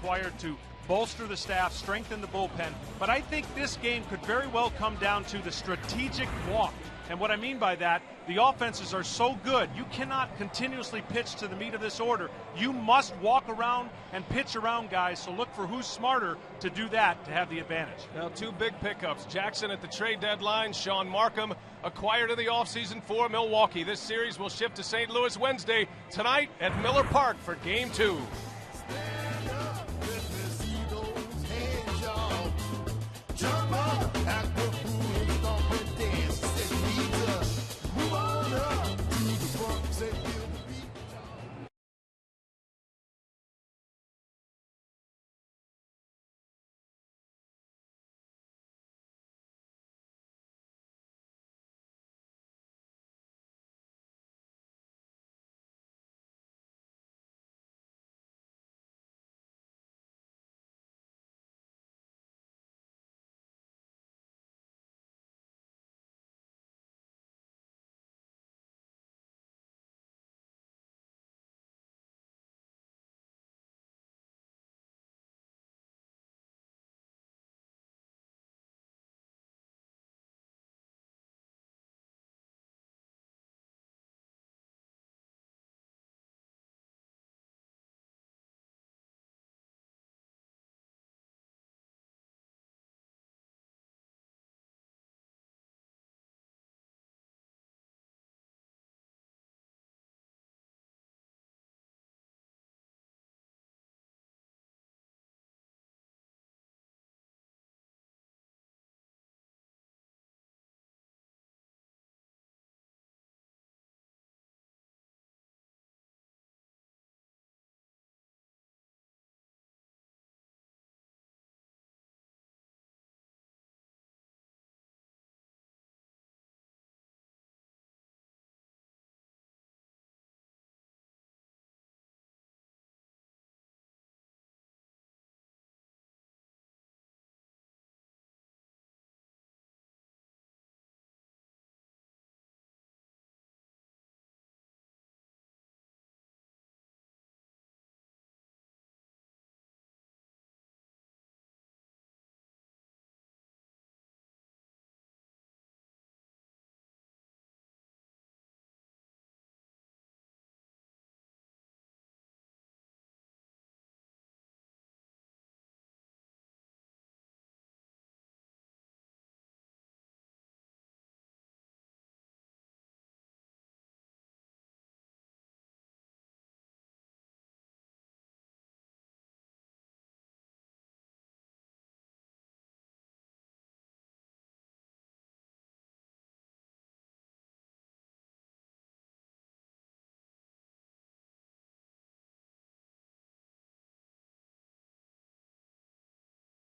required to bolster the staff, strengthen the bullpen. But I think this game could very well come down to the strategic walk. And what I mean by that, the offenses are so good, you cannot continuously pitch to the meat of this order. You must walk around and pitch around guys, so look for who's smarter to do that to have the advantage. Now, two big pickups. Jackson at the trade deadline, Sean Markham acquired in the offseason for Milwaukee. This series will ship to St. Louis Wednesday, tonight at Miller Park for Game 2.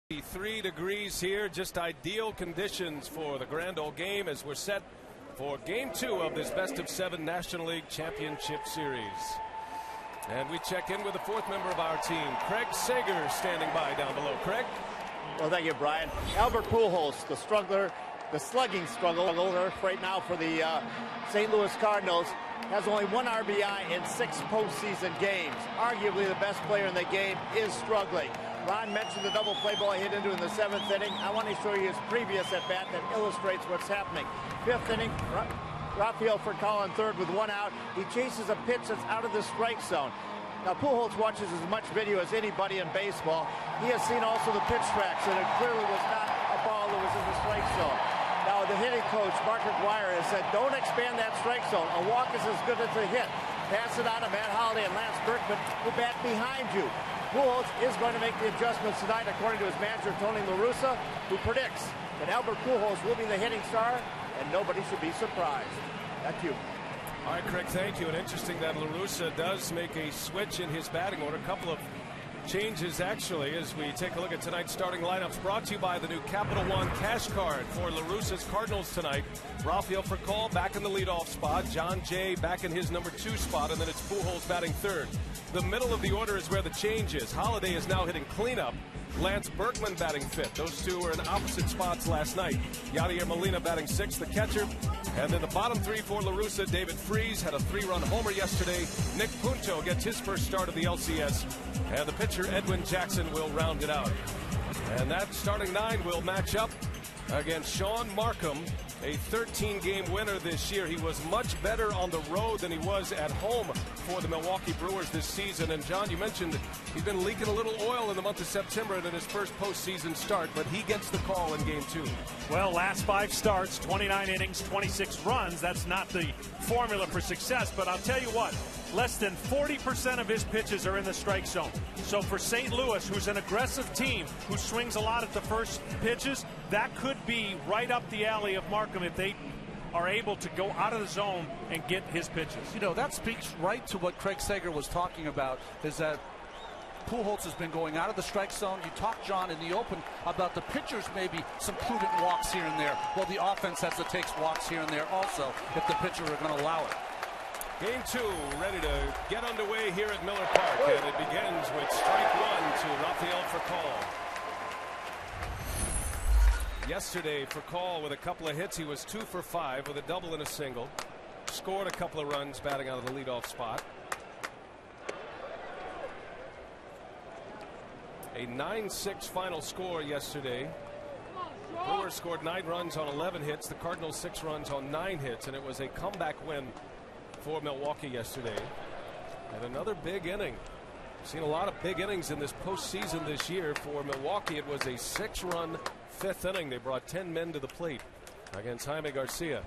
.3 degrees here, just ideal conditions for the Grand Ole game as we're set for Game 2 of this best-of-7 National League Championship Series. And we check in with the fourth member of our team, Craig Sager, standing by down below. Craig? Well, thank you, Brian. Albert Pujols, the slugging struggler right now for the St. Louis Cardinals, has only 1 RBI in 6 postseason games. Arguably the best player in the game is struggling. Ron mentioned the double play ball he hit into in the 7th inning. I want to show you his previous at-bat that illustrates what's happening. 5th inning, Rafael Furcal on third with 1 out. He chases a pitch that's out of the strike zone. Now, Pujols watches as much video as anybody in baseball. He has seen also the pitch tracks, and it clearly was not a ball that was in the strike zone. Now, the hitting coach, Mark McGuire, has said, don't expand that strike zone. A walk is as good as a hit. Pass it on to Matt Holliday and Lance Berkman, who bat behind you. Pujols is going to make the adjustments tonight, according to his manager, Tony La Russa, who predicts that Albert Pujols will be the hitting star, and nobody should be surprised. That's you. All right, Craig, thank you. And interesting that La Russa does make a switch in his batting order. A couple of changes, actually, as we take a look at tonight's starting lineups. Brought to you by the new Capital One Cash Card for La Russa's Cardinals tonight. Rafael Furcal back in the leadoff spot. John Jay back in his number 2 spot, and then it's Pujols batting third. The middle of the order is where the change is. Holiday is now hitting cleanup. Lance Berkman batting fifth. Those two were in opposite spots last night. Yadier Molina batting sixth, the catcher. And then the bottom three for La Russa. David Freese had a 3-run homer yesterday. Nick Punto gets his first start of the LCS. And the pitcher Edwin Jackson will round it out. And that starting nine will match up against Sean Markham, a 13-game winner this year. He was much better on the road than he was at home for the Milwaukee Brewers this season. And John, you mentioned he's been leaking a little oil in the month of September and in his first postseason start, but he gets the call in game two. Well, last 5 starts, 29 innings, 26 runs. That's not the formula for success, but I'll tell you what, less than 40% of his pitches are in the strike zone. So for St. Louis, who's an aggressive team, who swings a lot at the first pitches, that could be right up the alley of Markham if they are able to go out of the zone and get his pitches. You know, that speaks right to what Craig Sager was talking about, is that Pujols has been going out of the strike zone. You talked, John, in the open about the pitchers maybe some prudent walks here and there. Well, the offense has to take walks here and there also if the pitcher are going to allow it. Game two ready to get underway here at Miller Park, and it begins with strike one to Rafael Furcal. Yesterday, Furcal with a couple of hits. He was 2 for 5 with a double and a single. Scored a couple of runs batting out of the leadoff spot. A 9-6 final score yesterday. The Brewers scored 9 runs on 11 hits. The Cardinals 6 runs on 9 hits, and it was a comeback win for Milwaukee yesterday. And another big inning. Seen a lot of big innings in this postseason this year. For Milwaukee, it was a 6-run 5th inning. They brought 10 men to the plate against Jaime Garcia.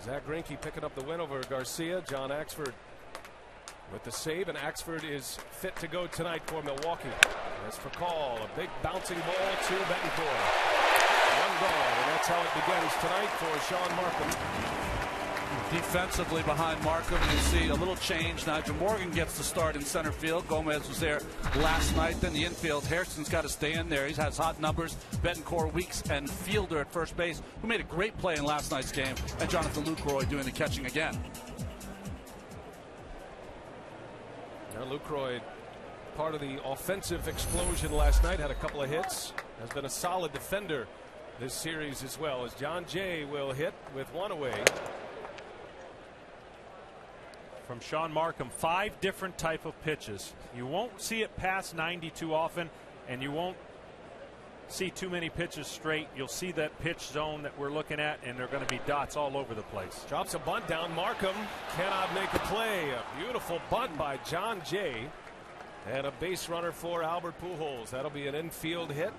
Zach Greinke picking up the win over Garcia. John Axford with the save, and Axford is fit to go tonight for Milwaukee. As for call, a big bouncing ball to Betancourt. 1 gone, and that's how it begins tonight for Sean Markham. Defensively behind Markham, you see a little change. Nigel Morgan gets the start in center field. Gomez was there last night. Then the infield, Harrison's got to stay in there. He has hot numbers. Betancourt, Weeks, and Fielder at first base, who made a great play in last night's game. And Jonathan Lucroy doing the catching again. Now Lucroy, part of the offensive explosion last night, had a couple of hits. Has been a solid defender this series as well, as John Jay will hit with 1 away. From Sean Markham, 5 different type of pitches. You won't see it past 90 too often, and you won't see too many pitches straight. You'll see that pitch zone that we're looking at, and they're going to be dots all over the place. Drops a bunt down. Markham cannot make a play. A beautiful bunt by John Jay, and a base runner for Albert Pujols. That'll be an infield hit.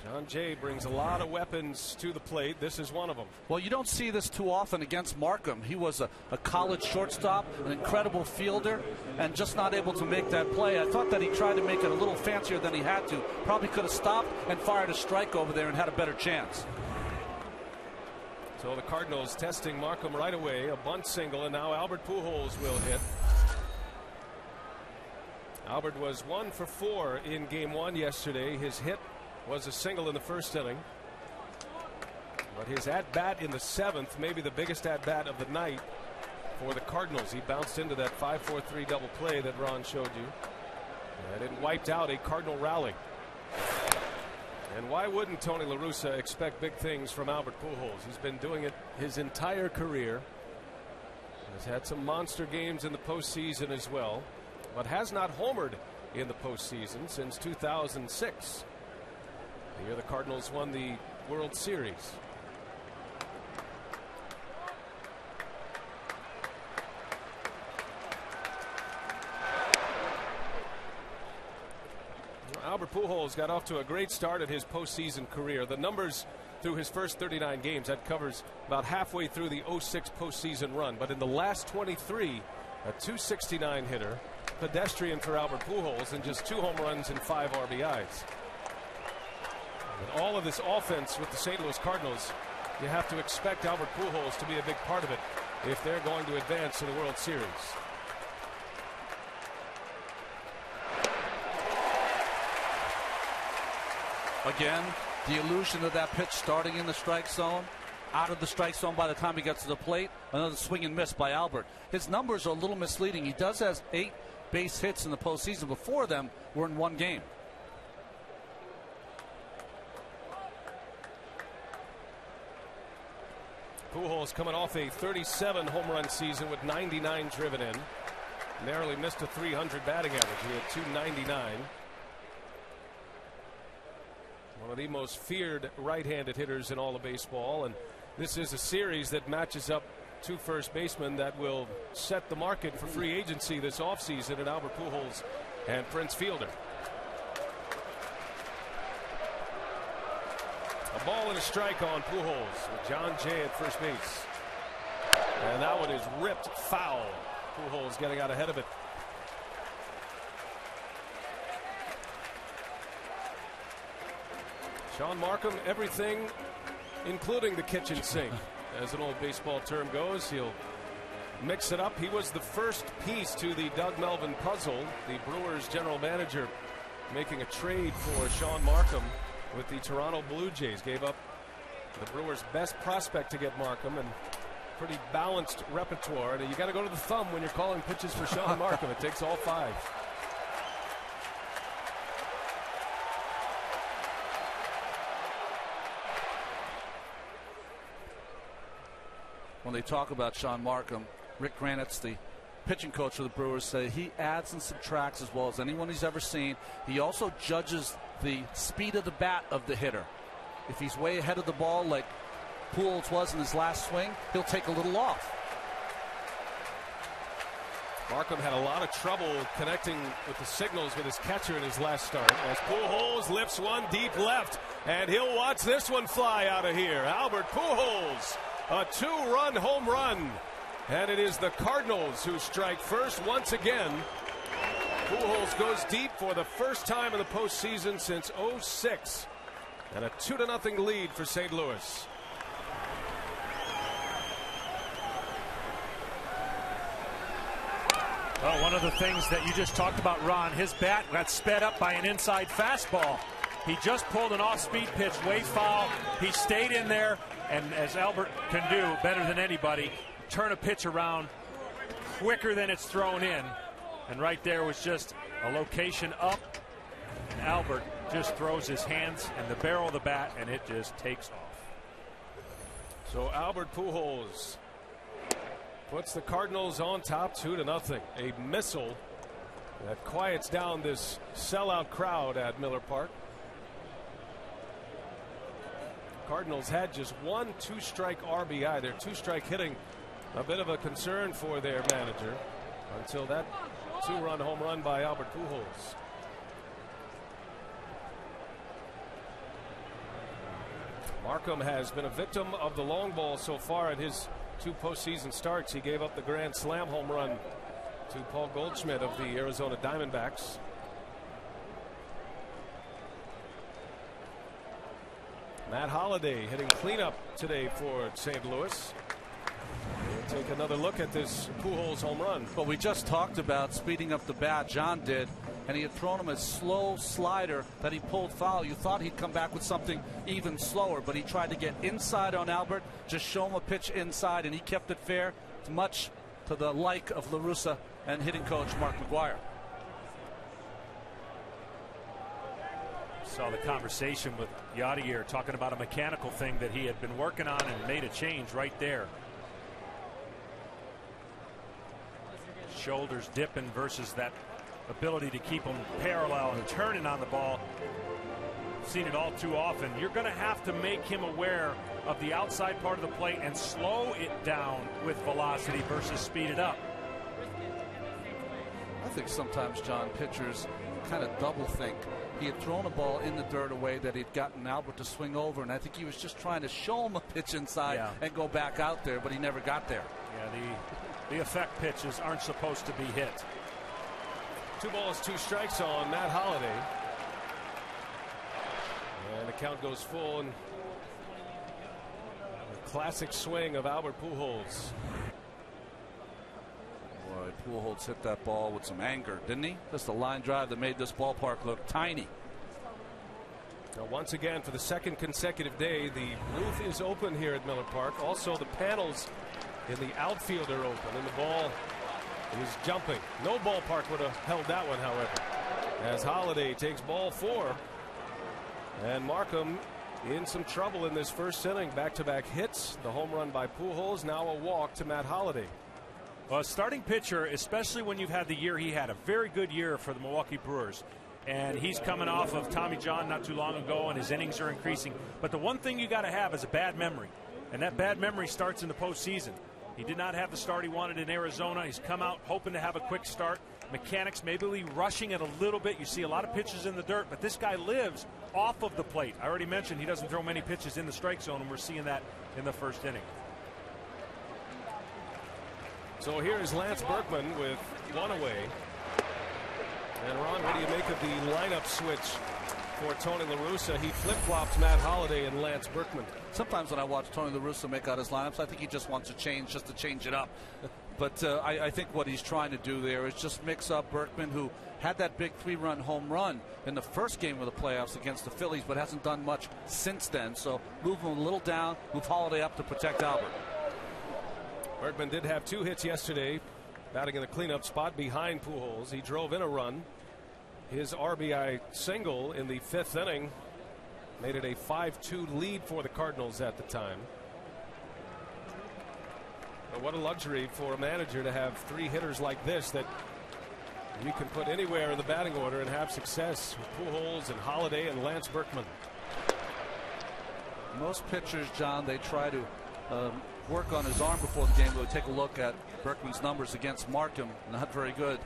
John Jay brings a lot of weapons to the plate. This is one of them. Well, you don't see this too often against Markham. He was a college shortstop, an incredible fielder, and just not able to make that play. I thought that he tried to make it a little fancier than he had to. Probably could have stopped and fired a strike over there and had a better chance. So the Cardinals testing Markham right away. A bunt single, and now Albert Pujols will hit. Albert was 1 for 4 in game 1 yesterday. His hit was a single in the first inning, but his at-bat in the 7th, maybe the biggest at-bat of the night for the Cardinals. He bounced into that 5-4-3 double play that Ron showed you, and it wiped out a Cardinal rally. And why wouldn't Tony La Russa expect big things from Albert Pujols? He's been doing it his entire career. Has had some monster games in the postseason as well, but has not homered in the postseason since 2006. The year the Cardinals won the World Series. Albert Pujols got off to a great start at his postseason career. The numbers through his first 39 games, that covers about halfway through the 06 postseason run. But in the last 23, a .269 hitter, pedestrian for Albert Pujols, and just 2 home runs and 5 RBIs. With all of this offense with the St. Louis Cardinals, you have to expect Albert Pujols to be a big part of it if they're going to advance to the World Series. Again, the illusion of that pitch starting in the strike zone. out of the strike zone by the time he gets to the plate. Another swing and miss by Albert. His numbers are a little misleading. He does have 8 base hits in the postseason. Before them were in 1 game. Pujols coming off a 37 home run season with 99 driven in. Narrowly missed a 300 batting average. He had 299. One of the most feared right-handed hitters in all of baseball, and this is a series that matches up 2 first basemen that will set the market for free agency this offseason in Albert Pujols and Prince Fielder. A ball and a strike on Pujols with John Jay at first base. And that one is ripped foul. Pujols getting out ahead of it. Sean Markham, everything, including the kitchen sink. As an old baseball term goes, he'll mix it up. He was the first piece to the Doug Melvin puzzle. The Brewers general manager making a trade for Sean Markham with the Toronto Blue Jays. Gave up the Brewers' best prospect to get Markham, and pretty balanced repertoire. And you got to go to the thumb when you're calling pitches for Sean Markham. It takes all 5. When they talk about Sean Markham, Rick Granite's the pitching coach for the Brewers, say he adds and subtracts as well as anyone he's ever seen. He also judges the speed of the bat of the hitter. If he's way ahead of the ball like Pujols was in his last swing, he'll take a little off. Markham had a lot of trouble connecting with the signals with his catcher in his last start. As Pujols lifts one deep left, and he'll watch this one fly out of here. Albert Pujols, a 2-run home run. And it is the Cardinals who strike first once again. Pujols goes deep for the first time in the postseason since '06. And a 2-0 lead for St. Louis. Well, one of the things that you just talked about, Ron, his bat got sped up by an inside fastball. He just pulled an off-speed pitch, way foul. He stayed in there, and as Albert can do better than anybody, turn a pitch around quicker than it's thrown in. And right there was just a location up. And Albert just throws his hands in the barrel of the bat, and it just takes off. So Albert Pujols puts the Cardinals on top 2-0. A missile that quiets down this sellout crowd at Miller Park. Cardinals had just 1 2-strike RBI. Their 2-strike hitting a bit of a concern for their manager until that 2-run home run by Albert Pujols. Markham has been a victim of the long ball so far in his 2 postseason starts. He gave up the grand slam home run to Paul Goldschmidt of the Arizona Diamondbacks. Matt Holliday hitting cleanup today for St. Louis. We'll take another look at this Pujols home run. But we just talked about speeding up the bat. John did, and he had thrown him a slow slider that he pulled foul. You thought he'd come back with something even slower, but he tried to get inside on Albert, just show him a pitch inside, and he kept it fair, much to the like of La Russa and hitting coach Mark McGuire. Saw the conversation with Yadier talking about a mechanical thing that he had been working on and made a change right there. Shoulders dipping versus that ability to keep them parallel and turning on the ball. Seen it all too often. You're going to have to make him aware of the outside part of the plate and slow it down with velocity versus speed it up. I think sometimes, John, pitchers kind of double think. He had thrown a ball in the dirt away that he'd gotten Albert to swing over, and I think he was just trying to show him a pitch inside and go back out there, but he never got there. Yeah, the effect pitches aren't supposed to be hit. 2 balls, 2 strikes on Matt Holliday. And the count goes full, and the classic swing of Albert Pujols. Boy, Pujols hit that ball with some anger, didn't he? Just a line drive that made this ballpark look tiny. Now, once again, for the second consecutive day, the roof is open here at Miller Park. Also, the panels in the outfield are open, and the ball is jumping. No ballpark would have held that one, however, as Holiday takes ball 4. And Markham in some trouble in this first inning. Back-to-back hits, the home run by Pujols, now a walk to Matt Holliday. Well, a starting pitcher, especially when you've had the year he had, a very good year for the Milwaukee Brewers. And he's coming off of Tommy John not too long ago, and his innings are increasing. But the one thing you got to have is a bad memory. And that bad memory starts in the postseason. He did not have the start he wanted in Arizona. He's come out hoping to have a quick start. Mechanics maybe rushing it a little bit. You see a lot of pitches in the dirt, but this guy lives off of the plate. I already mentioned he doesn't throw many pitches in the strike zone, and we're seeing that in the first inning. So here is Lance Berkman with one away. And Ron, what do you make of the lineup switch for Tony La Russa? He flip-flops Matt Holliday and Lance Berkman. Sometimes when I watch Tony La Russa make out his lineups, I think he just wants to change just to change it up. But I think what he's trying to do there is just mix up Berkman, who had that big 3-run home run in the first game of the playoffs against the Phillies, but hasn't done much since then. So move him a little down, move Holliday up to protect Albert. Berkman did have 2 hits yesterday, batting in the cleanup spot behind Pujols. He drove in a run. His RBI single in the 5th inning made it a 5-2 lead for the Cardinals at the time. But what a luxury for a manager to have 3 hitters like this that you can put anywhere in the batting order and have success with Pujols and Holliday and Lance Berkman. Most pitchers, John, they try to work on his arm before the game. We'll take a look at Berkman's numbers against Markham. Not very good,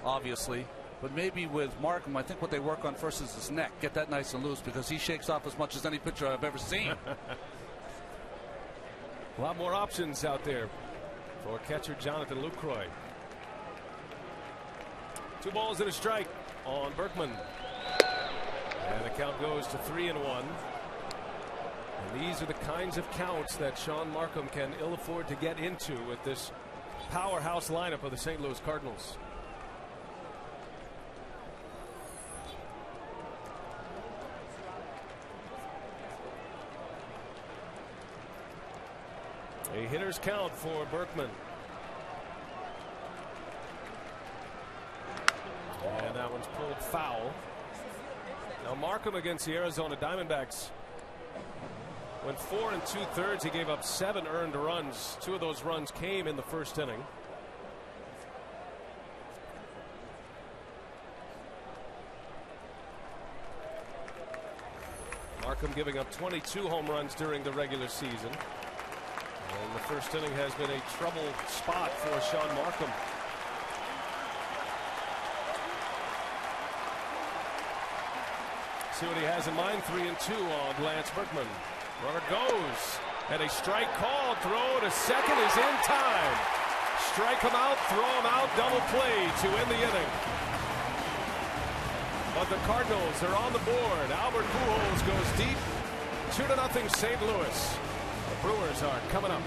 obviously. But maybe with Markham, I think what they work on first is his neck. Get that nice and loose, because he shakes off as much as any pitcher I've ever seen. A lot more options out there for catcher Jonathan Lucroy. 2 balls and a strike on Berkman. And the count goes to 3-1. And these are the kinds of counts that Sean Markham can ill afford to get into with this powerhouse lineup of the St. Louis Cardinals. A hitter's count for Berkman. And that one's pulled foul. Now Markham against the Arizona Diamondbacks went 4 2/3. He gave up 7 earned runs. 2 of those runs came in the first inning. Markham giving up 22 home runs during the regular season. And the first inning has been a trouble spot for Sean Markham. See what he has in mind. 3-2 on Lance Berkman. Runner goes, and a strike called. Throw to second is in time. Strike him out, throw him out, double play to end the inning. But the Cardinals are on the board. Albert Pujols goes deep. 2-0 St. Louis. The Brewers are coming up.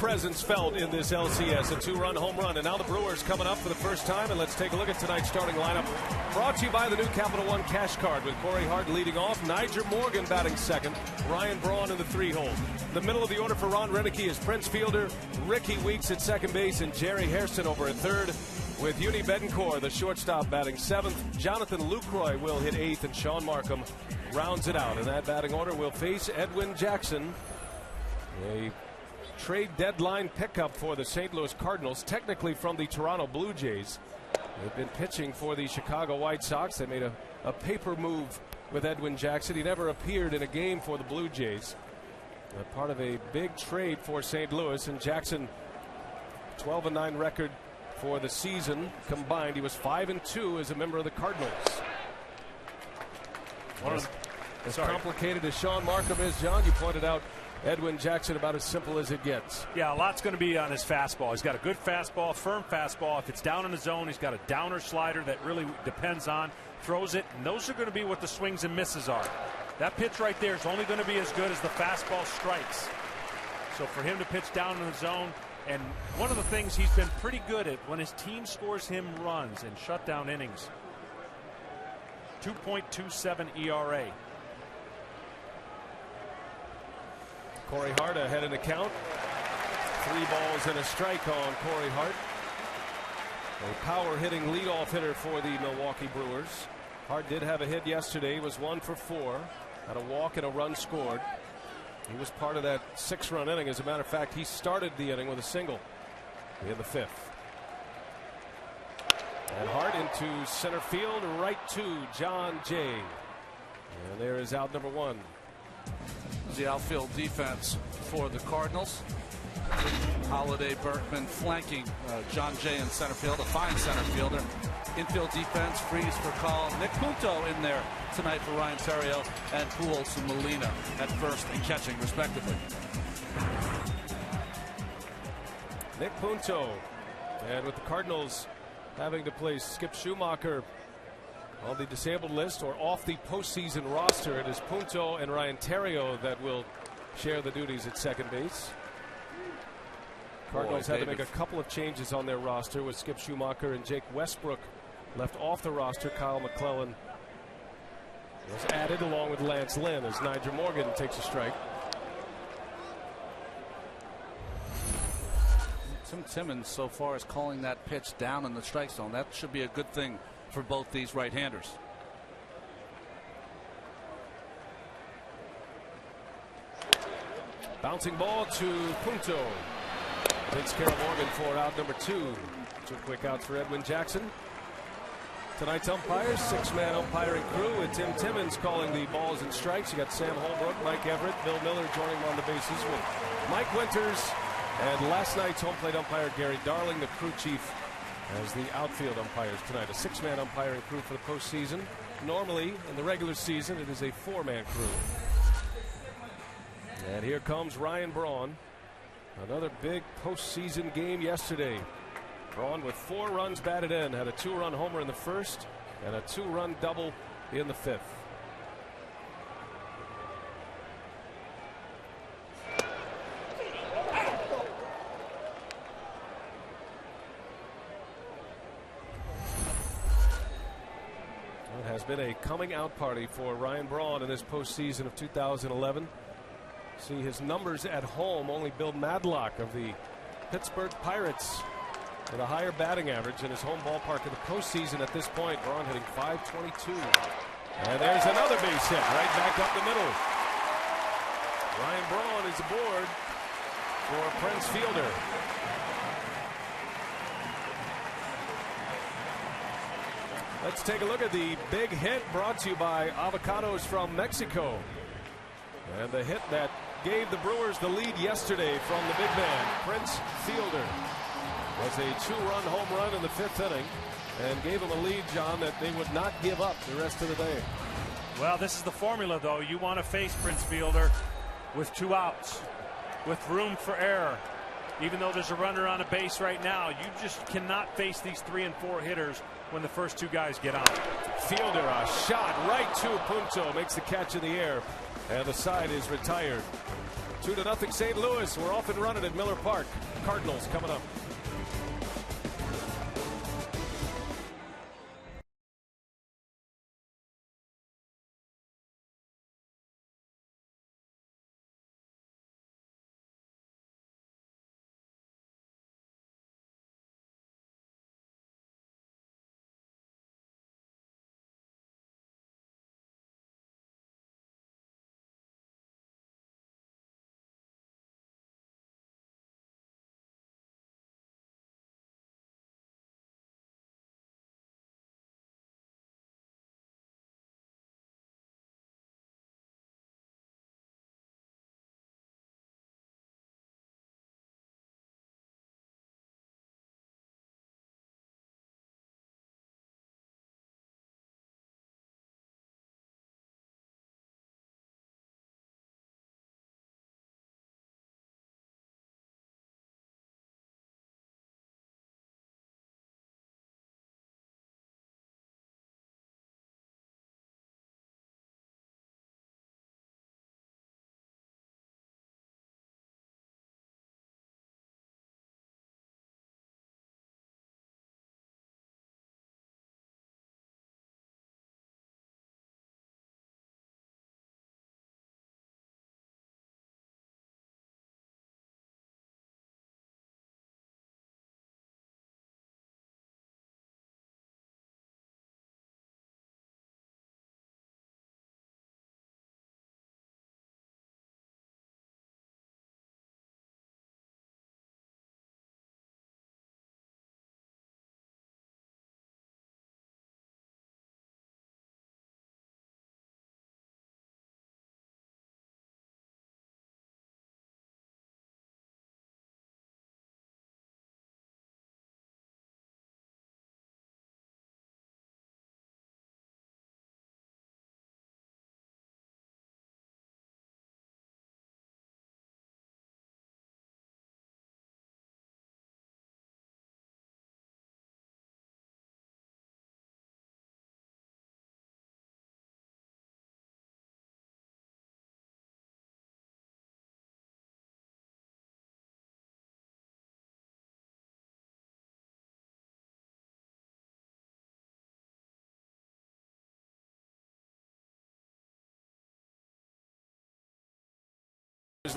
presence felt in this LCS. A 2-run home run. And now the Brewers coming up for the first time. And let's take a look at tonight's starting lineup. Brought to you by the new Capital One Cash Card with Corey Hart leading off. Niger Morgan batting second. Ryan Braun in the 3-hole. The middle of the order for Ron Renicky is Prince Fielder, Ricky Weeks at second base, and Jerry Hairston over at third. With Uni Betancourt, the shortstop, batting seventh. Jonathan Lucroy will hit eighth, and Sean Markham rounds it out. In that batting order, will face Edwin Jackson. A trade deadline pickup for the St. Louis Cardinals, technically from the Toronto Blue Jays. They've been pitching for the Chicago White Sox. They made a paper move with Edwin Jackson. He never appeared in a game for the Blue Jays. Part of a big trade for St. Louis, and Jackson 12-9 record for the season combined. He was 5-2 as a member of the Cardinals. As complicated as Sean Markham is, John, you pointed out Edwin Jackson about as simple as it gets. Yeah, a lot's going to be on his fastball. He's got a good fastball, firm fastball. If it's down in the zone, he's got a downer slider that really depends on, throws it, and those are going to be what the swings and misses are. That pitch right there is only going to be as good as the fastball strikes. So for him to pitch down in the zone, and one of the things he's been pretty good at when his team scores him runs in shutdown innings. 2.27 ERA. Corey Hart ahead in the count. 3 balls and a strike on Corey Hart. A power hitting leadoff hitter for the Milwaukee Brewers. Hart did have a hit yesterday. He was 1 for 4. Had a walk and a run scored. He was part of that 6-run inning. As a matter of fact, he started the inning with a single in the 5th. And Hart into center field, right to John Jay. And there is out number 1. The outfield defense for the Cardinals. Holiday, Berkman flanking John Jay in center field, a fine center fielder. Infield defense, freeze for call. Nick Punto in there tonight for Ryan Theriot, and Pujols and Molina at first and catching respectively. Nick Punto, and with the Cardinals having to place Skip Schumacher on the disabled list or off the postseason roster, it is Punto and Ryan Theriot that will share the duties at second base. Cardinals had to make a couple of changes on their roster with Skip Schumacher and Jake Westbrook left off the roster. Kyle McClellan was added along with Lance Lynn as Niger Morgan takes a strike. Tim Timmons so far is calling that pitch down in the strike zone. That should be a good thing for both these right-handers. Bouncing ball to Punto. Takes care of Morgan for out number 2. 2 quick outs for Edwin Jackson. Tonight's umpires, 6-man umpiring crew with Tim Timmons calling the balls and strikes. You got Sam Holbrook, Mike Everett, Bill Miller joining him on the bases with Mike Winters, and last night's home plate umpire Gary Darling, the crew chief, as the outfield umpires tonight. A 6-man umpiring crew for the postseason. Normally, in the regular season, it is a 4-man crew. And here comes Ryan Braun. Another big postseason game yesterday. Braun with 4 runs batted in, had a 2-run homer in the first and a 2-run double in the 5th. It has been a coming out party for Ryan Braun in this postseason of 2011. See his numbers at home, only Bill Madlock of the Pittsburgh Pirates with a higher batting average in his home ballpark in the postseason at this point. Braun hitting .522. And there's another base hit right back up the middle. Ryan Braun is aboard for Prince Fielder. Let's take a look at the big hit brought to you by Avocados from Mexico. And the hit that gave the Brewers the lead yesterday from the big man, Prince Fielder, was a 2-run home run in the 5th inning and gave them a lead, John, that they would not give up the rest of the day. Well, this is the formula, though. You want to face Prince Fielder with 2 outs, with room for error. Even though there's a runner on a base right now, you just cannot face these 3 and 4 hitters when the first 2 guys get on. fielder. A shot right to Punto. Makes the catch in the air. And the side is retired. 2-0 St. Louis. We're off and running at Miller Park. Cardinals coming up.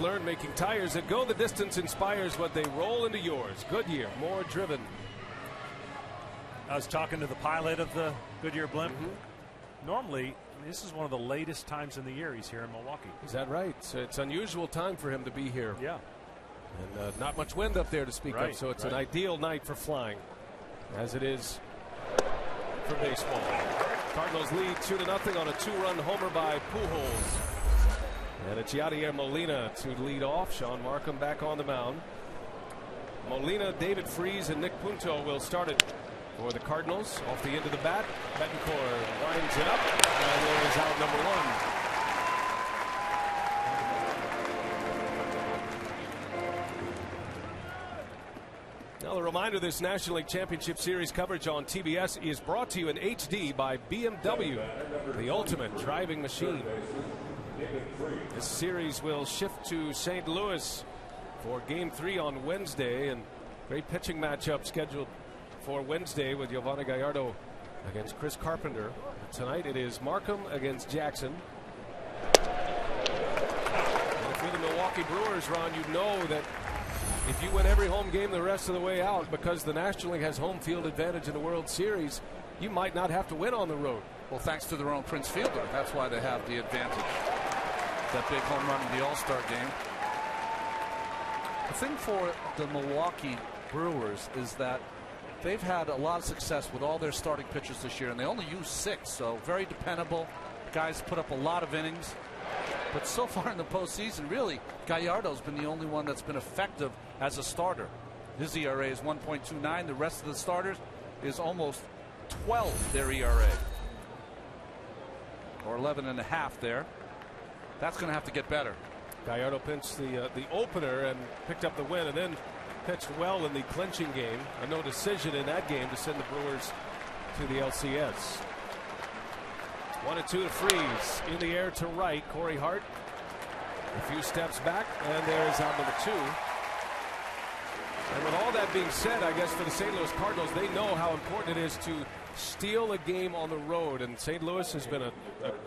Learn making tires that go the distance inspires what they roll into yours. Goodyear, more driven. I was talking to the pilot of the Goodyear blimp. Normally, this is one of the latest times in the year he's here in Milwaukee. Is that right? So it's unusual time for him to be here. Yeah. And not much wind up there to speak of, so it's an ideal night for flying, as it is for baseball. Cardinals lead 2-0 on a 2-run homer by Pujols. And it's Yadier Molina to lead off. Sean Markham back on the mound. Molina, David Freese, and Nick Punto will start it for the Cardinals. Off the end of the bat, Betancourt winds it up, and there is out number one. Now, a reminder, this National League Championship Series coverage on TBS is brought to you in HD by BMW, the ultimate driving machine. This series will shift to St. Louis for Game 3 on Wednesday, and great pitching matchup scheduled for Wednesday with Giovanni Gallardo against Chris Carpenter. Tonight it is Markham against Jackson. And if you're the Milwaukee Brewers, Ron, you know that if you win every home game the rest of the way out, because the National League has home field advantage in the World Series, you might not have to win on the road. Well, thanks to their own Prince Fielder. That's why they have the advantage. That big home run in the All-Star game. The thing for the Milwaukee Brewers is that they've had a lot of success with all their starting pitchers this year, and they only use 6, so very dependable. Guys put up a lot of innings. But so far in the postseason, really, Gallardo's been the only one that's been effective as a starter. His ERA is 1.29. The rest of the starters is almost 12, their ERA. Or 11.5 there. That's going to have to get better. Gallardo pinched the opener and picked up the win, and then pitched well in the clinching game. A no decision in that game to send the Brewers to the LCS. 1-2 to Freeze. In the air to right. Corey Hart. A few steps back, and there's out number 2. And with all that being said, I guess for the St. Louis Cardinals, they know how important it is to steal a game on the road. And St. Louis has been a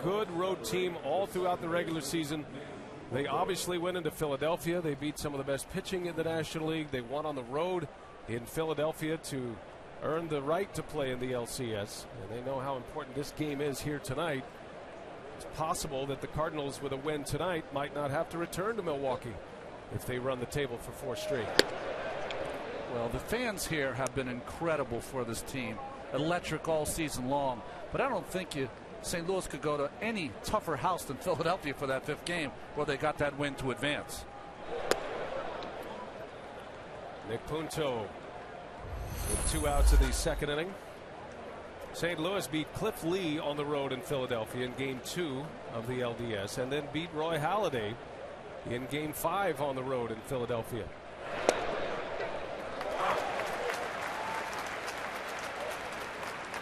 good road team all throughout the regular season. They obviously went into Philadelphia. They beat some of the best pitching in the National League. They won on the road in Philadelphia to earn the right to play in the LCS. And they know how important this game is here tonight. It's possible that the Cardinals, with a win tonight, might not have to return to Milwaukee if they run the table for 4 straight. Well, the fans here have been incredible for this team. Electric all season long. But I don't think St. Louis could go to any tougher house than Philadelphia for that 5th game where they got that win to advance. Nick Punto with 2 outs in the 2nd inning. St. Louis beat Cliff Lee on the road in Philadelphia in Game 2 of the LDS, and then beat Roy Halladay in Game 5 on the road in Philadelphia.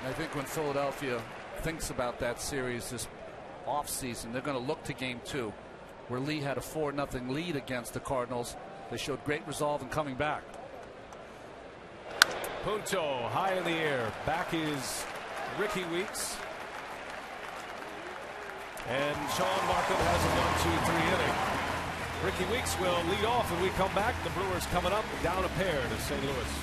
I think when Philadelphia thinks about that series this offseason, they're going to look to Game 2, where Lee had a 4-0 lead against the Cardinals. They showed great resolve in coming back. Punto high in the air. Back is Ricky Weeks. And Sean Markham has a 1-2-3 inning. Ricky Weeks will lead off when we come back. The Brewers coming up down a pair to St. Louis.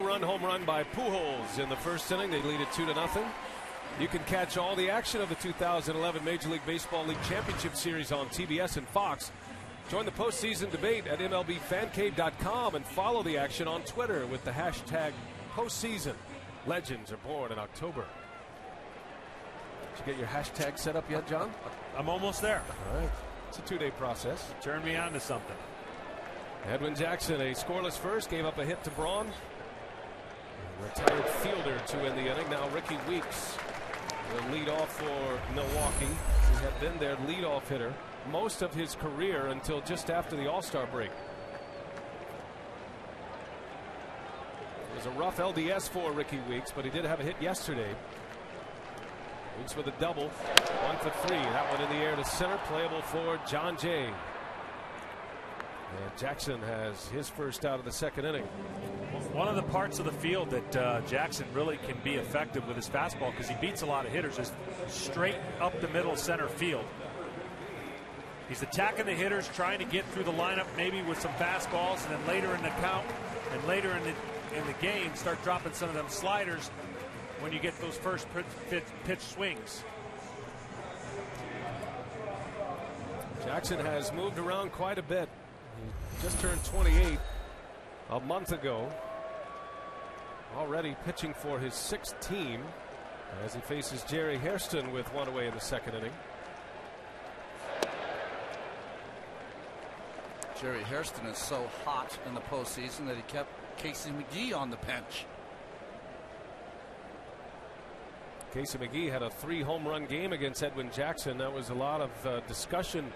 Home run by Pujols in the 1st inning. They lead it 2-0. You can catch all the action of the 2011 Major League Baseball League Championship Series on TBS and Fox. Join the postseason debate at MLBFancade.com and follow the action on Twitter with the hashtag postseason. Legends are born in October. Did you get your hashtag set up yet, John? I'm almost there. All right. It's a 2-day process. Turn me on to something. Edwin Jackson, a scoreless first, gave up a hit to Braun. Retired fielder to end the inning. Now Ricky Weeks will lead off for Milwaukee. He had been their leadoff hitter most of his career until just after the All-Star break. was a rough LDS for Ricky Weeks, but he did have a hit yesterday. Weeks with a double, 1 for 3. That one in the air to center, playable for John Jay. And Jackson has his first out of the second inning. One of the parts of the field that Jackson really can be effective with his fastball, because he beats a lot of hitters, is straight up the middle center field. He's attacking the hitters, trying to get through the lineup maybe with some fastballs, and then later in the count and later in the game start dropping some of them sliders when you get those first pitch swings. Jackson has moved around quite a bit. He just turned 28 a month ago. Already pitching for his 6th team as he faces Jerry Hairston with one away in the second inning. Jerry Hairston is so hot in the postseason that he kept Casey McGee on the bench. Casey McGee had a 3-home-run game against Edwin Jackson. That was a lot of discussion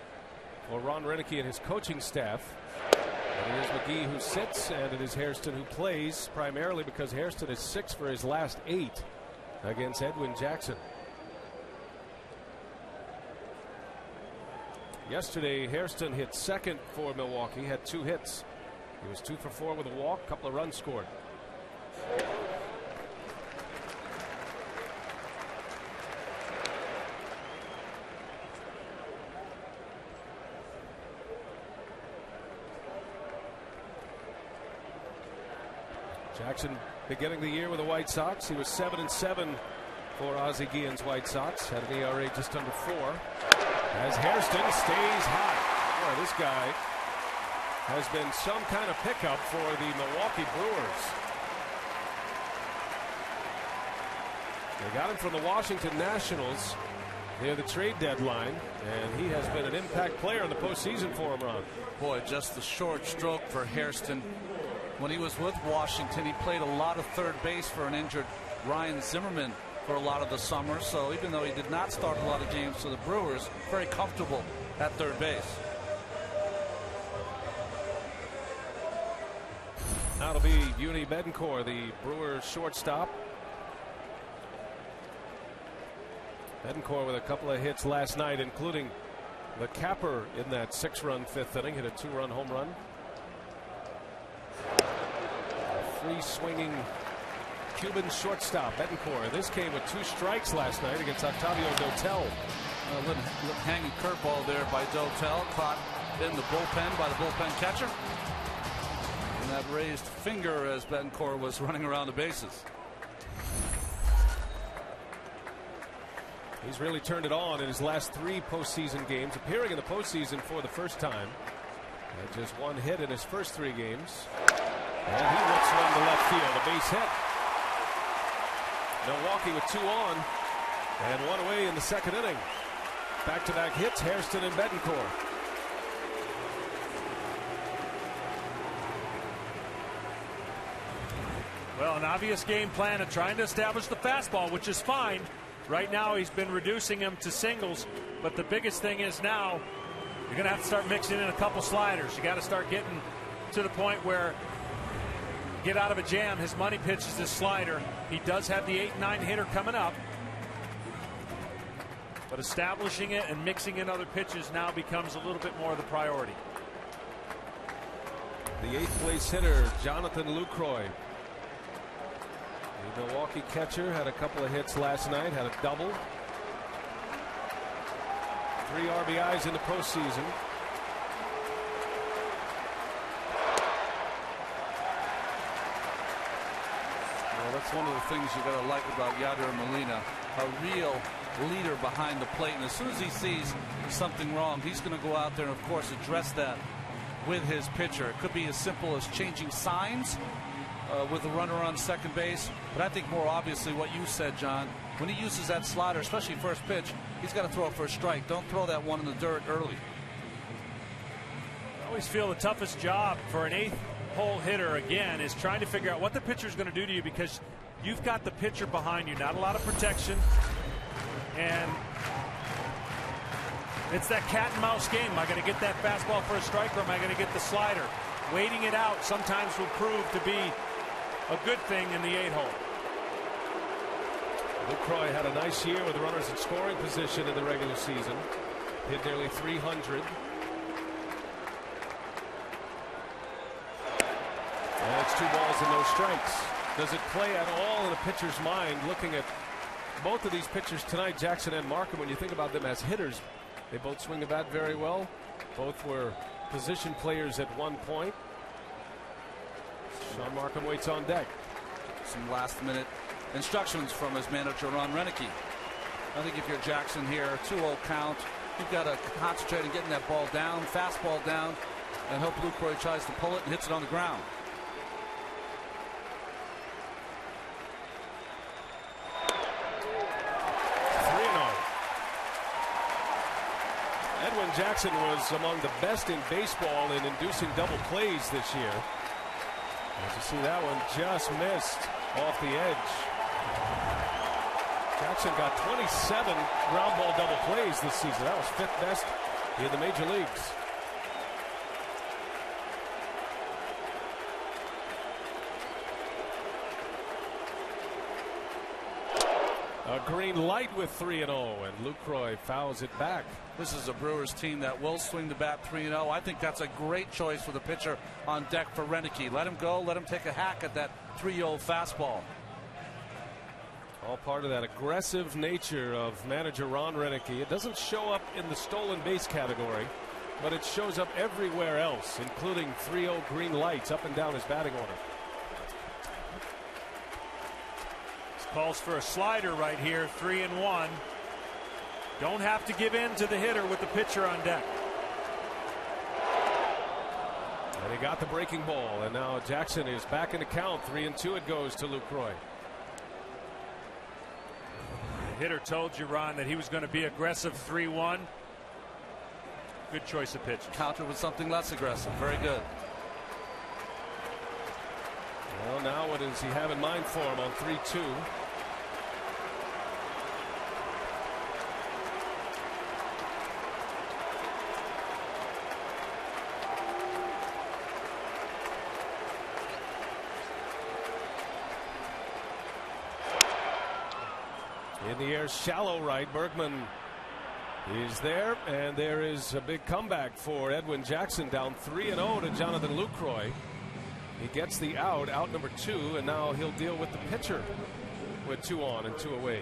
for Ron Renicky and his coaching staff. And it is McGee who sits, and it is Hairston who plays, primarily because Hairston is 6 for his last 8 against Edwin Jackson. Yesterday, Hairston hit second for Milwaukee, had 2 hits. He was 2 for 4 with a walk, a couple of runs scored. Jackson beginning the year with the White Sox. He was 7-7 for Ozzie Guillen's White Sox. Had an ERA just under 4. As Hairston stays hot. Boy, this guy has been some kind of pickup for the Milwaukee Brewers. They got him from the Washington Nationals near the trade deadline, and he has been an impact player in the postseason for him, Ron. Boy, just the short stroke for Hairston. When he was with Washington, he played a lot of third base for an injured Ryan Zimmerman for a lot of the summer. So even though he did not start a lot of games for the Brewers, very comfortable at third base. Now it'll be Yuni Betancourt, the Brewers shortstop. Betancourt with a couple of hits last night, including the capper in that 6-run 5th inning. Hit a 2-run home run. Free swinging Cuban shortstop Betancourt. This came with 2 strikes last night against Octavio Dotel. A little hanging curveball there by Dotel, caught in the bullpen by the bullpen catcher. And that raised finger as Betancourt was running around the bases. He's really turned it on in his last 3 postseason games, appearing in the postseason for the first time. And just 1 hit in his first 3 games. And he looks one to left field, a base hit. Milwaukee with 2 on and 1 away in the second inning. Back-to-back hits, Hairston and Betancourt. Well, an obvious game plan of trying to establish the fastball, which is fine. Right now he's been reducing them to singles, but the biggest thing is now you're going to have to start mixing in a couple sliders. You got to start getting to the point where get out of a jam. His money pitch is this slider. He does have the 8-9 hitter coming up, but establishing it and mixing in other pitches now becomes a little bit more of the priority. The 8th place hitter, Jonathan Lucroy. The Milwaukee catcher had a couple of hits last night, had a double. 3 RBIs in the postseason. That's one of the things you got to like about Yadier Molina, a real leader behind the plate. And as soon as he sees something wrong, he's going to go out there and, of course, address that with his pitcher. It could be as simple as changing signs with the runner on second base. But I think more obviously what you said, John, when he uses that slider, especially first pitch, he's got to throw it for a strike. Don't throw that one in the dirt early. I always feel the toughest job for an 8th hole hitter again is trying to figure out what the pitcher is going to do to you, because you've got the pitcher behind you, not a lot of protection, and it's that cat and mouse game. Am I going to get that fastball for a strike, or am I going to get the slider? Waiting it out sometimes will prove to be a good thing in the 8-hole. Lucroy had a nice year with runners in scoring position in the regular season. Hit nearly 300. And it's 2 balls and no strikes. Does it play at all in a pitcher's mind looking at both of these pitchers tonight, Jackson and Markham? When you think about them as hitters, they both swing the bat very well. Both were position players at one point. Sean Markham waits on deck. Some last-minute instructions from his manager, Ron Renicky. I think if you're Jackson here, 2-0 count, you've got to concentrate on getting that ball down, fastball down, and hope Lucroy tries to pull it and hits it on the ground. Edwin Jackson was among the best in baseball in inducing double plays this year. As you see, that one just missed off the edge. Jackson got 27 ground ball double plays this season. That was 5th best in the major leagues. A green light with 3-0, and Lucroy fouls it back. This is a Brewers team that will swing the bat 3-0. I think that's a great choice for the pitcher on deck for Renicky. Let him go. Let him take a hack at that 3-0 fastball. All part of that aggressive nature of manager Ron Renicky. It doesn't show up in the stolen base category, but it shows up everywhere else, including 3-0 green lights up and down his batting order. Calls for a slider right here, 3-1. Don't have to give in to the hitter with the pitcher on deck. And he got the breaking ball, and now Jackson is back in the count. 3-2 it goes to Lucroy. The hitter told you, Ron, that he was going to be aggressive. 3-1. Good choice of pitch. Counter with something less aggressive. Very good. Well, now what does he have in mind for him on 3-2? In the air, shallow right. Bergman is there, and there is a big comeback for Edwin Jackson, down 3-0 to Jonathan Lucroy. He gets the out number 2, and now he'll deal with the pitcher with 2 on and 2 away.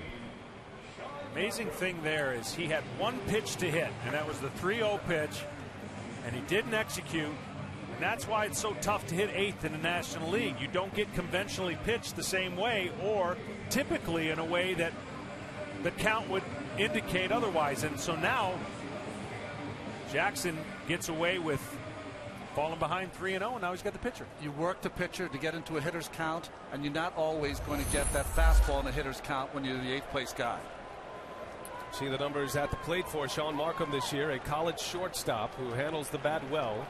Amazing thing there is he had 1 pitch to hit, and that was the 3-0 pitch, and he didn't execute, and that's why it's so tough to hit 8th in the National League. You don't get conventionally pitched the same way, or typically in a way that the count would indicate otherwise. And so now Jackson gets away with falling behind 3-0, and now he's got the pitcher. You work the pitcher to get into a hitter's count, and you're not always going to get that fastball in a hitter's count when you're the 8th place guy. See the numbers at the plate for Sean Markham this year, a college shortstop who handles the bat well.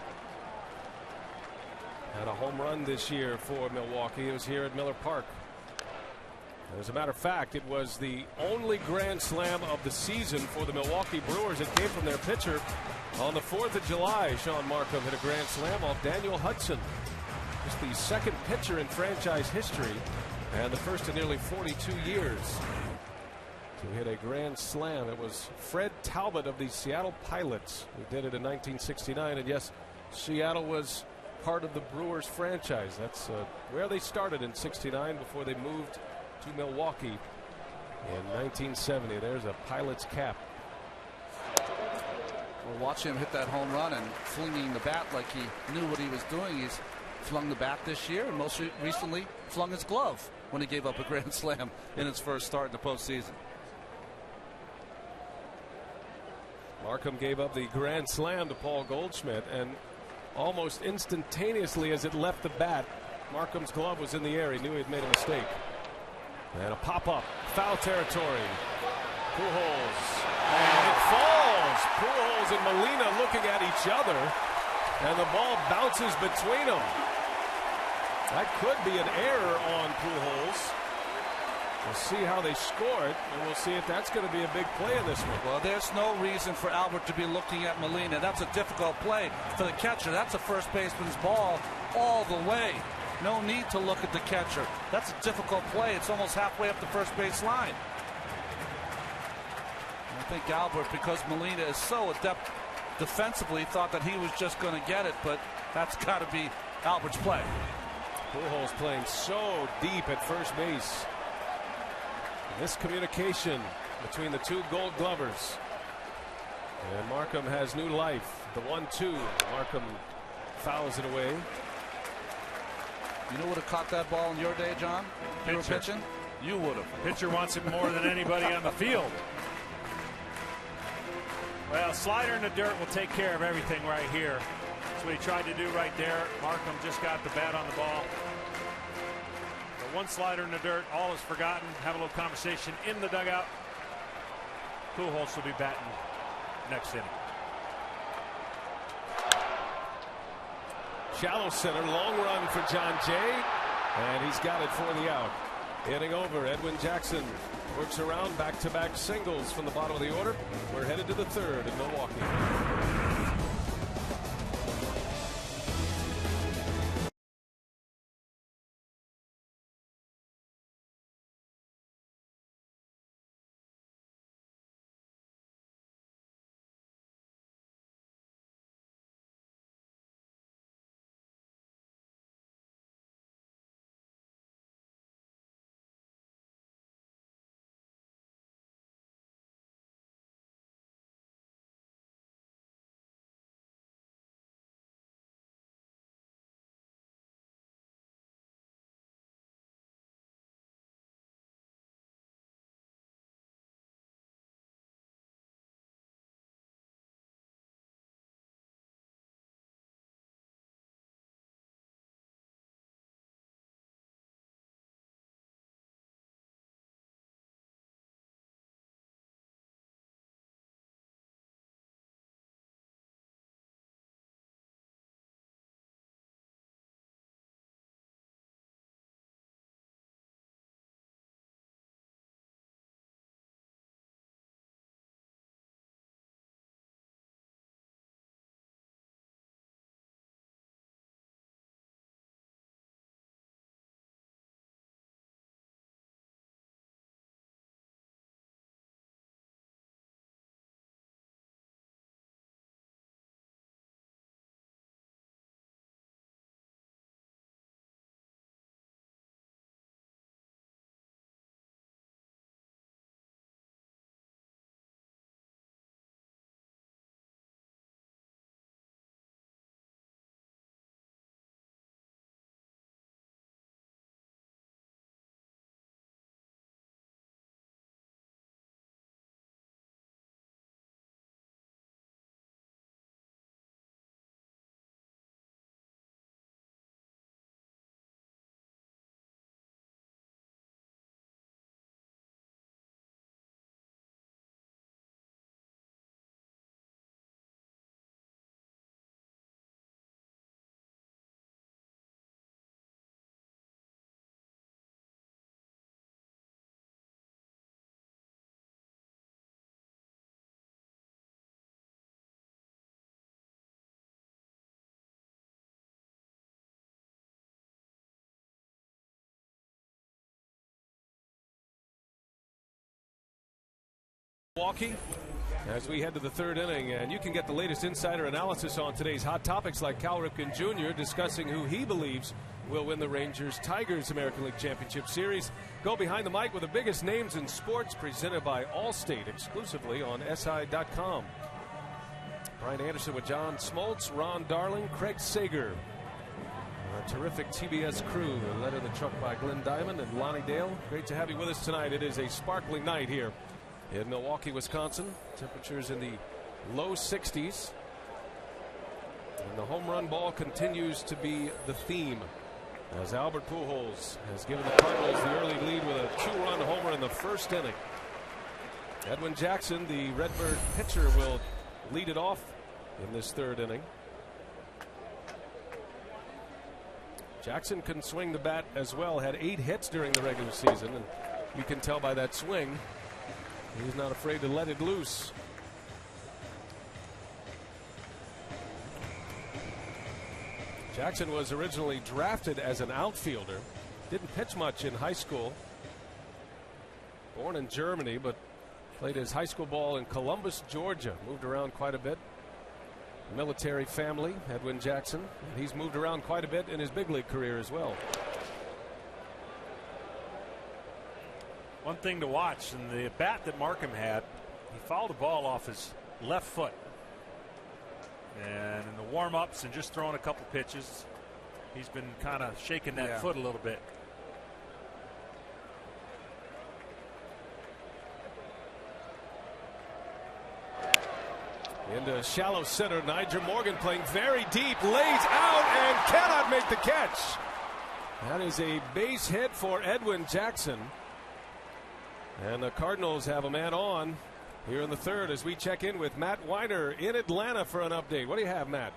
Had a home run this year for Milwaukee. It was here at Miller Park. As a matter of fact, it was the only grand slam of the season for the Milwaukee Brewers. It came from their pitcher. On the 4th of July, Sean Markham hit a grand slam off Daniel Hudson. Just the 2nd pitcher in franchise history, and the first in nearly 42 years to hit a grand slam. It was Fred Talbot of the Seattle Pilots who did it in 1969. And yes, Seattle was part of the Brewers franchise. That's where they started in '69 before they moved to Milwaukee in 1970. There's a Pilot's cap. Well, watch him hit that home run and flinging the bat like he knew what he was doing. He's flung the bat this year, and most recently flung his glove when he gave up a grand slam in his first start in the postseason. Markham gave up the grand slam to Paul Goldschmidt, and almost instantaneously as it left the bat, Markham's glove was in the air. He knew he had made a mistake. And a pop-up, foul territory. Pujols, and it falls. Pujols and Molina looking at each other, and the ball bounces between them. That could be an error on Pujols. We'll see how they score it, and we'll see if that's going to be a big play in this one. Well, there's no reason for Albert to be looking at Molina. That's a difficult play for the catcher. That's a first baseman's ball all the way. No need to look at the catcher. That's a difficult play. It's almost halfway up the first base line. I think Albert, because Molina is so adept defensively, thought that he was just going to get it, but that's got to be Albert's play. Pujols playing so deep at first base. Miscommunication between the two Gold Glovers. And Markham has new life. The 1-2. Markham fouls it away. You know would have caught that ball in your day, John? You were pitching? You would have. Pitcher wants it more than anybody on the field. Well, slider in the dirt will take care of everything right here. That's what he tried to do right there. Markham just got the bat on the ball. But one slider in the dirt, all is forgotten. Have a little conversation in the dugout. Pujols will be batting next inning. Shallow center, long run for John Jay, and he's got it for the out. Inning over. Edwin Jackson works around back-to-back singles from the bottom of the order. We're headed to the third in Milwaukee. Milwaukee as we head to the third inning, and you can get the latest insider analysis on today's hot topics, like Cal Ripken Jr. discussing who he believes will win the Rangers-Tigers American League Championship Series. Go behind the mic with the biggest names in sports, presented by Allstate, exclusively on SI.com. Brian Anderson with John Smoltz, Ron Darling, Craig Sager. A terrific TBS crew led in the truck by Glenn Diamond and Lonnie Dale. Great to have you with us tonight. It is a sparkling night here in Milwaukee, Wisconsin. Temperatures in the low 60s. And the home run ball continues to be the theme, as Albert Pujols has given the Cardinals the early lead with a 2-run homer in the first inning. Edwin Jackson, the Redbird pitcher, will lead it off in this third inning. Jackson can swing the bat as well. Had 8 hits during the regular season, and you can tell by that swing he's not afraid to let it loose. Jackson was originally drafted as an outfielder. Didn't pitch much in high school. Born in Germany, but played his high school ball in Columbus, Georgia. Moved around quite a bit. Military family, Edwin Jackson. He's moved around quite a bit in his big league career as well. One thing to watch, in the bat that Markham had, he fouled the ball off his left foot. And in the warm-ups and just throwing a couple pitches, he's been kind of shaking that foot a little bit. Into shallow center, Niger Morgan playing very deep, lays out and cannot make the catch. That is a base hit for Edwin Jackson. And the Cardinals have a man on here in the third as we check in with Matt Weiner in Atlanta for an update. What do you have, Matt?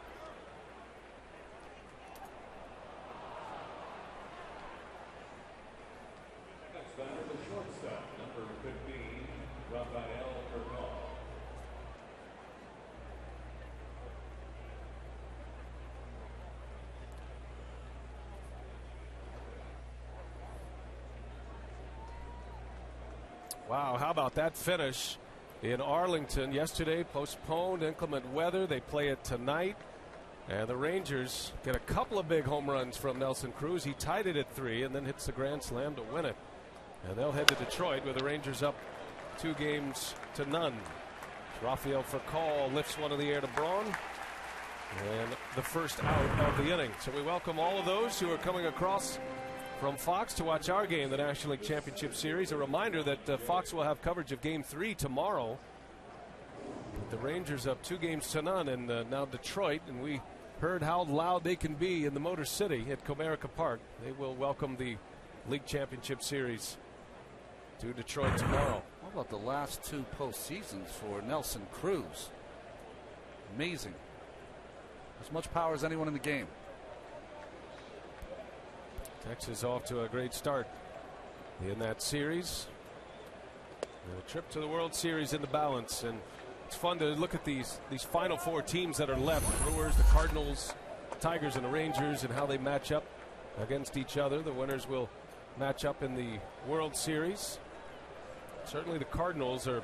Wow, how about that finish in Arlington yesterday? Postponed, inclement weather. They play it tonight. And the Rangers get a couple of big home runs from Nelson Cruz. He tied it at 3 and then hits the grand slam to win it. And they'll head to Detroit with the Rangers up 2-0. Rafael Furcal lifts one in the air to Braun. And the first out of the inning. So we welcome all of those who are coming across from Fox to watch our game, the National League Championship Series. A reminder that Fox will have coverage of Game 3 tomorrow. The Rangers up 2-0, and now Detroit, and we heard how loud they can be in the Motor City at Comerica Park. They will welcome the League Championship Series to Detroit tomorrow. How about the last 2 postseasons for Nelson Cruz? Amazing. As much power as anyone in the game. Texas off to a great start in that series. And a trip to the World Series in the balance, and it's fun to look at these final 4 teams that are left: the Brewers, the Cardinals, Tigers, and the Rangers, and how they match up against each other. The winners will match up in the World Series. Certainly, the Cardinals are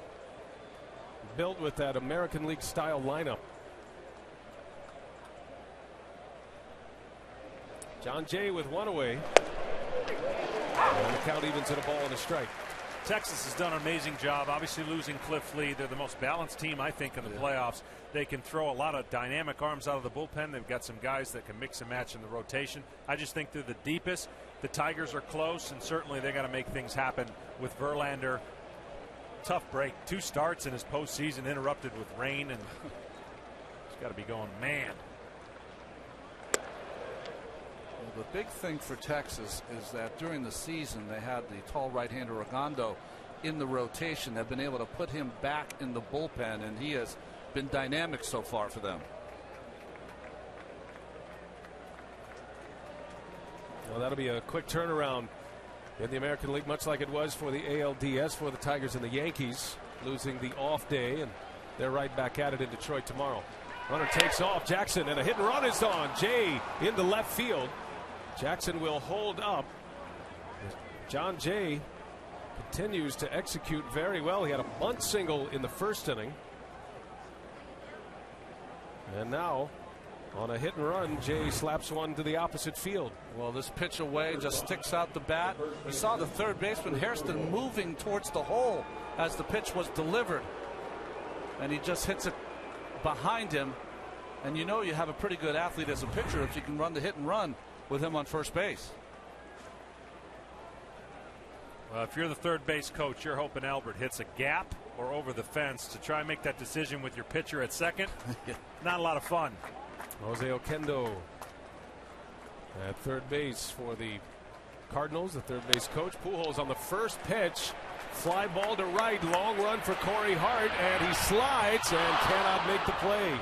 built with that American League style lineup. John Jay with 1 away. And the count evens at a ball and a strike. Texas has done an amazing job. Obviously losing Cliff Lee. They're the most balanced team, I think, in the playoffs. They can throw a lot of dynamic arms out of the bullpen. They've got some guys that can mix and match in the rotation. I just think they're the deepest. The Tigers are close, and certainly they got to make things happen with Verlander. Tough break. 2 starts in his postseason, interrupted with rain, and he's got to be going, man. The big thing for Texas is that during the season they had the tall right-hander Redondo in the rotation. They've been able to put him back in the bullpen, and he has been dynamic so far for them. Well, that'll be a quick turnaround in the American League, much like it was for the ALDS for the Tigers and the Yankees, losing the off day, and they're right back at it in Detroit tomorrow. Runner takes off. Jackson, and a hit and run is on. Jay into left field. Jackson will hold up. John Jay continues to execute very well. He had a bunt single in the first inning. And now, on a hit and run, Jay slaps one to the opposite field. Well, this pitch away just sticks out the bat. We saw the third baseman Hairston moving towards the hole as the pitch was delivered. And he just hits it behind him. And you know you have a pretty good athlete as a pitcher if you can run the hit and run with him on first base. Well, if you're the third base coach, you're hoping Albert hits a gap or over the fence to try and make that decision with your pitcher at second. Not a lot of fun. Jose Oquendo at third base for the Cardinals, the third base coach. Pujols on the first pitch. Fly ball to right. Long run for Corey Hart, and he slides and cannot make the play.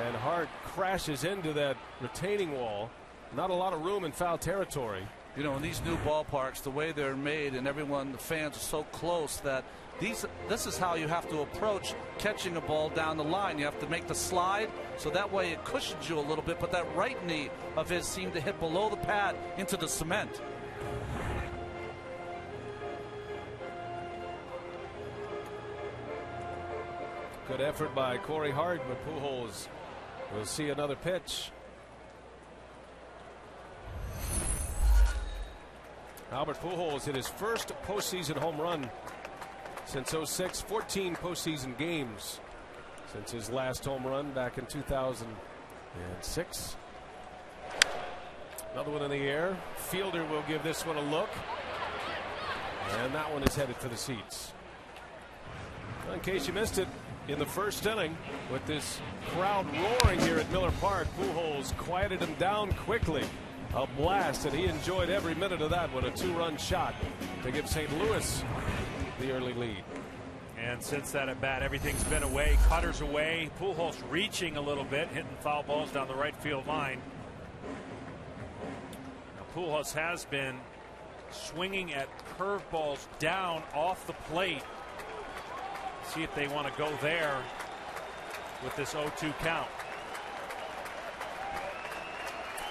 And Hart crashes into that retaining wall. Not a lot of room in foul territory. You know, in these new ballparks, the way they're made and everyone, the fans are so close that this is how you have to approach catching a ball down the line. You have to make the slide so that way it cushions you a little bit, but that right knee of his seemed to hit below the pad into the cement. Good effort by Corey Hart, but Pujols will see another pitch. Albert Pujols hit his first postseason home run since '06, 14 postseason games since his last home run back in 2006. Another one in the air. Fielder will give this one a look. And that one is headed for the seats. Well, in case you missed it, in the first inning, with this crowd roaring here at Miller Park, Pujols quieted him down quickly. A blast, and he enjoyed every minute of that with a 2-run shot to give St. Louis the early lead. And since that at bat, everything's been away. Cutters away. Pujols reaching a little bit, hitting foul balls down the right field line. Now, Pujols has been swinging at curveballs down off the plate. See if they want to go there with this 0-2 count.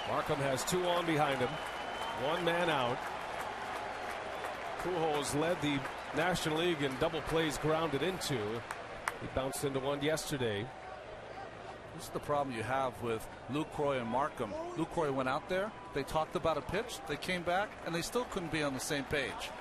Markham has 2 on behind him. 1 man out. Pujols led the National League in double plays grounded into. He bounced into one yesterday. This is the problem you have with Lucroy and Markham. Lucroy went out there, they talked about a pitch, they came back, and they still couldn't be on the same page.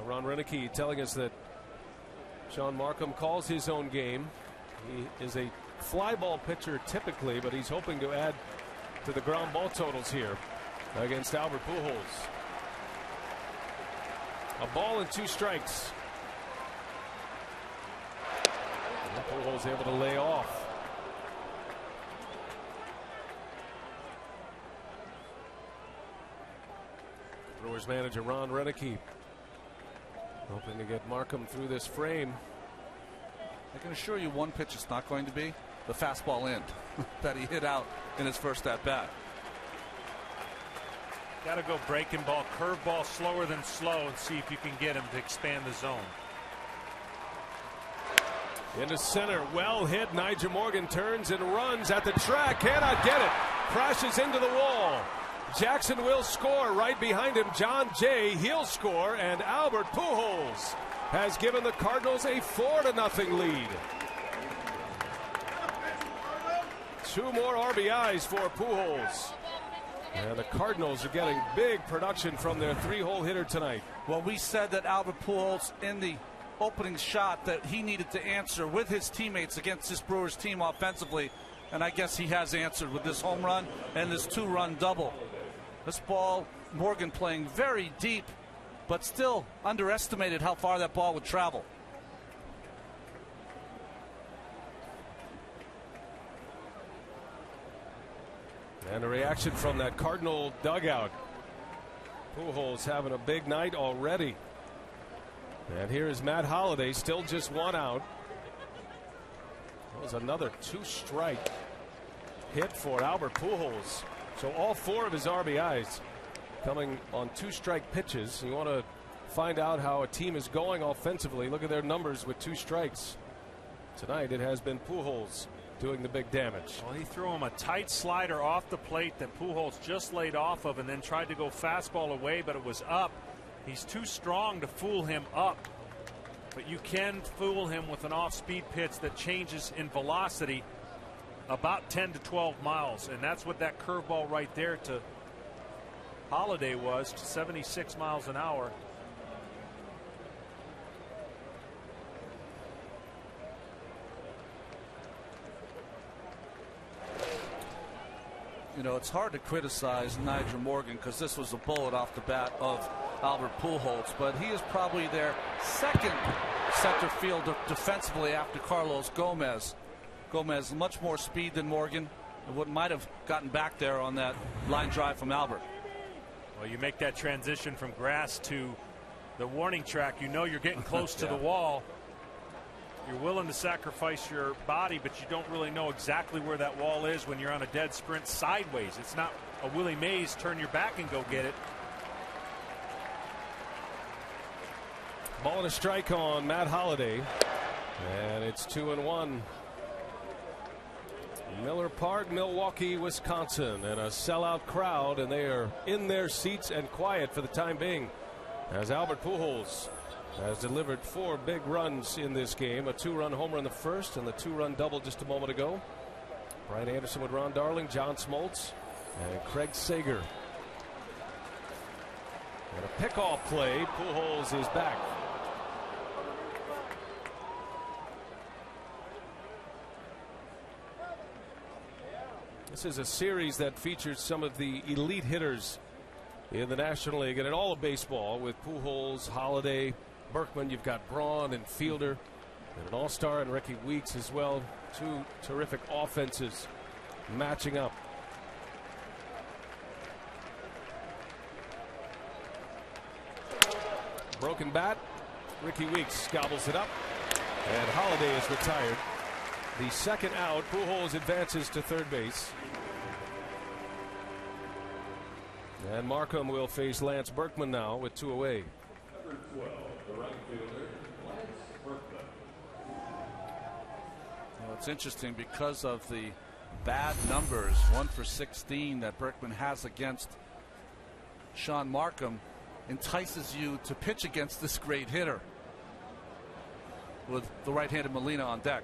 Ron Renicky telling us that Sean Markham calls his own game. He is a fly ball pitcher typically, but he's hoping to add to the ground ball totals here against Albert Pujols. A ball and 2 strikes. And Pujols able to lay off. Brewers manager Ron Renicky hoping to get Markham through this frame. I can assure you one pitch it's not going to be the fastball end that he hit out in his first at bat. Got to go breaking ball, curveball slower than slow, and see if you can get him to expand the zone. Into center, well hit. Nigel Morgan turns and runs at the track, cannot get it, crashes into the wall. Jackson will score. Right behind him, John Jay. He'll score, and Albert Pujols has given the Cardinals a 4-0 lead. 2 more RBIs for Pujols. And the Cardinals are getting big production from their 3-hole hitter tonight. Well, we said that Albert Pujols in the opening shot that he needed to answer with his teammates against this Brewers team offensively, and I guess he has answered with this home run and this 2-run double. This ball, Morgan playing very deep, but still underestimated how far that ball would travel. And a reaction from that Cardinal dugout. Pujols having a big night already. And here is Matt Holliday, still just 1 out. That was another 2-strike hit for Albert Pujols. So all 4 of his RBIs coming on 2-strike pitches. You want to find out how a team is going offensively. Look at their numbers with 2 strikes. Tonight it has been Pujols doing the big damage. Well, he threw him a tight slider off the plate that Pujols just laid off of and then tried to go fastball away, but it was up. He's too strong to fool him up. But you can fool him with an off-speed pitch that changes in velocity about 10 to 12 miles, and that's what that curveball right there to Holliday was, to 76 miles an hour. You know, it's hard to criticize Nigel Morgan because this was a bullet off the bat of Albert Pujols, but he is probably their second center fielder defensively after Carlos Gomez. Gomez much more speed than Morgan, and what might have gotten back there on that line drive from Albert. Well, you make that transition from grass to the warning track, you know you're getting close to the wall. You're willing to sacrifice your body, but you don't really know exactly where that wall is when you're on a dead sprint sideways. It's not a Willie Mays turn your back and go get it. Ball and a strike on Matt Holliday, and it's 2-1. Miller Park, Milwaukee, Wisconsin, and a sellout crowd, and they are in their seats and quiet for the time being, as Albert Pujols has delivered 4 big runs in this game. A 2-run homer in the first and the 2-run double just a moment ago. Brian Anderson with Ron Darling, John Smoltz, and Craig Sager. And a pickoff play. Pujols is back. This is a series that features some of the elite hitters in the National League and in all of baseball, with Pujols, Holliday, Berkman. You've got Braun and Fielder, and an all-star in Ricky Weeks as well. 2 terrific offenses matching up. Broken bat. Ricky Weeks gobbles it up, and Holliday is retired. The second out, Pujols advances to third base. And Markham will face Lance Berkman now with 2 away. Number 12, the right fielder, Lance Berkman. Well, it's interesting because of the bad numbers, 1 for 16, that Berkman has against Sean Markham, entices you to pitch against this great hitter with the right-handed Molina on deck.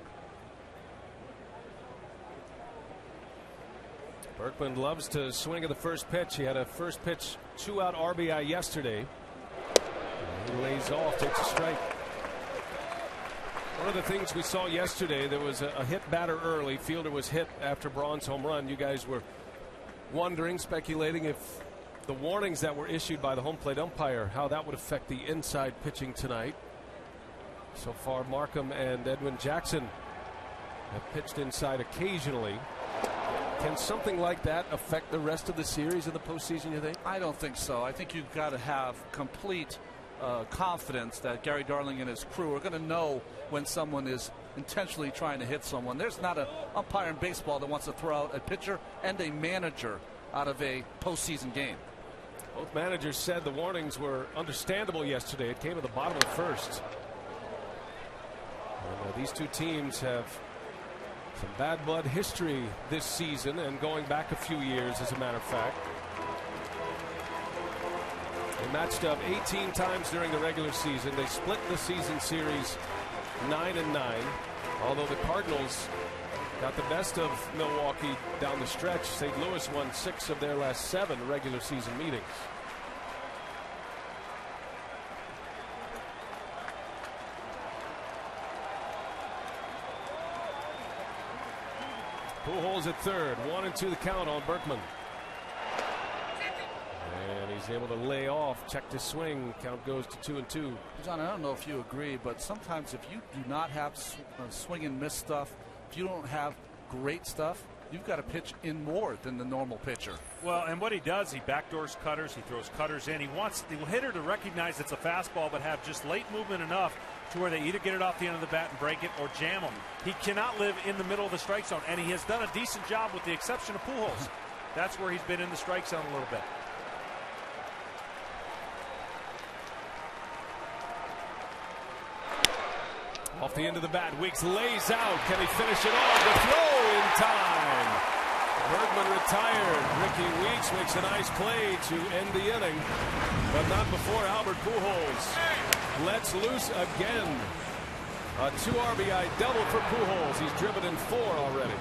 Berkman loves to swing at the first pitch. He had a first pitch 2-out RBI yesterday. He lays off, takes a strike. One of the things we saw yesterday, there was a hit batter early. Fielder was hit after Braun's home run. You guys were wondering, speculating if the warnings that were issued by the home plate umpire, how that would affect the inside pitching tonight. So far, Markham and Edwin Jackson have pitched inside occasionally. Can something like that affect the rest of the series in the postseason, you think? I don't think so. I think you've got to have complete confidence that Gary Darling and his crew are going to know when someone is intentionally trying to hit someone. There's not an umpire in baseball that wants to throw out a pitcher and a manager out of a postseason game. Both managers said the warnings were understandable yesterday. It came at the bottom of the first. And, these two teams have some bad blood history this season, and going back a few years, as a matter of fact. They matched up 18 times during the regular season. They split the season series 9-9. Although the Cardinals got the best of Milwaukee down the stretch, St. Louis won 6 of their last 7 regular season meetings. Pujols at third, 1-2 the count on Berkman. And he's able to lay off, check to swing. Count goes to 2-2. John, I don't know if you agree, but sometimes if you do not have swing and miss stuff, if you don't have great stuff, you've got to pitch in more than the normal pitcher. Well, and what he does, he backdoors cutters, he throws cutters in. He wants the hitter to recognize it's a fastball, but have just late movement enough to where they either get it off the end of the bat and break it or jam him. He cannot live in the middle of the strike zone, and he has done a decent job with the exception of Pujols. That's where he's been in the strike zone a little bit. Off the end of the bat, Weeks lays out. Can he finish it off? The throw in time. Bergman retired. Ricky Weeks makes a nice play to end the inning, but not before Albert Pujols lets loose again. A 2 RBI double for Pujols. He's driven in 4 already.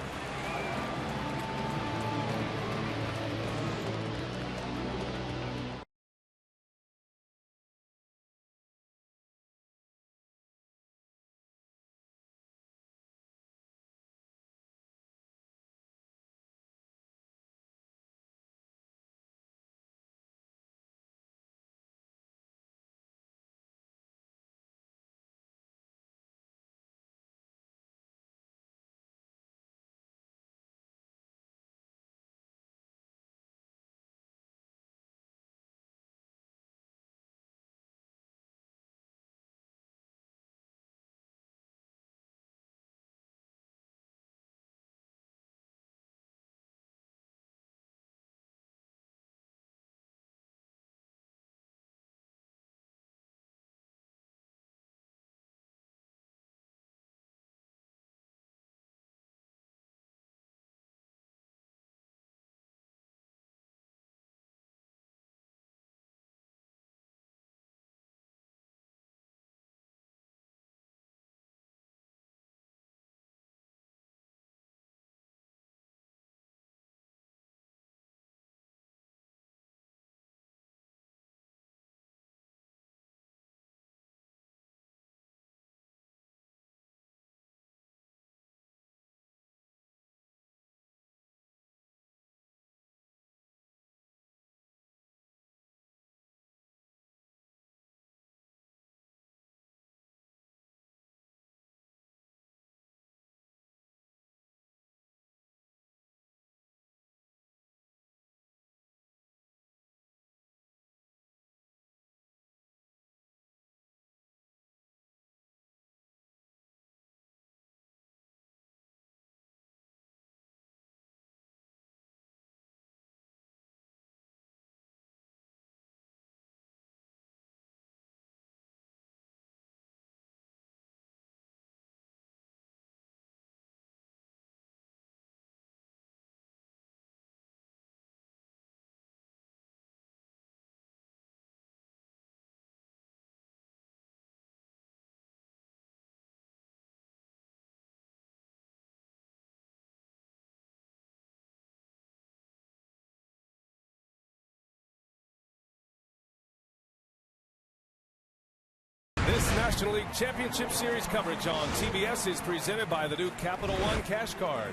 National League Championship Series coverage on TBS is presented by the new Capital One Cash Card.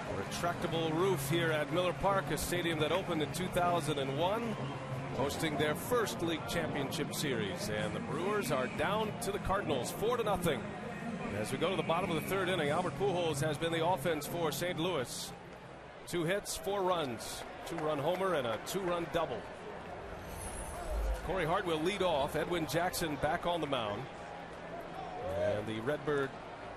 A retractable roof here at Miller Park, a stadium that opened in 2001, hosting their first league championship series. And the Brewers are down to the Cardinals 4-0. As we go to the bottom of the third inning, Albert Pujols has been the offense for St. Louis. 2 hits, 4 runs, 2-run homer and a 2-run double. Corey Hart will lead off. Edwin Jackson back on the mound. And the Redbird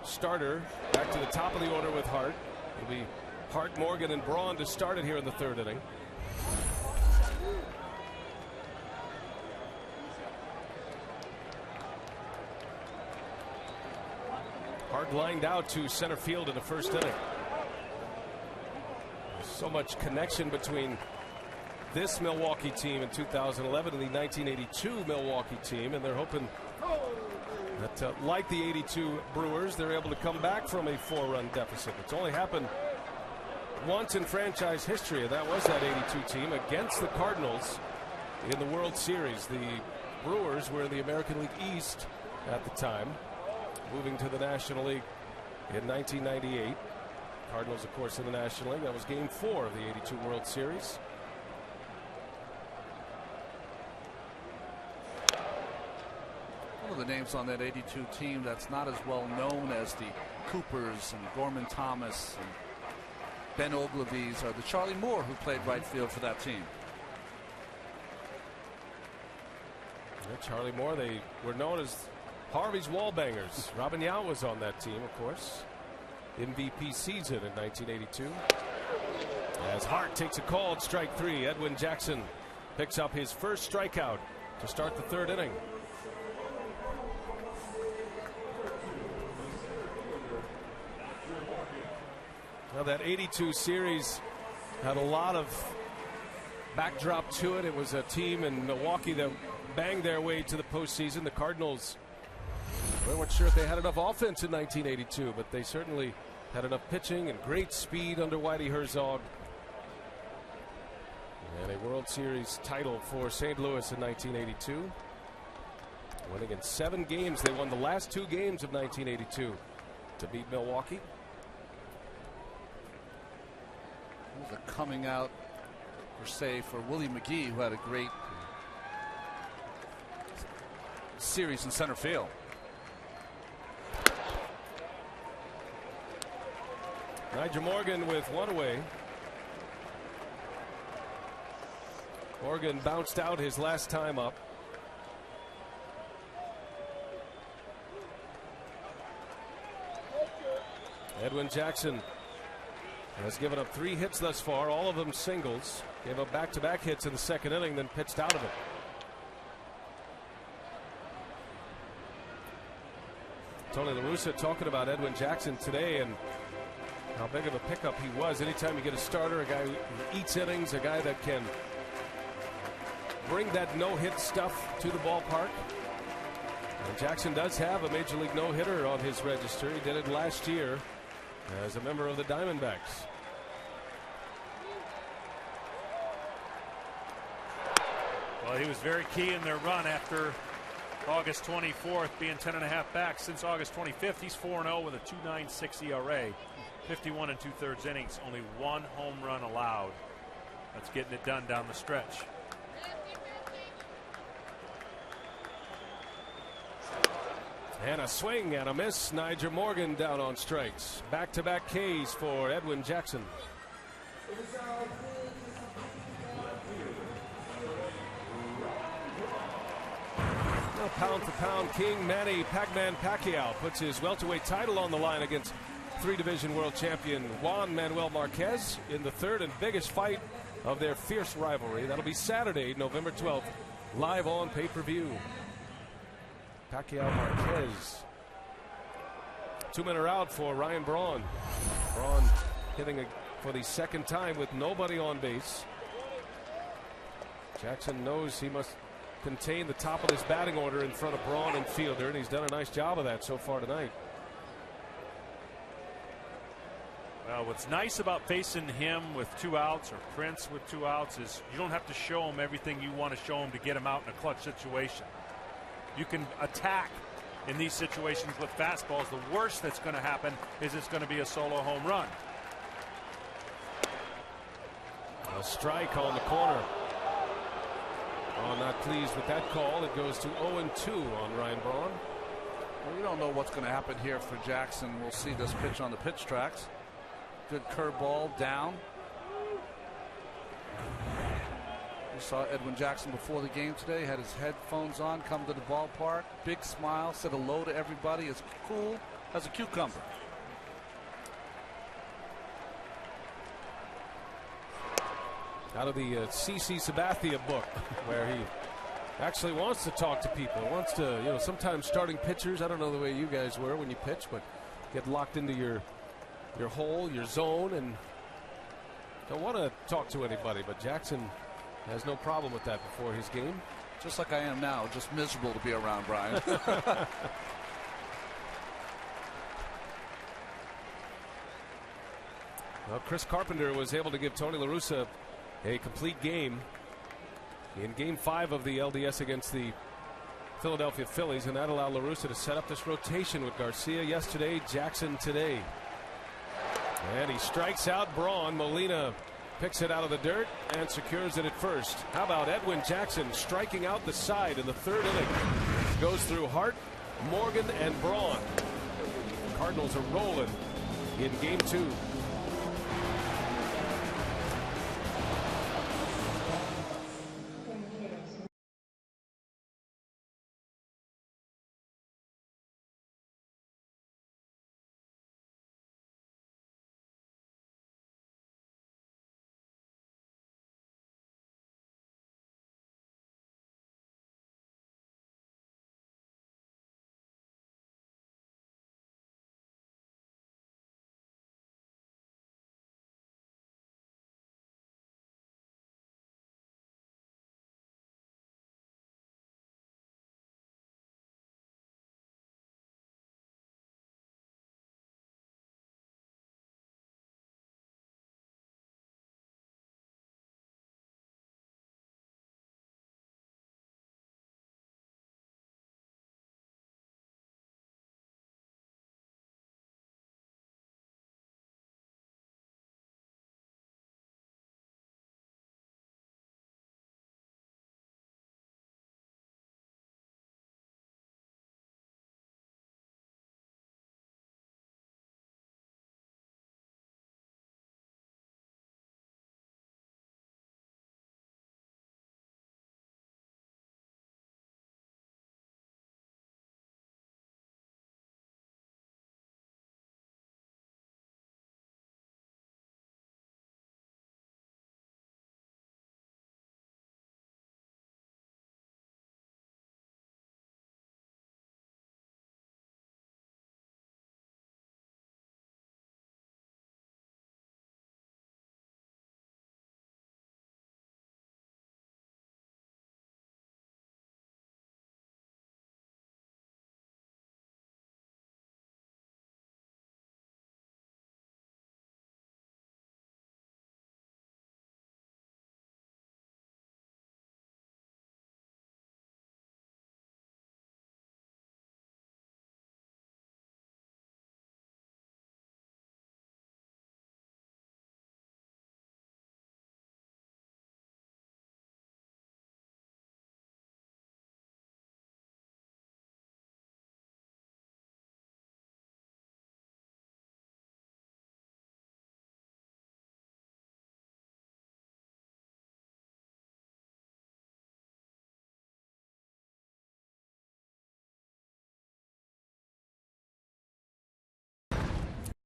starter back to the top of the order with Hart. It'll be Hart, Morgan, and Braun to start it here in the third inning. Hart lined out to center field in the first inning. So much connection between this Milwaukee team in 2011 and the 1982 Milwaukee team, and they're hoping that like the 82 Brewers, they're able to come back from a 4-run deficit. It's only happened once in franchise history, and that was that 82 team against the Cardinals in the World Series. The Brewers were in the American League East at the time, moving to the National League in 1998. Cardinals, of course, in the National League. That was Game 4 of the 82 World Series. One of the names on that 82 team that's not as well known as the Coopers and Gorman Thomas and Ben Ogilvy's are the Charlie Moore, who played right field for that team. Yeah, Charlie Moore, they were known as Harvey's Wallbangers. Robin Yount was on that team, of course. MVP season in 1982. As Hart takes a called strike 3, Edwin Jackson picks up his first strikeout to start the third inning. Now that 82 series had a lot of backdrop to it. It was a team in Milwaukee that banged their way to the postseason. The Cardinals, we weren't sure if they had enough offense in 1982, but they certainly had enough pitching and great speed under Whitey Herzog. And a World Series title for St. Louis in 1982. Winning in 7 games. They won the last 2 games of 1982 to beat Milwaukee. It was a coming out, per se, for Willie McGee, who had a great series in center field. Nigel Morgan with 1 away. Morgan bounced out his last time up. Edwin Jackson has given up 3 hits thus far, all of them singles. Gave up back-to-back hits in the second inning, then pitched out of it. Tony La Russa talking about Edwin Jackson today and how big of a pickup he was. Anytime you get a starter, a guy who eats innings, a guy that can bring that no-hit stuff to the ballpark. And Jackson does have a Major League no-hitter on his register. He did it last year as a member of the Diamondbacks. Well, he was very key in their run after August 24th, being 10.5 back. Since August 25th, he's 4-0 with a 2.96 ERA. 51 2/3 innings, only 1 home run allowed. That's getting it done down the stretch. And a swing and a miss. Nigel Morgan down on strikes. Back-to-back Ks for Edwin Jackson. Now pound for pound king Manny Pac-Man Pacquiao puts his welterweight title on the line against 3-division world champion Juan Manuel Marquez in the third and biggest fight of their fierce rivalry. That'll be Saturday, November 12th, live on pay-per-view. Pacquiao Marquez. 2 men are out for Ryan Braun. Braun hitting for the second time with nobody on base. Jackson knows he must contain the top of this batting order in front of Braun and Fielder, and he's done a nice job of that so far tonight. Well, what's nice about facing him with 2 outs or Prince with 2 outs is you don't have to show him everything you want to show him to get him out in a clutch situation. you can attack in these situations with fastballs. The worst that's going to happen is it's going to be a solo home run. A strike on the corner. Oh, not pleased with that call. It goes to 0-2 on Ryan Braun. Well, we don't know what's going to happen here for Jackson. We'll see this pitch on the pitch tracks. Good curveball down. We saw Edwin Jackson before the game today. Had his headphones on, come to the ballpark. Big smile, said hello to everybody. Is cool as a cucumber. Out of the C.C. Sabathia book, where he actually wants to talk to people. Wants to, sometimes starting pitchers, I don't know the way you guys were when you pitch, but get locked into your hole, your zone, and don't want to talk to anybody. But Jackson has no problem with that before his game. Just like I am now, just miserable to be around, Brian. Well, Chris Carpenter was able to give Tony La Russa a complete game in Game 5 of the LDS against the Philadelphia Phillies, and that allowed La Russa to set up this rotation with Garcia yesterday, Jackson today. And he strikes out Braun. Molina picks it out of the dirt and secures it at first. How about Edwin Jackson striking out the side in the third inning? Goes through Hart, Morgan, and Braun. The Cardinals are rolling in Game 2.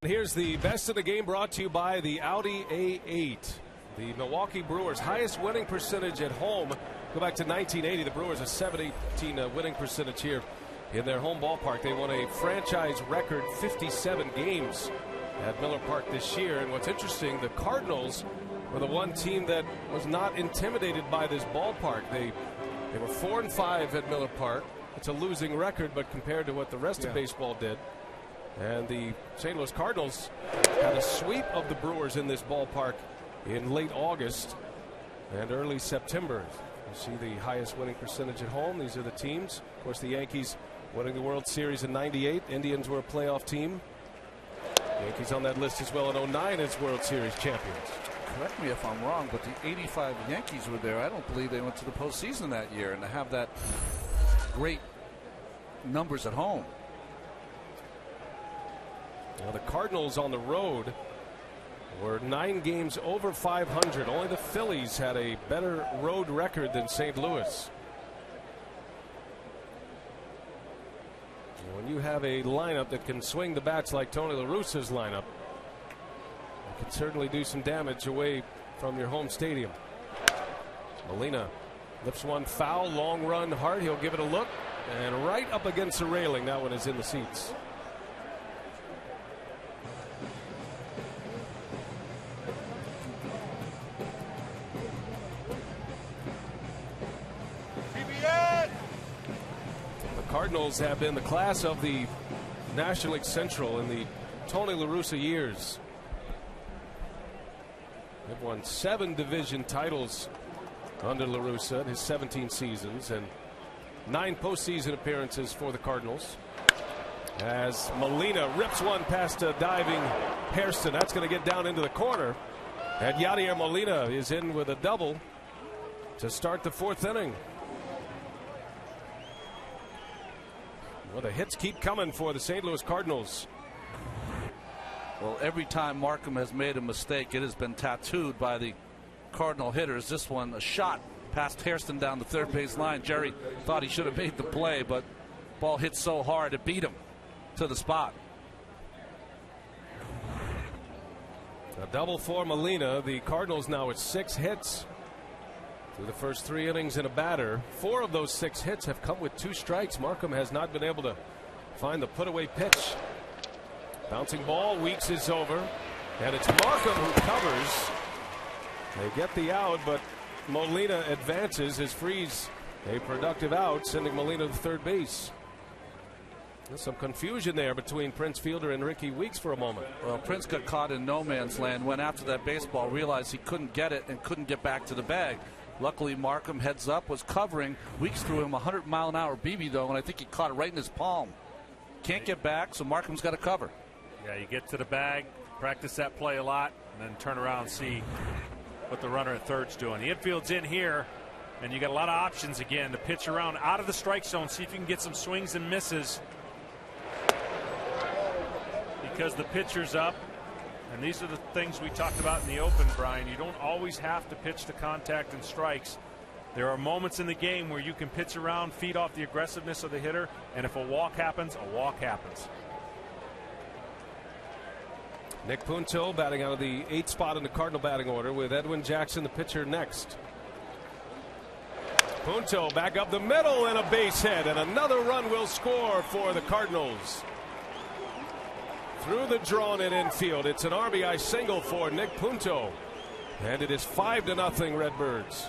Here's the best of the game brought to you by the Audi A8. The Milwaukee Brewers' highest winning percentage at home. Go back to 1980. The Brewers a 718 winning percentage here in their home ballpark. They won a franchise record 57 games at Miller Park this year. And what's interesting, the Cardinals were the one team that was not intimidated by this ballpark. They were 4-5 at Miller Park. It's a losing record, but compared to what the rest of baseball did. And the St. Louis Cardinals had a sweep of the Brewers in this ballpark in late August and early September. See the highest winning percentage at home. These are the teams. Of course, the Yankees winning the World Series in '98. Indians were a playoff team. Yankees on that list as well in '09 as World Series champions. Correct me if I'm wrong, but the '85 Yankees were there. I don't believe they went to the postseason that year, and to have that great numbers at home. Well, the Cardinals on the road were 9 games over 500. Only the Phillies had a better road record than St. Louis. When you have a lineup that can swing the bats like Tony La Russa's lineup, it can certainly do some damage away from your home stadium. Molina lifts one foul, long run, hard. He'll give it a look, and right up against the railing. That one is in the seats. Cardinals have been the class of the National League Central in the Tony La Russa years. They've won 7 division titles under La Russa in his 17 seasons and 9 postseason appearances for the Cardinals. As Molina rips one past a diving Hairston, that's going to get down into the corner. And Yadier Molina is in with a double to start the 4th inning. Well, the hits keep coming for the St. Louis Cardinals. Well, every time Markham has made a mistake, it has been tattooed by the Cardinal hitters. This one, a shot past Hairston down the third base line. Jerry thought he should have made the play, but ball hit so hard it beat him to the spot. A double for Molina. The Cardinals now with 6 hits through the first 3 innings in a batter. 4 of those 6 hits have come with 2 strikes. Markham has not been able to find the put-away pitch. Bouncing ball. Weeks is over, and it's Markham who covers. They get the out, but Molina advances as Freeze a productive out, sending Molina to third base. There's some confusion there between Prince Fielder and Ricky Weeks for a moment. Well, Prince got caught in no man's land, went after that baseball, realized he couldn't get it and couldn't get back to the bag. Luckily, Markham heads up, was covering. Weeks threw him 100-mile-an-hour BB, though, and I think he caught it right in his palm. Can't get back, so Markham's got to cover. Yeah, you get to the bag, practice that play a lot, and then turn around and see what the runner at third's doing. The infield's in here, and you got a lot of options again to pitch around out of the strike zone, see if you can get some swings and misses. Because the pitcher's up. And these are the things we talked about in the open, Brian. You don't always have to pitch to contact and strikes. There are moments in the game where you can pitch around, feed off the aggressiveness of the hitter, and if a walk happens, a walk happens. Nick Punto batting out of the 8th spot in the Cardinal batting order with Edwin Jackson, the pitcher, next. Punto back up the middle and a base hit, and another run will score for the Cardinals. Through the drawn-in infield, it's an RBI single for Nick Punto, and it is 5-0 Redbirds.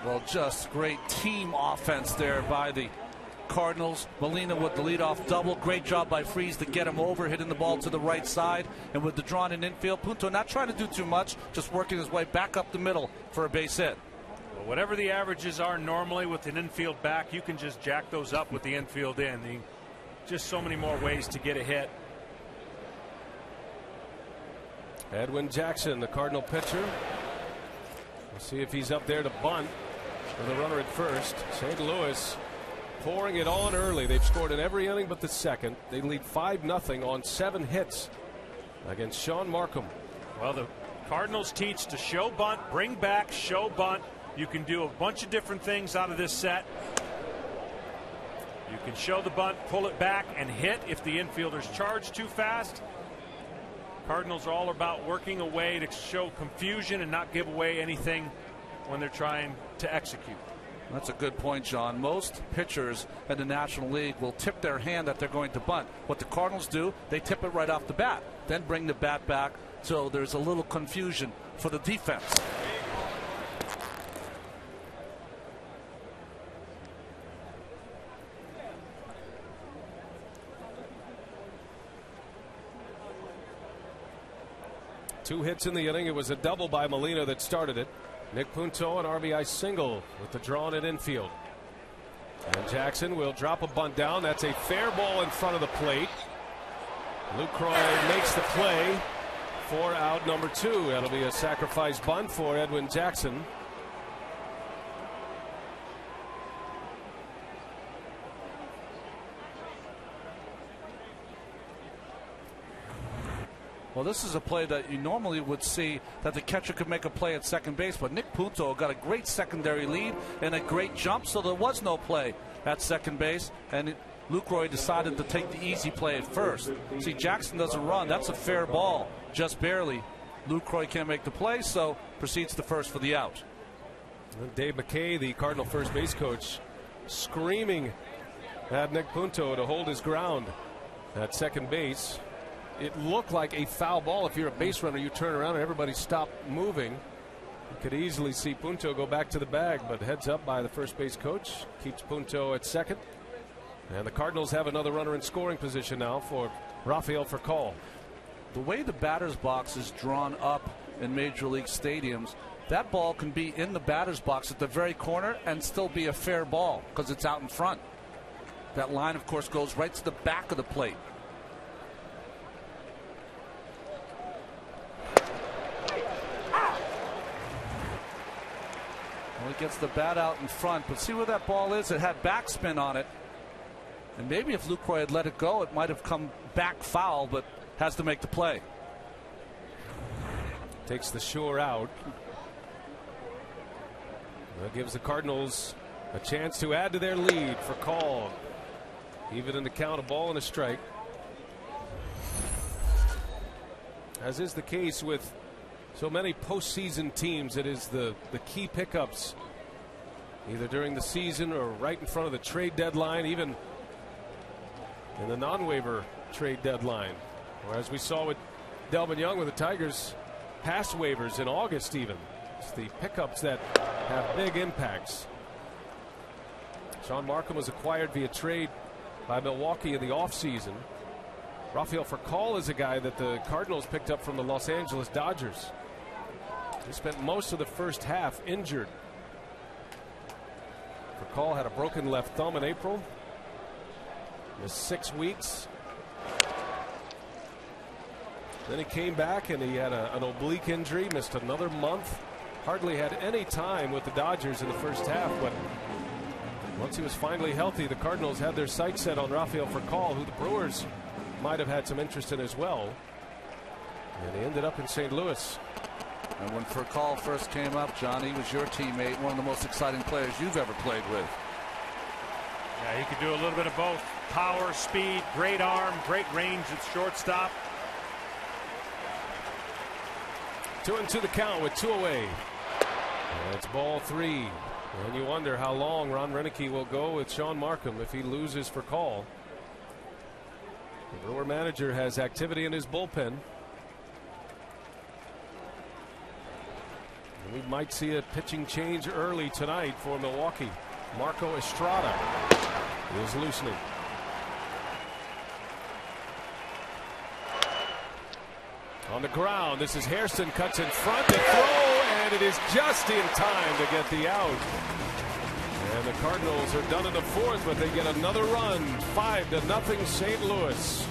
Well, just great team offense there by the Cardinals. Molina with the leadoff double. Great job by Freeze to get him over, hitting the ball to the right side. And with the drawn-in infield, Punto not trying to do too much, just working his way back up the middle for a base hit. Well, whatever the averages are normally with an infield back, you can just jack those up with the infield in. Just so many more ways to get a hit. Edwin Jackson, the Cardinal pitcher. We'll see if he's up there to bunt with a runner at first. St. Louis pouring it on early. They've scored in every inning but the second. They lead 5-0 on 7 hits against Sean Markham. Well, the Cardinals teach to show bunt, bring back, show bunt. You can do a bunch of different things out of this set. You can show the bunt, pull it back, and hit if the infielder's charged too fast. Cardinals are all about working a way to show confusion and not give away anything when they're trying to execute. That's a good point, John. Most pitchers in the National League will tip their hand that they're going to bunt. What the Cardinals do, they tip it right off the bat, then bring the bat back, so there's a little confusion for the defense. Two hits in the inning. It was a double by Molina that started it. Nick Punto, an RBI single with the draw in at infield. And Jackson will drop a bunt down. That's a fair ball in front of the plate. Lucroy makes the play for out number 2. That'll be a sacrifice bunt for Edwin Jackson. Well, this is a play that you normally would see that the catcher could make a play at second base, but Nick Punto got a great secondary lead and a great jump, so there was no play at second base, and Lucroy decided to take the easy play at first. See, Jackson doesn't run. That's a fair ball, just barely. Lucroy can't make the play, so proceeds to first for the out. And Dave McKay, the Cardinal first base coach, screaming at Nick Punto to hold his ground at second base. It looked like a foul ball. If you're a base runner, you turn around and everybody stopped moving. You could easily see Punto go back to the bag, but heads up by the first base coach. Keeps Punto at second. And the Cardinals have another runner in scoring position now for Rafael Furcal. The way the batter's box is drawn up in Major League stadiums, that ball can be in the batter's box at the very corner and still be a fair ball because it's out in front. That line, of course, goes right to the back of the plate. Well, he gets the bat out in front, but see where that ball is? It had backspin on it. And maybe if Lucroy had let it go, it might have come back foul, but has to make the play. Takes the sure out. That gives the Cardinals a chance to add to their lead for call. Even in the count, a ball and a strike. As is the case with so many postseason teams, it is the key pickups either during the season or right in front of the trade deadline, even in the non-waiver trade deadline. Or as we saw with Delvin Young with the Tigers, past waivers in August even. It's the pickups that have big impacts. Sean Markham was acquired via trade by Milwaukee in the offseason. Rafael Furcal is a guy that the Cardinals picked up from the Los Angeles Dodgers. He spent most of the first half injured. Furcal had a broken left thumb in April. Missed 6 weeks. Then he came back and he had an oblique injury, missed another month. Hardly had any time with the Dodgers in the first half, but once he was finally healthy, the Cardinals had their sights set on Rafael Furcal, who the Brewers might have had some interest in as well. And he ended up in St. Louis. And when Furcal first came up, John, he was your teammate, one of the most exciting players you've ever played with. Yeah, he could do a little bit of both. Power, speed, great arm, great range at shortstop. 2-2 the count with 2 away. And it's ball 3. And you wonder how long Ron Renicky will go with Sean Markham if he loses Furcal. The Brewer manager has activity in his bullpen. And we might see a pitching change early tonight for Milwaukee. Marco Estrada is loosening. On the ground, this is Hairston, cuts in front to throw, and it is just in time to get the out. And the Cardinals are done in the fourth, but they get another run. 5-0 St. Louis.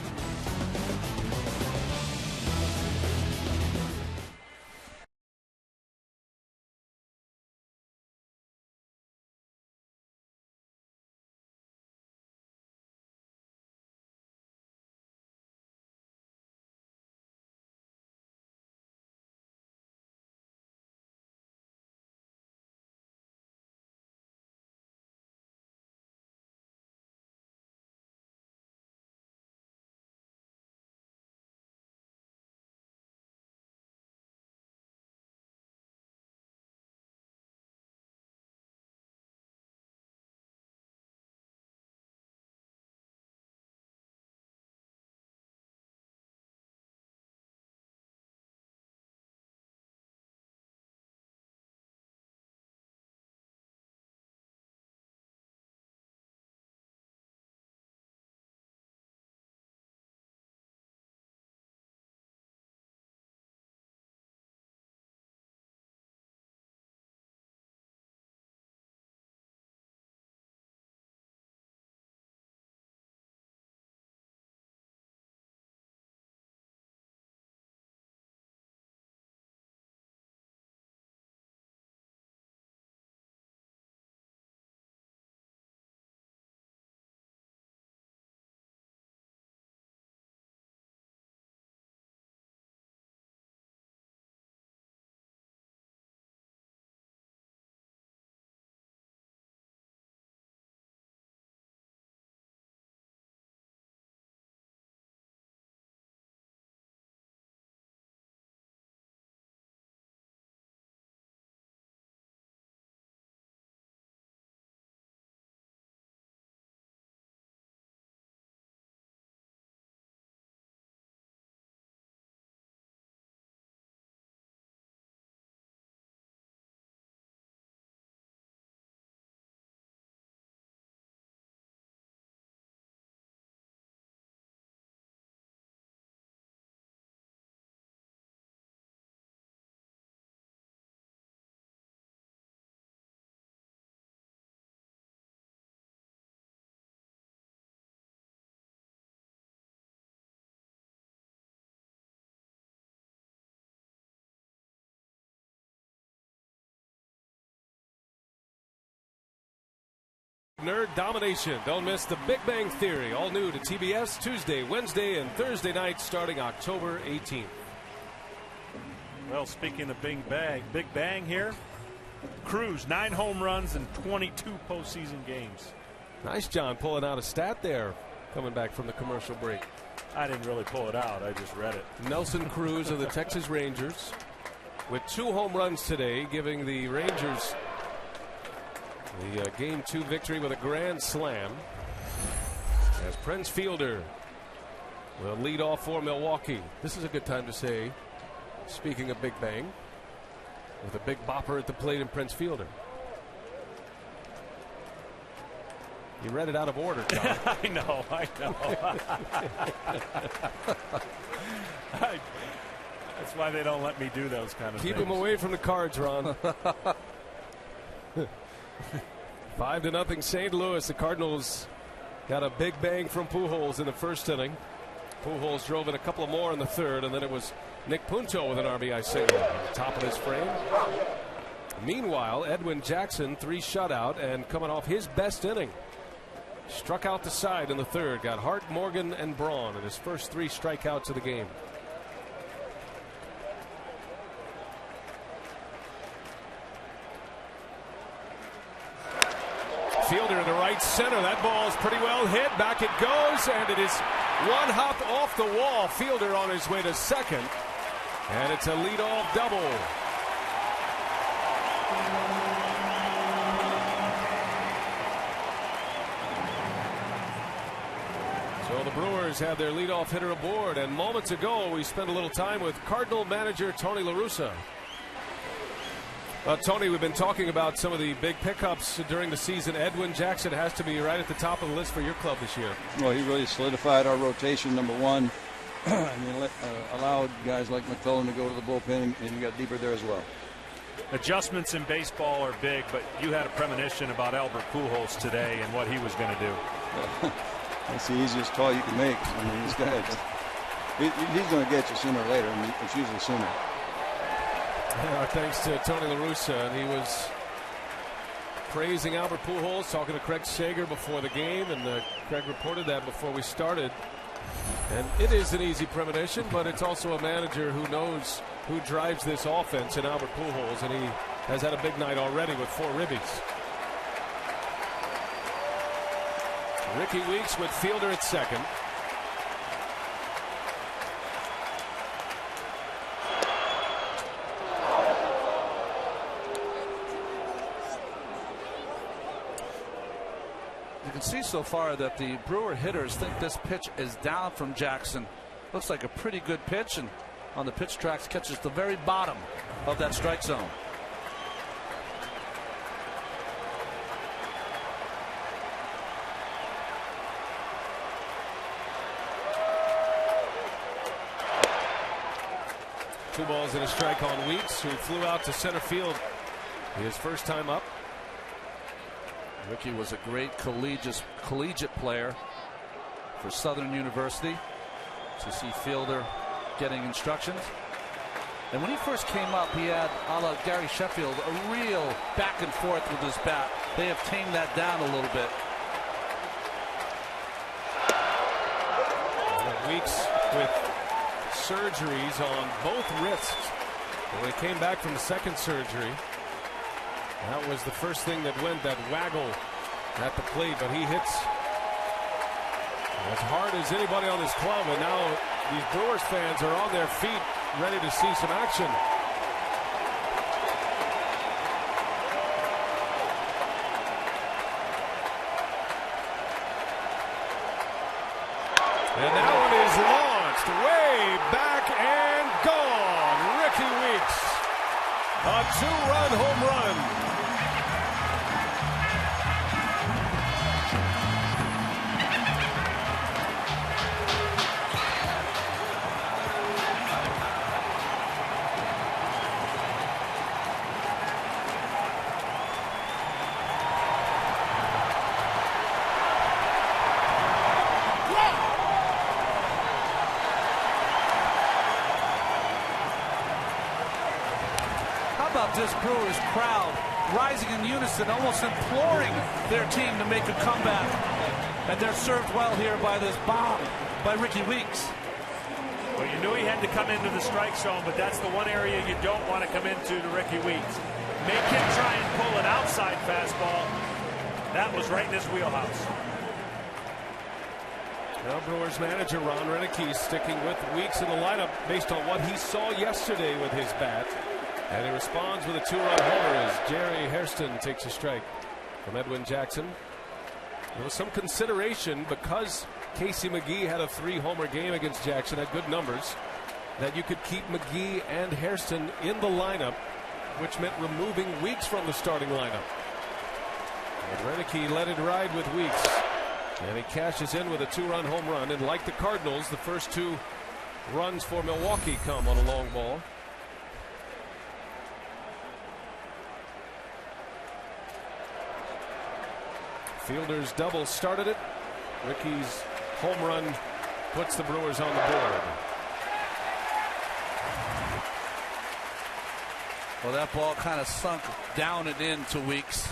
Nerd domination. Don't miss The Big Bang Theory. All new to TBS Tuesday, Wednesday, and Thursday nights starting October 18th. Well, speaking of Big Bang here, Cruz, 9 home runs in 22 postseason games. Nice, John, pulling out a stat there, coming back from the commercial break. I didn't really pull it out. I just read it. Nelson Cruz of the Texas Rangers with 2 home runs today, giving the Rangers the Game 2 victory with a grand slam. As Prince Fielder will lead off for Milwaukee. This is a good time to say, speaking of Big Bang, with a big bopper at the plate in Prince Fielder. You read it out of order, John. I know. That's why they don't let me do those kind of things. Keep him away from the cards, Ron. 5-0 St. Louis. The Cardinals got a big bang from Pujols in the first inning. Pujols drove in a couple more in the third, and then it was Nick Punto with an RBI single at the top of his frame. Meanwhile, Edwin Jackson, 3 shutout, and coming off his best inning. Struck out the side in the third. Got Hart, Morgan, and Braun in his first 3 strikeouts of the game. Fielder to right center. That ball is pretty well hit. Back it goes, and it is 1 hop off the wall. Fielder on his way to second, and it's a leadoff double. So the Brewers have their leadoff hitter aboard, and moments ago we spent a little time with Cardinal manager Tony La Russa. Tony, we've been talking about some of the big pickups during the season. Edwin Jackson has to be right at the top of the list for your club this year. Well, he really solidified our rotation, number one. Allowed guys like McClellan to go to the bullpen, and you got deeper there as well. Adjustments in baseball are big, but you had a premonition about Albert Pujols today and what he was going to do. That's the easiest call you can make. I mean, this guy, he's going to get you sooner or later, and it's usually sooner. Thanks to Tony La Russa, and he was praising Albert Pujols, talking to Craig Sager before the game, and Craig reported that before we started. And it is an easy premonition, but it's also a manager who knows who drives this offense in Albert Pujols, and he has had a big night already with 4 ribbies. Ricky Weeks with Fielder at second. You can see so far that the Brewer hitters think this pitch is down from Jackson. Looks like a pretty good pitch, and on the pitch tracks catches the very bottom of that strike zone. Two balls and a strike on Weeks, who flew out to center field his first time up. Ricky was a great collegiate player for Southern University. To see Fielder getting instructions. And when he first came up, he had, a la Gary Sheffield, a real back and forth with his bat. They have tamed that down a little bit. Weeks with surgeries on both wrists. When he came back from the second surgery, that was the first thing that went, that waggle at the plate, but he hits as hard as anybody on this club, and now these Brewers fans are on their feet ready to see some action. And that one is launched way back and gone. Ricky Weeks, a 2-run home run. This Brewers crowd rising in unison, almost imploring their team to make a comeback. And they're served well here by this bomb by Ricky Weeks. Well, you knew he had to come into the strike zone, but that's the one area you don't want to come into to Ricky Weeks. Make him try and pull an outside fastball. That was right in his wheelhouse. Now Brewers manager Ron Renicky sticking with Weeks in the lineup based on what he saw yesterday with his bat. And he responds with a 2-run homer as Jerry Hairston takes a strike from Edwin Jackson. There was some consideration because Casey McGee had a 3-homer game against Jackson, had good numbers, that you could keep McGee and Hairston in the lineup, which meant removing Weeks from the starting lineup. And Renicky let it ride with Weeks. And he cashes in with a 2-run home run. And like the Cardinals, the first 2 runs for Milwaukee come on a long ball. Fielder's double started it. Ricky's home run puts the Brewers on the board. Well, that ball kind of sunk down and into Weeks.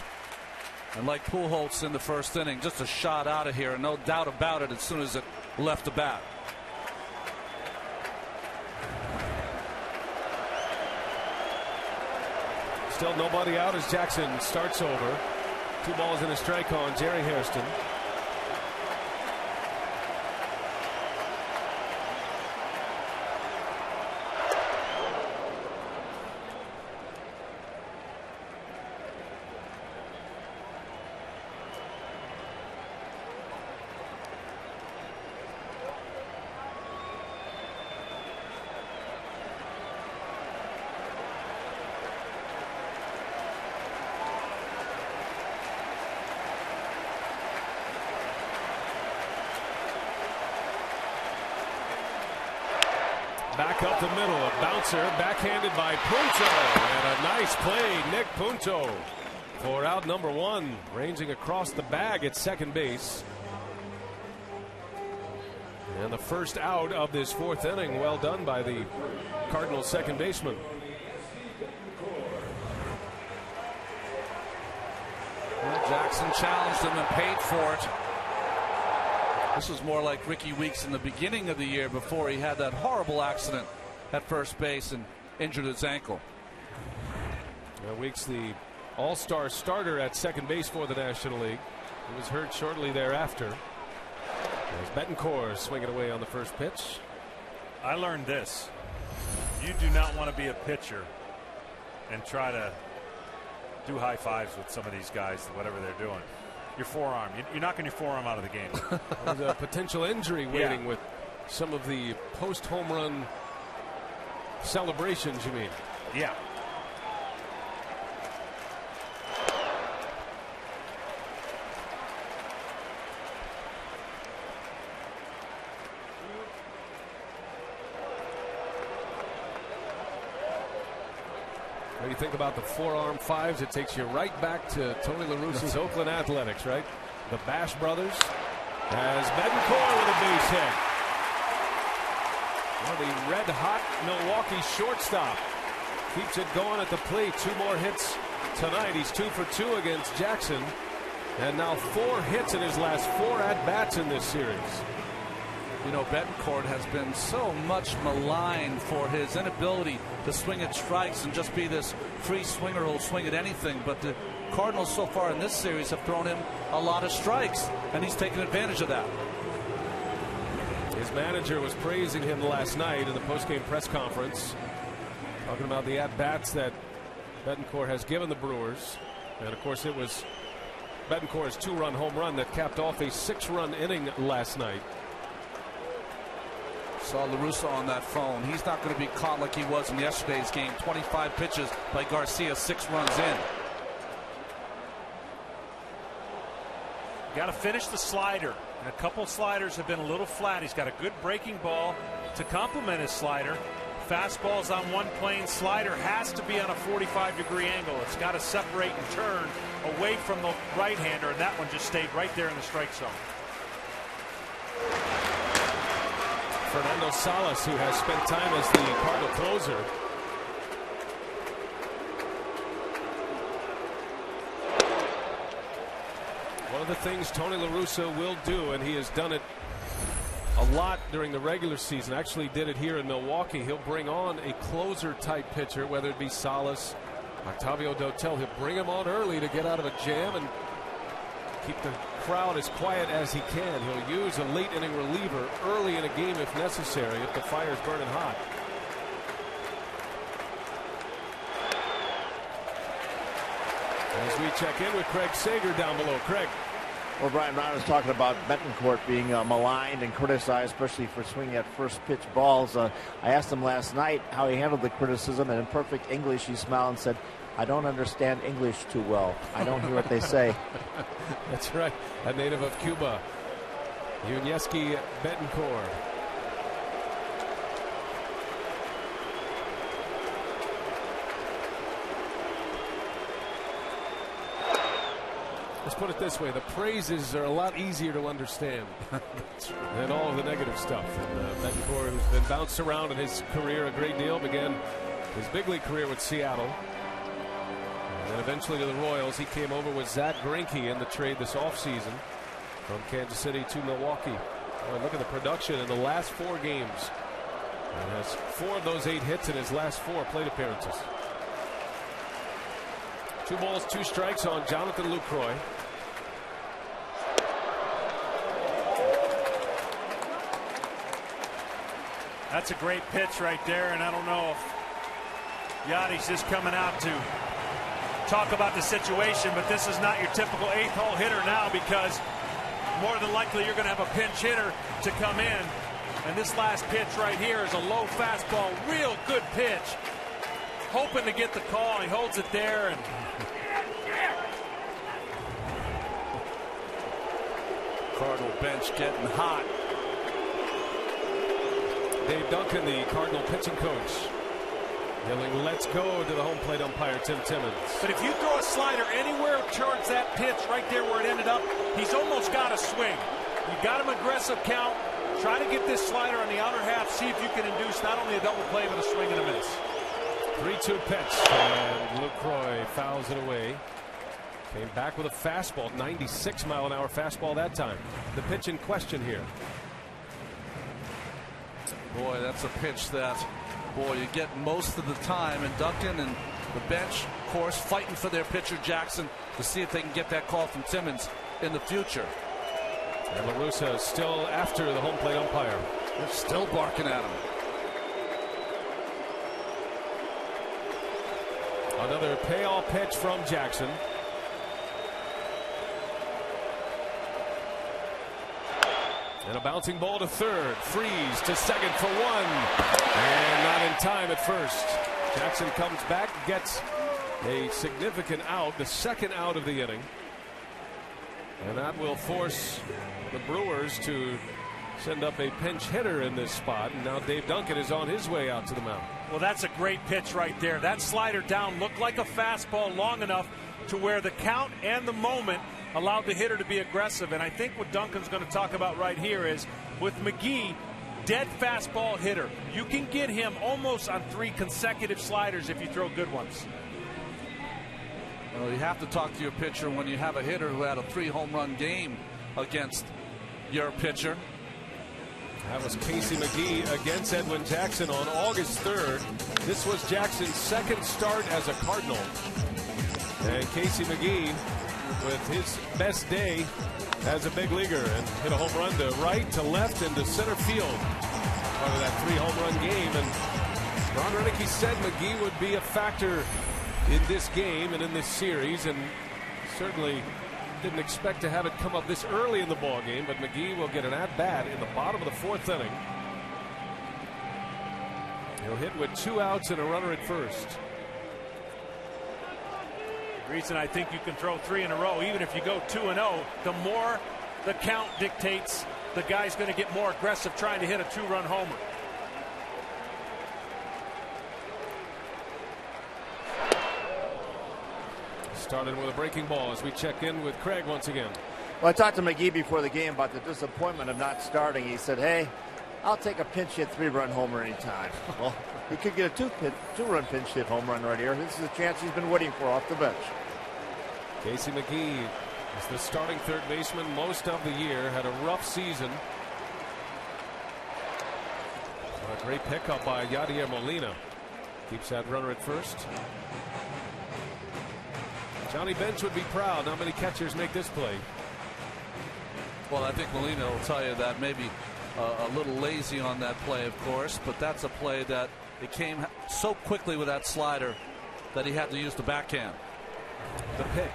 And like Pujols in the first inning, just a shot out of here, and no doubt about it as soon as it left the bat. Still nobody out as Jackson starts over. 2 balls and a strike on Jerry Hairston. Back up the middle, a bouncer backhanded by Punto, and a nice play, Nick Punto, for out number 1, ranging across the bag at second base. And the first out of this 4th inning, well done by the Cardinals second baseman. Well, Jackson challenged him and paid for it. This was more like Ricky Weeks in the beginning of the year before he had that horrible accident at first base and injured his ankle. Weeks, the all-star starter at second base for the National League, he was hurt shortly thereafter. As Betancourt swinging away on the first pitch. I learned this. You do not want to be a pitcher and try to do high fives with some of these guys, whatever they're doing. Your forearm. You're knocking your forearm out of the game. There's a potential injury waiting with some of the post-home run celebrations, you mean? Yeah. When you think about the forearm fives, it takes you right back to Tony La Russa's Oakland Athletics, right? The Bash brothers. As Betancourt with a base hit. Well, the red-hot Milwaukee shortstop keeps it going at the plate. 2 more hits tonight. He's 2 for 2 against Jackson. And now 4 hits in his last 4 at-bats in this series. You know, Betancourt has been so much maligned for his inability to swing at strikes and just be this free swinger who'll swing at anything. But the Cardinals so far in this series have thrown him a lot of strikes, and he's taken advantage of that. His manager was praising him last night in the postgame press conference, talking about the at-bats that Betancourt has given the Brewers. And, of course, it was Betancourt's 2-run home run that capped off a 6-run inning last night. Saw La Russa on that phone. He's not going to be caught like he was in yesterday's game. 25 pitches by Garcia, 6 runs in. Got to finish the slider. And a couple sliders have been a little flat. He's got a good breaking ball to complement his slider. Fastball's on one plane. Slider has to be on a 45-degree angle. It's got to separate and turn away from the right-hander, and that one just stayed right there in the strike zone. Fernando Salas, who has spent time as the Cardinal closer. One of the things Tony La Russa will do, and he has done it a lot during the regular season, actually did it here in Milwaukee. He'll bring on a closer type pitcher, whether it be Salas, Octavio Dotel. He'll bring him on early to get out of a jam and keep the crowd as quiet as he can. He'll use a late inning reliever early in a game if necessary, if the fire's burning hot. As we check in with Craig Sager down below. Craig. Well, Brian Brown was talking about Betancourt being maligned and criticized, especially for swinging at first pitch balls. I asked him last night how he handled the criticism, and in perfect English he smiled and said, "I don't understand English too well. I don't hear what they say." That's right. A native of Cuba, Yunieski Betancourt. Let's put it this way, the praises are a lot easier to understand than all of the negative stuff. Betancourt, who's been bounced around in his career a great deal, began his big league career with Seattle. And then eventually to the Royals. He came over with Zach Greinke in the trade this offseason from Kansas City to Milwaukee. Well, look at the production in the last 4 games. He has 4 of those 8 hits in his last 4 plate appearances. 2 balls, 2 strikes on Jonathan Lucroy. That's a great pitch right there, and I don't know if Yadi's just coming out to talk about the situation, but this is not your typical 8th hole hitter now, because more than likely you're going to have a pinch hitter to come in. And this last pitch right here is a low fastball, real good pitch. Hoping to get the call. He holds it there, and Cardinal bench getting hot. Dave Duncan, the Cardinal pitching coach, yelling "let's go" to the home plate umpire Tim Timmons. But if you throw a slider anywhere towards that pitch right there where it ended up, he's almost got a swing. You got him aggressive count. Try to get this slider on the outer half. See if you can induce not only a double play but a swing and a miss. 3-2 pitch, and Lucroy fouls it away. Came back with a fastball, 96-mile-an-hour fastball that time. The pitch in question here. Boy, that's a pitch that, boy, you get most of the time. And Duncan and the bench, of course, fighting for their pitcher Jackson to see if they can get that call from Timmons in the future. And La Russa is still after the home plate umpire. They're still barking at him. Another payoff pitch from Jackson. And a bouncing ball to third. Freeze to second for 1. And not in time at first. Jackson comes back, gets a significant out, the second out of the inning. And that will force the Brewers to send up a pinch hitter in this spot. And now Dave Duncan is on his way out to the mound. Well, that's a great pitch right there. That slider down looked like a fastball long enough to where the count and the moment allowed the hitter to be aggressive. And I think what Duncan's going to talk about right here is with McGee, dead fastball hitter. You can get him almost on 3 consecutive sliders if you throw good ones. Well, you have to talk to your pitcher when you have a hitter who had a 3 home run game against your pitcher. That was Casey McGee against Edwin Jackson on August 3rd. This was Jackson's second start as a Cardinal. And Casey McGee, with his best day as a big leaguer, and hit a home run to right, to left, and to center field. Part of that 3 home run game. And Ron Renicky said McGee would be a factor in this game and in this series, and certainly didn't expect to have it come up this early in the ball game. But McGee will get an at-bat in the bottom of the 4th inning. He'll hit with 2 outs and a runner at first. The reason I think you can throw 3 in a row, even if you go 2-0, the more the count dictates, the guy's going to get more aggressive trying to hit a 2-run homer. Started with a breaking ball as we check in with Craig once again. Well, I talked to McGee before the game about the disappointment of not starting. He said, "Hey, I'll take a pinch hit 3-run homer anytime." Well, he could get a 2-run pinch hit home run right here. This is a chance he's been waiting for off the bench. Casey McGee He's the starting third baseman most of the year. Had a rough season. A great pickup by Yadier Molina. Keeps that runner at first. Johnny Bench would be proud. Not many catchers make this play. Well, I think Molina will tell you that maybe a little lazy on that play, of course, but that's a play that it came so quickly with that slider that he had to use the backhand. The pick.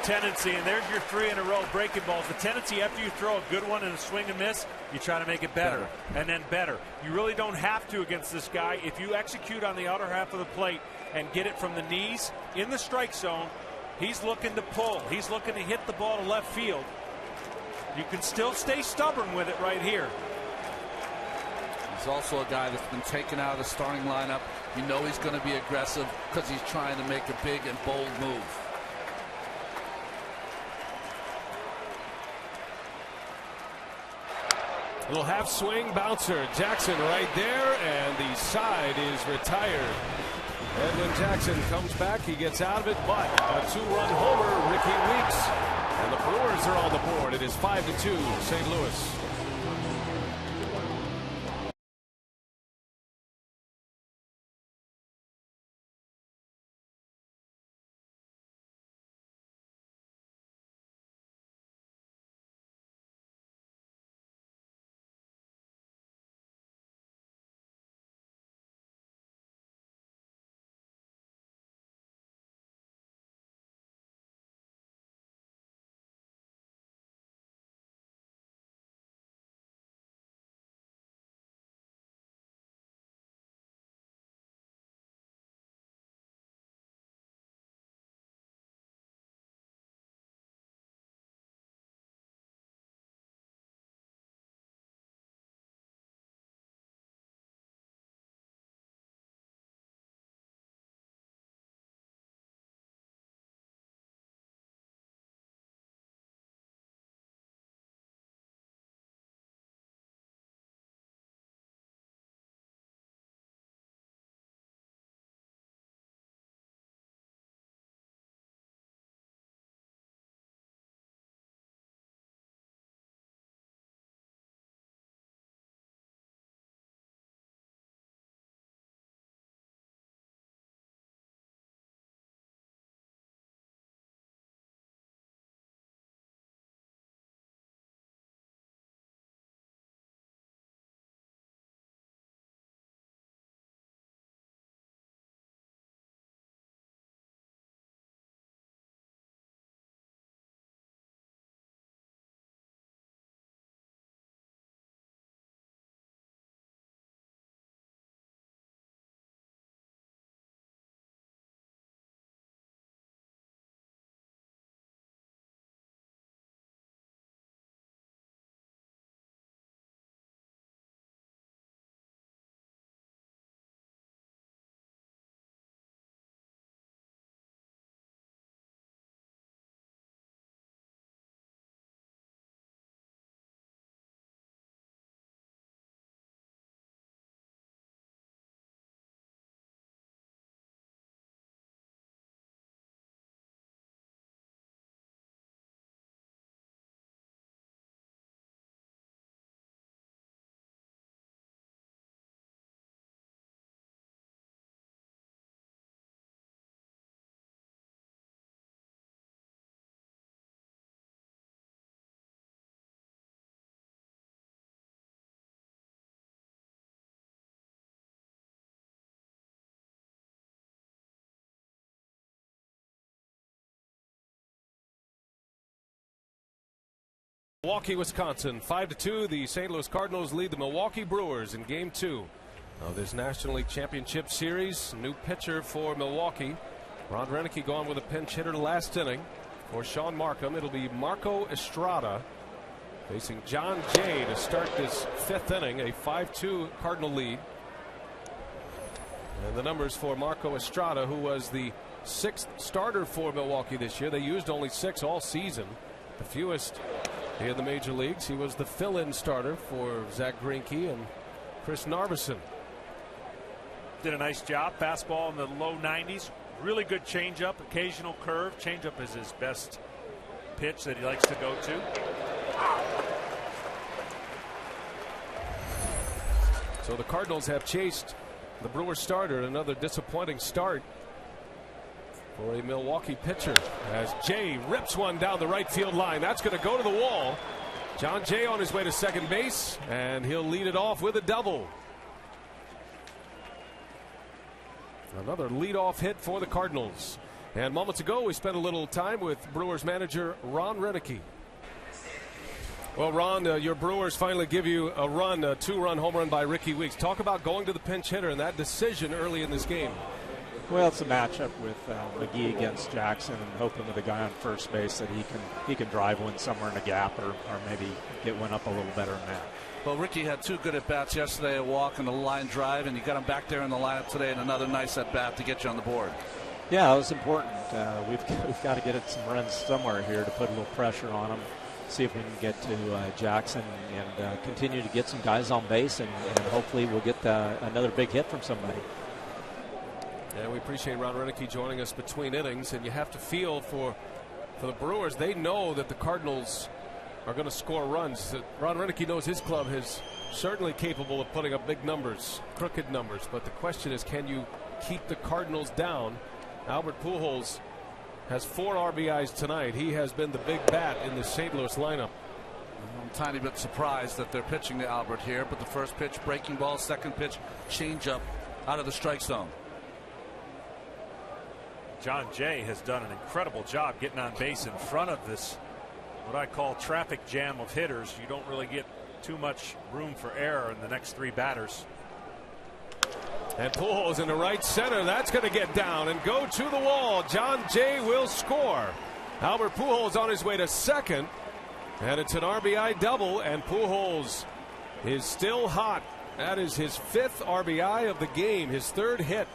Tendency, and there's your 3 in a row breaking balls. The tendency after you throw a good one and a swing and miss, you try to make it better and then better. You really don't have to against this guy. If you execute on the outer half of the plate and get it from the knees in the strike zone, he's looking to pull. He's looking to hit the ball to left field. You can still stay stubborn with it right here. He's also a guy that's been taken out of the starting lineup. You know he's going to be aggressive because he's trying to make a big and bold move. Little half swing bouncer. Jackson right there, and the side is retired. And when Jackson comes back, he gets out of it, but a 2-run homer, Ricky Weeks. And the Brewers are on the board. It is 5-2, St. Louis. Milwaukee, Wisconsin, 5-2. The St. Louis Cardinals lead the Milwaukee Brewers in Game 2 of this National League Championship Series. New pitcher for Milwaukee. Ron Renneke gone with a pinch hitter last inning. For Sean Markham, it'll be Marco Estrada facing John Jay to start this 5th inning, a 5-2 Cardinal lead. And the numbers for Marco Estrada, who was the 6th starter for Milwaukee this year. They used only 6 all season. the fewest in the major leagues. He was the fill-in starter for Zach Greinke and Chris Narveson. Did a nice job. Fastball in the low 90s. Really good changeup, occasional curve. Changeup is his best pitch that he likes to go to. So the Cardinals have chased the Brewers starter. Another disappointing start for a Milwaukee pitcher as Jay rips one down the right field line. That's going to go to the wall. John Jay on his way to second base, and he'll lead it off with a double. Another leadoff hit for the Cardinals. And moments ago, we spent a little time with Brewers manager Ron Renneke. Well, Ron, your Brewers finally give you a run, a 2-run home run by Ricky Weeks. Talk about going to the pinch hitter and that decision early in this game. Well, it's a matchup with McGee against Jackson, and hoping with a guy on first base that he can drive one somewhere in a gap, or maybe get one up a little better than that. Well, Ricky had 2 good at-bats yesterday, a walk and a line drive, and you got him back there in the lineup today, and another nice at-bat to get you on the board. Yeah, it was important. We've got to get some runs somewhere here to put a little pressure on him, see if we can get to Jackson and continue to get some guys on base, and hopefully we'll get another big hit from somebody. Yeah, we appreciate Ron Renneke joining us between innings, and you have to feel for the Brewers. They know that the Cardinals are going to score runs. Ron Renneke knows his club is certainly capable of putting up big numbers, crooked numbers, but the question is, can you keep the Cardinals down? Albert Pujols has 4 RBIs tonight. He has been the big bat in the St. Louis lineup. I'm a tiny bit surprised that they're pitching to Albert here, but the first pitch, breaking ball, second pitch, changeup out of the strike zone. John Jay has done an incredible job getting on base in front of this, what I call traffic jam of hitters. You don't really get too much room for error in the next 3 batters. And Pujols in the right center. That's going to get down and go to the wall. John Jay will score. Albert Pujols on his way to second. And it's an RBI double, and Pujols is still hot. That is his 5th RBI of the game, his 3rd hit.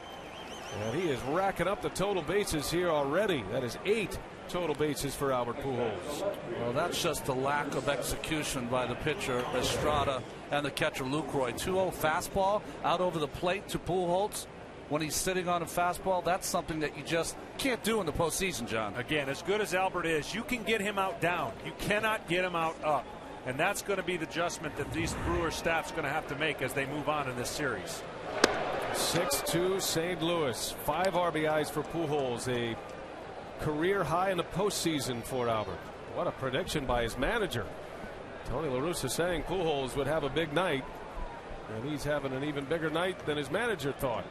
And he is racking up the total bases here already. That is 8 total bases for Albert Pujols. Well, that's just the lack of execution by the pitcher Estrada and the catcher Lucroy. 2-0 fastball out over the plate to Pujols when he's sitting on a fastball. That's something that you just can't do in the postseason, John. Again, as good as Albert is, you can get him out down. You cannot get him out up. And that's going to be the adjustment that these Brewers staff's going to have to make as they move on in this series. 6-2 St. Louis. 5 RBIs for Pujols, a career high in the postseason for Albert. What a prediction by his manager. Tony La Russa saying Pujols would have a big night, and he's having an even bigger night than his manager thought.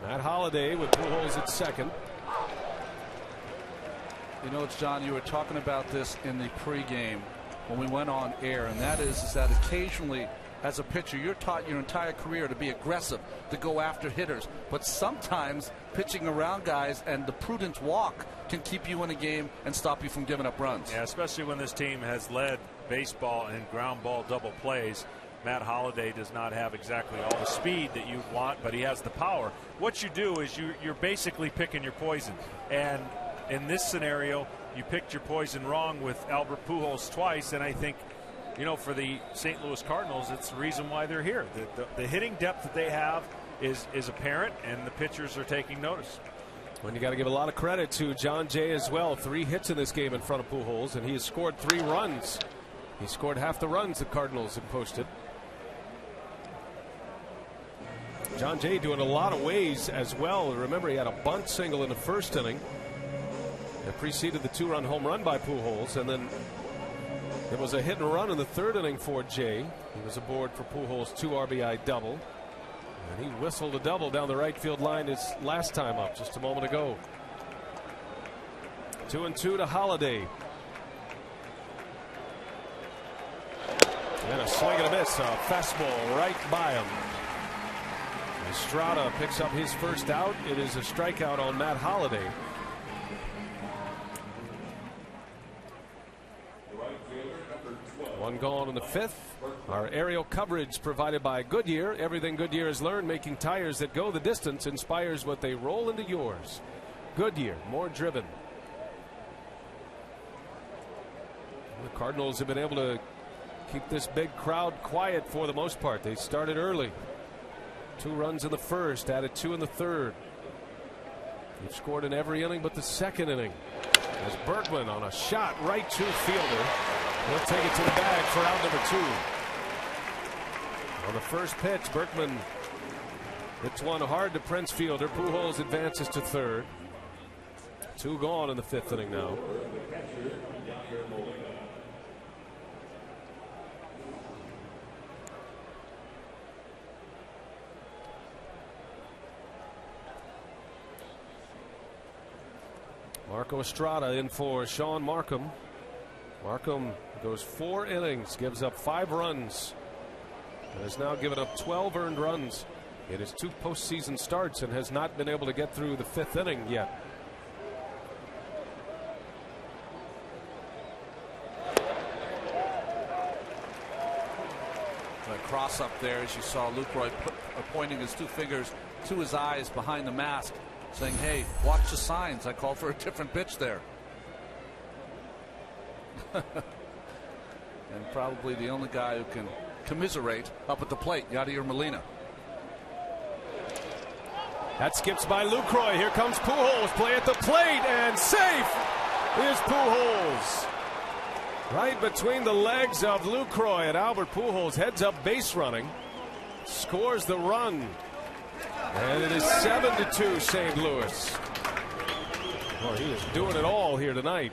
Matt Holliday with Pujols at second. You know, it's John, you were talking about this in the pregame when we went on air, and that is that occasionally as a pitcher you're taught your entire career to be aggressive, to go after hitters, but sometimes pitching around guys and the prudent walk can keep you in a game and stop you from giving up runs. Yeah, especially when this team has led baseball in ground ball double plays. Matt Holliday does not have exactly all the speed that you want, but he has the power. What you do is you're basically picking your poison, and in this scenario you picked your poison wrong with Albert Pujols twice, and I think, you know, for the St. Louis Cardinals, it's the reason why they're here. The hitting depth that they have is apparent, and the pitchers are taking notice. When you got to give a lot of credit to John Jay as well. 3 hits in this game in front of Pujols, and he has scored 3 runs. He scored half the runs the Cardinals have posted. John Jay doing a lot of ways as well. Remember, he had a bunt single in the first inning that preceded the 2-run home run by Pujols, and then it was a hit and run in the 3rd inning for Jay. He was aboard for Pujols' 2 RBI double, and he whistled a double down the right field line his last time up just a moment ago. 2-2 to Holliday. And a swing and a miss, a fastball right by him. Estrada picks up his first out. It is a strikeout on Matt Holliday. One gone in the 5th. Our aerial coverage provided by Goodyear. Everything Goodyear has learned making tires that go the distance inspires what they roll into yours. Goodyear, more driven, Cardinals have been able to keep this big crowd quiet for the most part. They started early. 2 runs in the first, added 2 in the third. They've scored in every inning but the second inning. As Bergman on a shot right to fielder. He'll take it to the bag for out number 2. On the first pitch, Bergman hits one hard to Prince fielder. Pujols advances to third. 2 gone in the 5th inning now. Marco Estrada in for Sean Markham. Markham goes 4 innings, gives up 5 runs, and has now given up 12 earned runs in his 2 postseason starts and has not been able to get through the 5th inning yet. A cross up there, as you saw Lucroy pointing his 2 fingers to his eyes behind the mask, saying, hey, watch the signs. I called for a different pitch there. And probably the only guy who can commiserate up at the plate, Yadier Molina. That skips by Lucroy. Here comes Pujols. Play at the plate, and safe is Pujols. Right between the legs of Lucroy, and Albert Pujols heads up base running, scores the run, and it is 7-2 St. Louis. Oh, he is doing it all here tonight.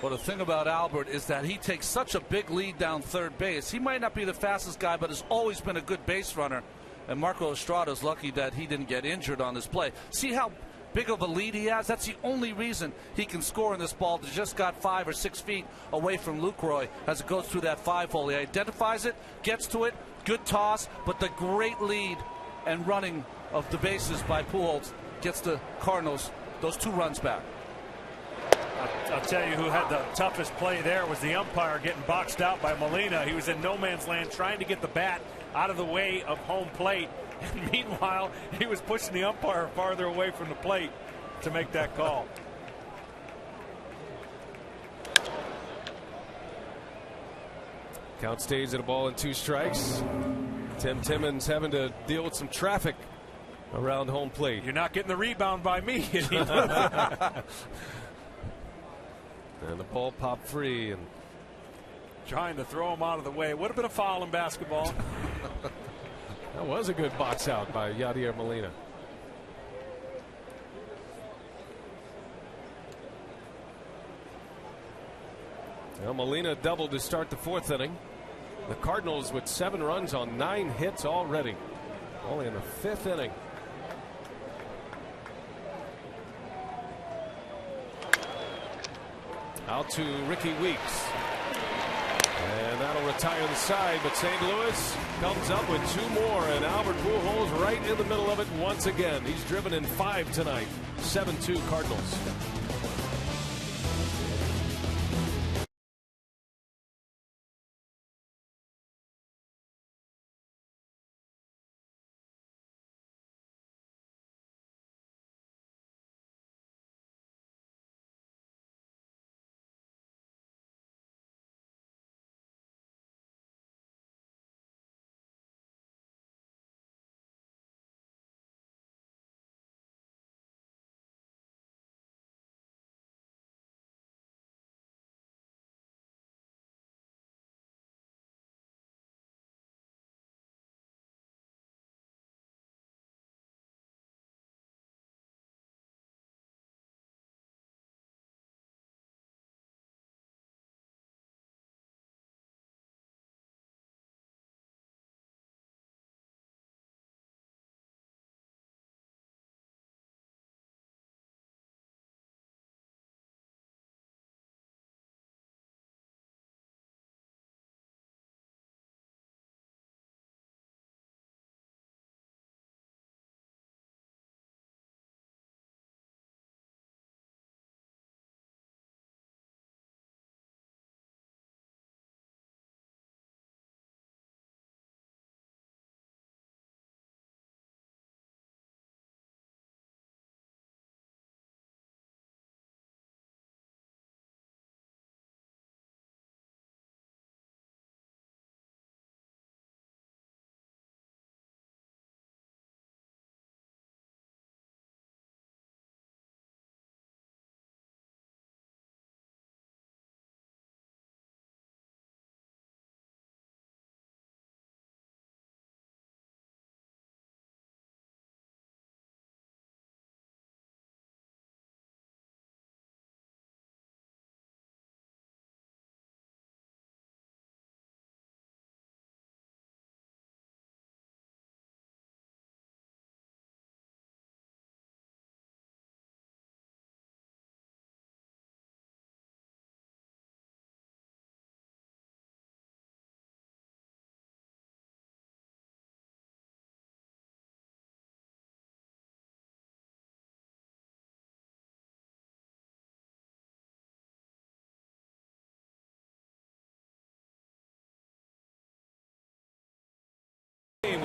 Well, the thing about Albert is that he takes such a big lead down third base. He might not be the fastest guy, but has always been a good base runner. And Marco Estrada is lucky that he didn't get injured on this play. See how big of a lead he has? That's the only reason he can score in this ball. He just got 5 or 6 feet away from Lucroy as it goes through that 5-hole. He identifies it, gets to it, good toss, but the great lead and running of the bases by Pujols gets the Cardinals those 2 runs back. I'll tell you who had the toughest play there was the umpire getting boxed out by Molina. He was in no man's land trying to get the bat out of the way of home plate. And meanwhile, he was pushing the umpire farther away from the plate to make that call. Count stays at a ball and 2 strikes. Tim Timmons having to deal with some traffic around home plate. You're not getting the rebound by me. And the ball popped free, and trying to throw him out of the way. Would have been a foul in basketball. That was a good box out by Yadier Molina. Well, Molina doubled to start the 4th inning. The Cardinals with 7 runs on 9 hits already. Only in the 5th inning. Out to Ricky Weeks. And that'll retire the side, but St. Louis comes up with 2 more, and Albert Pujols right in the middle of it once again. He's driven in 5 tonight. 7-2 Cardinals.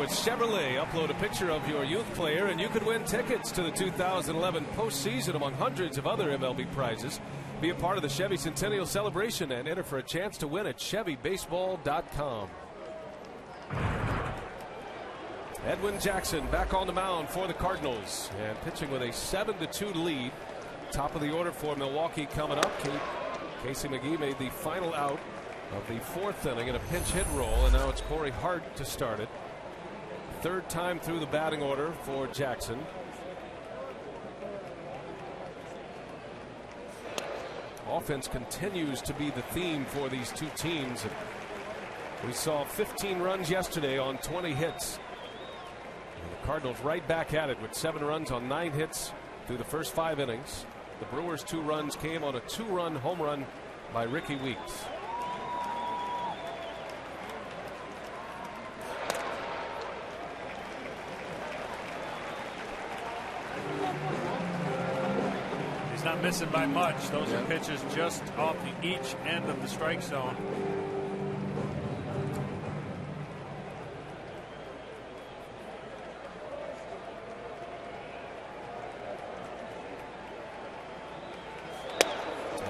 with Chevrolet. Upload a picture of your youth player and you could win tickets to the 2011 postseason among hundreds of other MLB prizes. Be a part of the Chevy Centennial celebration and enter for a chance to win at ChevyBaseball.com. Edwin Jackson back on the mound for the Cardinals and pitching with a 7-2 lead. Top of the order for Milwaukee coming up. Casey McGee made the final out of the 4th inning in a pinch hit roll, and now it's Corey Hart to start it. 3rd time through the batting order for Jackson. Offense continues to be the theme for these two teams. We saw 15 runs yesterday on 20 hits. And the Cardinals right back at it with 7 runs on 9 hits through the first 5 innings. The Brewers' 2 runs came on a 2-run home run by Ricky Weeks. He's not missing by much. Those are pitches just off each end of the strike zone.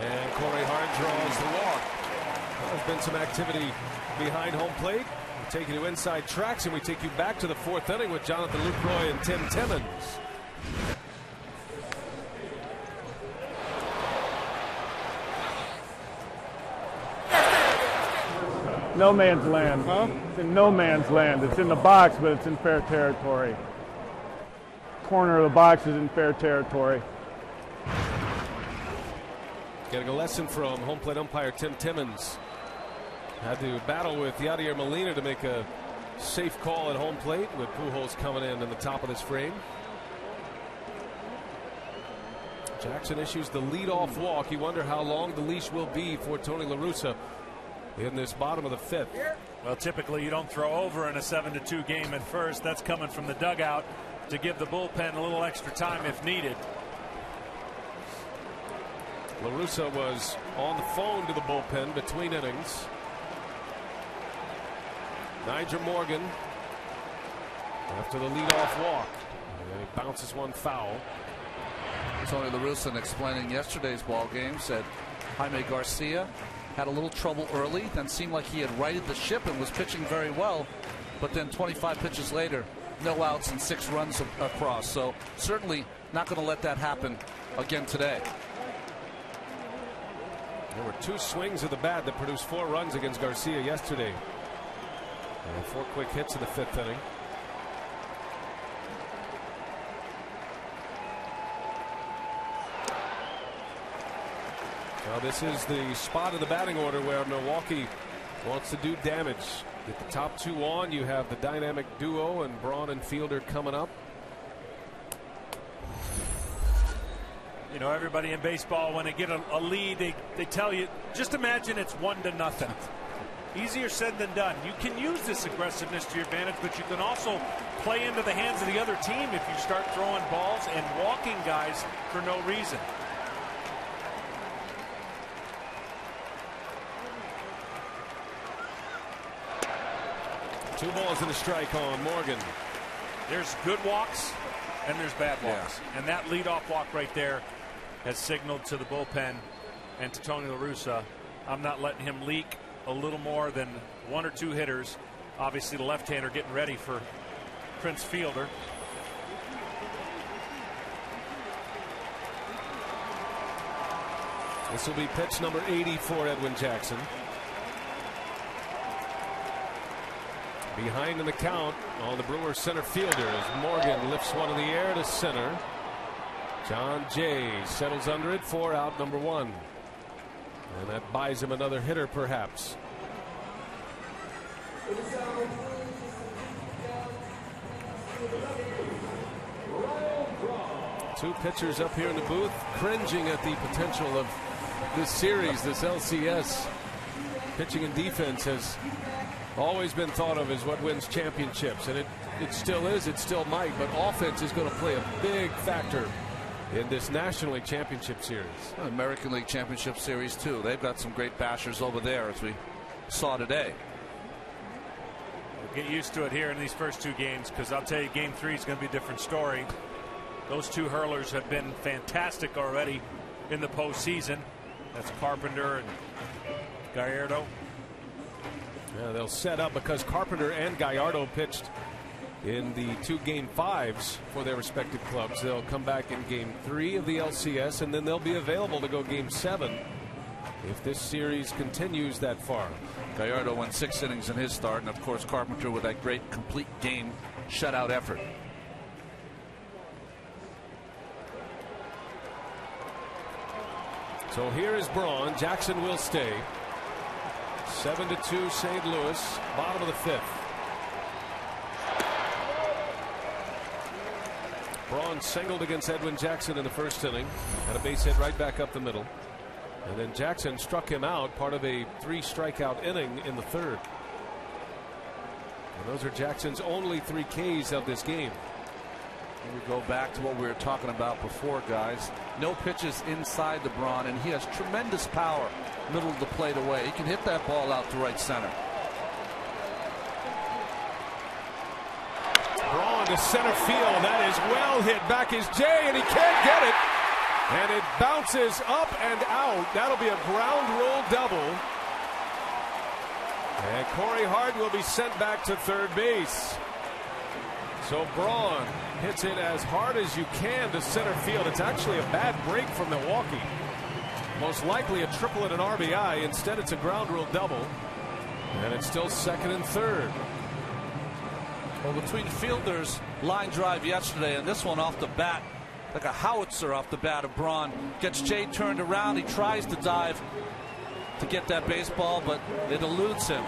And Corey Hart draws the walk. There's been some activity behind home plate. We take you to inside tracks, and we take you back to the 4th inning with Jonathan Lucroy and Tim Timmons. No man's land. Huh? It's in no man's land. It's in the box, but it's in fair territory. Corner of the box is in fair territory. Getting a lesson from home plate umpire Tim Timmons. Had to battle with Yadier Molina to make a safe call at home plate with Pujols coming in the top of this frame. Jackson issues the leadoff walk. You wonder how long the leash will be for Tony La Russa in this bottom of the 5th. Well, typically you don't throw over in a 7-2 game at first. That's coming from the dugout to give the bullpen a little extra time if needed. La Russa was on the phone to the bullpen between innings. Nyjer Morgan after the leadoff walk. And he bounces one foul. Tony La Russa explaining yesterday's ball game said Jaime Garcia had a little trouble early, then seemed like he had righted the ship and was pitching very well, but then 25 pitches later, no outs and 6 runs across. So certainly not going to let that happen again today. There were 2 swings of the bat that produced 4 runs against Garcia yesterday. And 4 quick hits in the 5th inning. Now this is the spot of the batting order where Milwaukee wants to do damage. Get the top 2 on. You have the dynamic duo and Braun and Fielder coming up. You know, everybody in baseball, when they get a lead, they tell you, just imagine it's 1-0. Easier said than done. You can use this aggressiveness to your advantage, but you can also play into the hands of the other team if you start throwing balls and walking guys for no reason. Two balls and a strike on Morgan. There's good walks and there's bad walks. Yeah. And that leadoff walk right there has signaled to the bullpen and to Tony La Russa, I'm not letting him leak a little more than 1 or 2 hitters. Obviously the left-hander getting ready for Prince Fielder. This will be pitch number 80 for Edwin Jackson. Behind in the count on the Brewers center fielder as Morgan lifts one in the air to center. John Jay settles under it for out number 1. And that buys him another hitter perhaps. Two pitchers up here in the booth cringing at the potential of this series, this LCS. Pitching and defense has always been thought of as what wins championships, and it still is, it still might, but offense is going to play a big factor in this National League Championship Series. American League Championship Series too. They've got some great bashers over there, as we saw today. Get used to it here in these first 2 games, because I'll tell you, Game 3 is going to be a different story. Those 2 hurlers have been fantastic already in the postseason. That's Carpenter and Gallardo. Yeah, they'll set up because Carpenter and Gallardo pitched in the 2 Game 5s for their respective clubs. They'll come back in Game 3 of the LCS, and then they'll be available to go Game 7 if this series continues that far. Gallardo went 6 innings in his start, and of course Carpenter with that great complete game shutout effort. So here is Braun. Jackson will stay. 7-2 St. Louis, bottom of the 5th. Braun singled against Edwin Jackson in the first inning. Had a base hit right back up the middle. And then Jackson struck him out, part of a 3-strikeout inning in the 3rd. And those are Jackson's only 3 Ks of this game. We go back to what we were talking about before, guys. No pitches inside the Braun, and he has tremendous power middle of the plate away. He can hit that ball out to right center. Braun to center field. That is well hit. Back is Jay, and he can't get it. And it bounces up and out. That'll be a ground rule double. And Corey Hart will be sent back to third base. So Braun hits it as hard as you can to center field. It's actually a bad break from Milwaukee. Most likely a triple and an RBI. Instead, it's a ground rule double. And it's still 2nd and 3rd. Well, between Fielder's line drive yesterday and this one off the bat, like a howitzer off the bat of Braun, gets Jay turned around. He tries to dive to get that baseball, but it eludes him.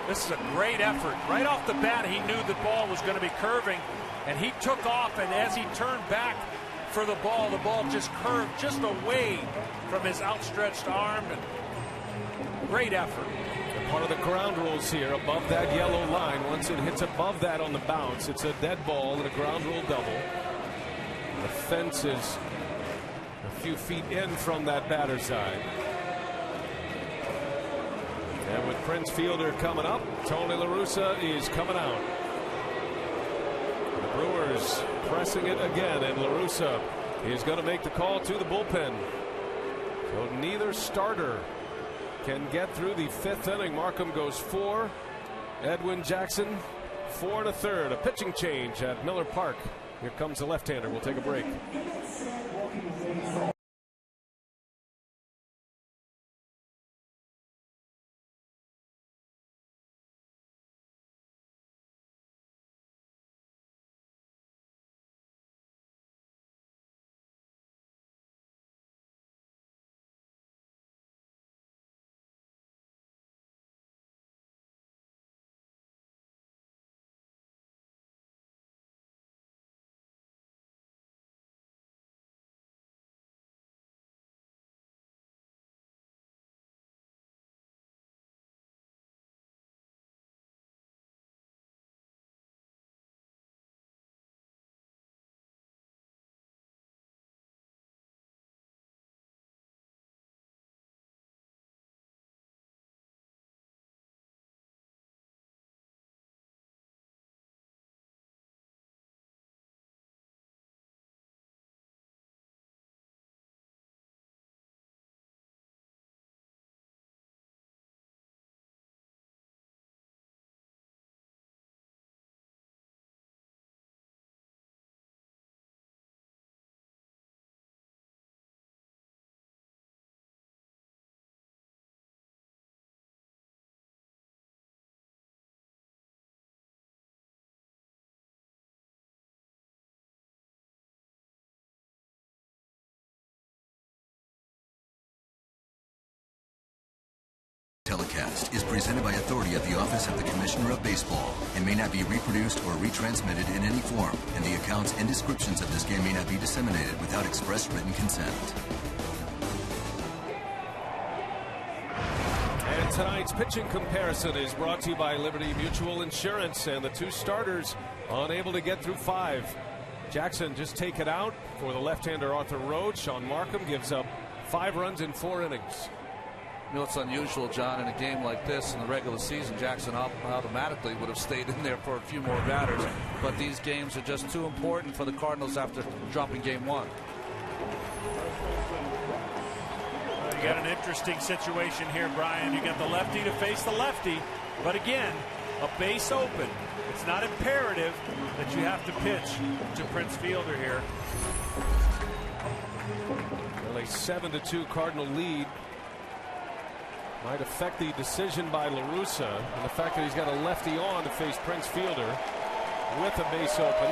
This is a great effort. Right off the bat, he knew the ball was going to be curving, and he took off, and as he turned back for the ball just curved just away from his outstretched arm. And great effort. And part of the ground rules here, above that yellow line, once it hits above that on the bounce, it's a dead ball and a ground rule double. The fence is a few feet in from that batter side. And with Prince Fielder coming up, Tony La Russa is coming out. The Brewers pressing it again, and La Russa is going to make the call to the bullpen. So neither starter can get through the 5th inning. Markham goes 4. Edwin Jackson 4 1/3. A pitching change at Miller Park. Here comes the left-hander. We'll take a break. Telecast is presented by authority of the Office of the Commissioner of Baseball and may not be reproduced or retransmitted in any form, and the accounts and descriptions of this game may not be disseminated without express written consent. And tonight's pitching comparison is brought to you by Liberty Mutual Insurance, and the 2 starters unable to get through 5. Jackson just taken out for the left-hander Arthur Rhodes. Sean Markham gives up 5 runs in 4 innings. You know, it's unusual, John, in a game like this in the regular season, Jackson automatically would have stayed in there for a few more batters. But these games are just too important for the Cardinals after dropping game 1. You got an interesting situation here, Brian. You got the lefty to face the lefty. But again, a base open. It's not imperative that you have to pitch to Prince Fielder here. Well, a 7-2 Cardinal lead might affect the decision by La Russa, and the fact that he's got a lefty on to face Prince Fielder with a base open.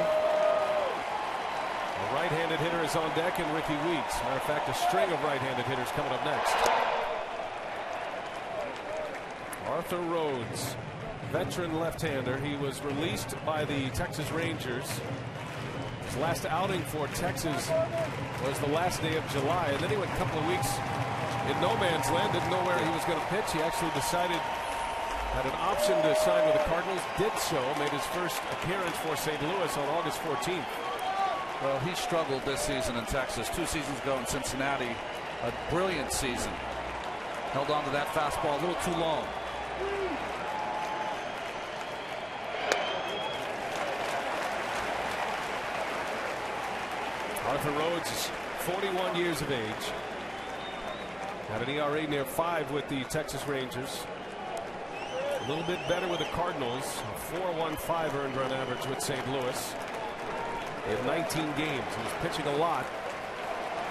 A right-handed hitter is on deck, and Ricky Weeks. Matter of fact, a string of right-handed hitters coming up next. Arthur Rhodes, veteran left-hander. He was released by the Texas Rangers. His last outing for Texas was the last day of July, and then he went a couple of weeks in no man's land, didn't know where he was going to pitch. He actually decided, had an option to sign with the Cardinals, did so, made his first appearance for St. Louis on August 14th. Well, he struggled this season in Texas. 2 seasons ago in Cincinnati, a brilliant season. Held on to that fastball a little too long. Arthur Rhodes is 41 years of age. Had an ERA near 5 with the Texas Rangers. A little bit better with the Cardinals. A 4.15 earned run average with St. Louis in 19 games. He was pitching a lot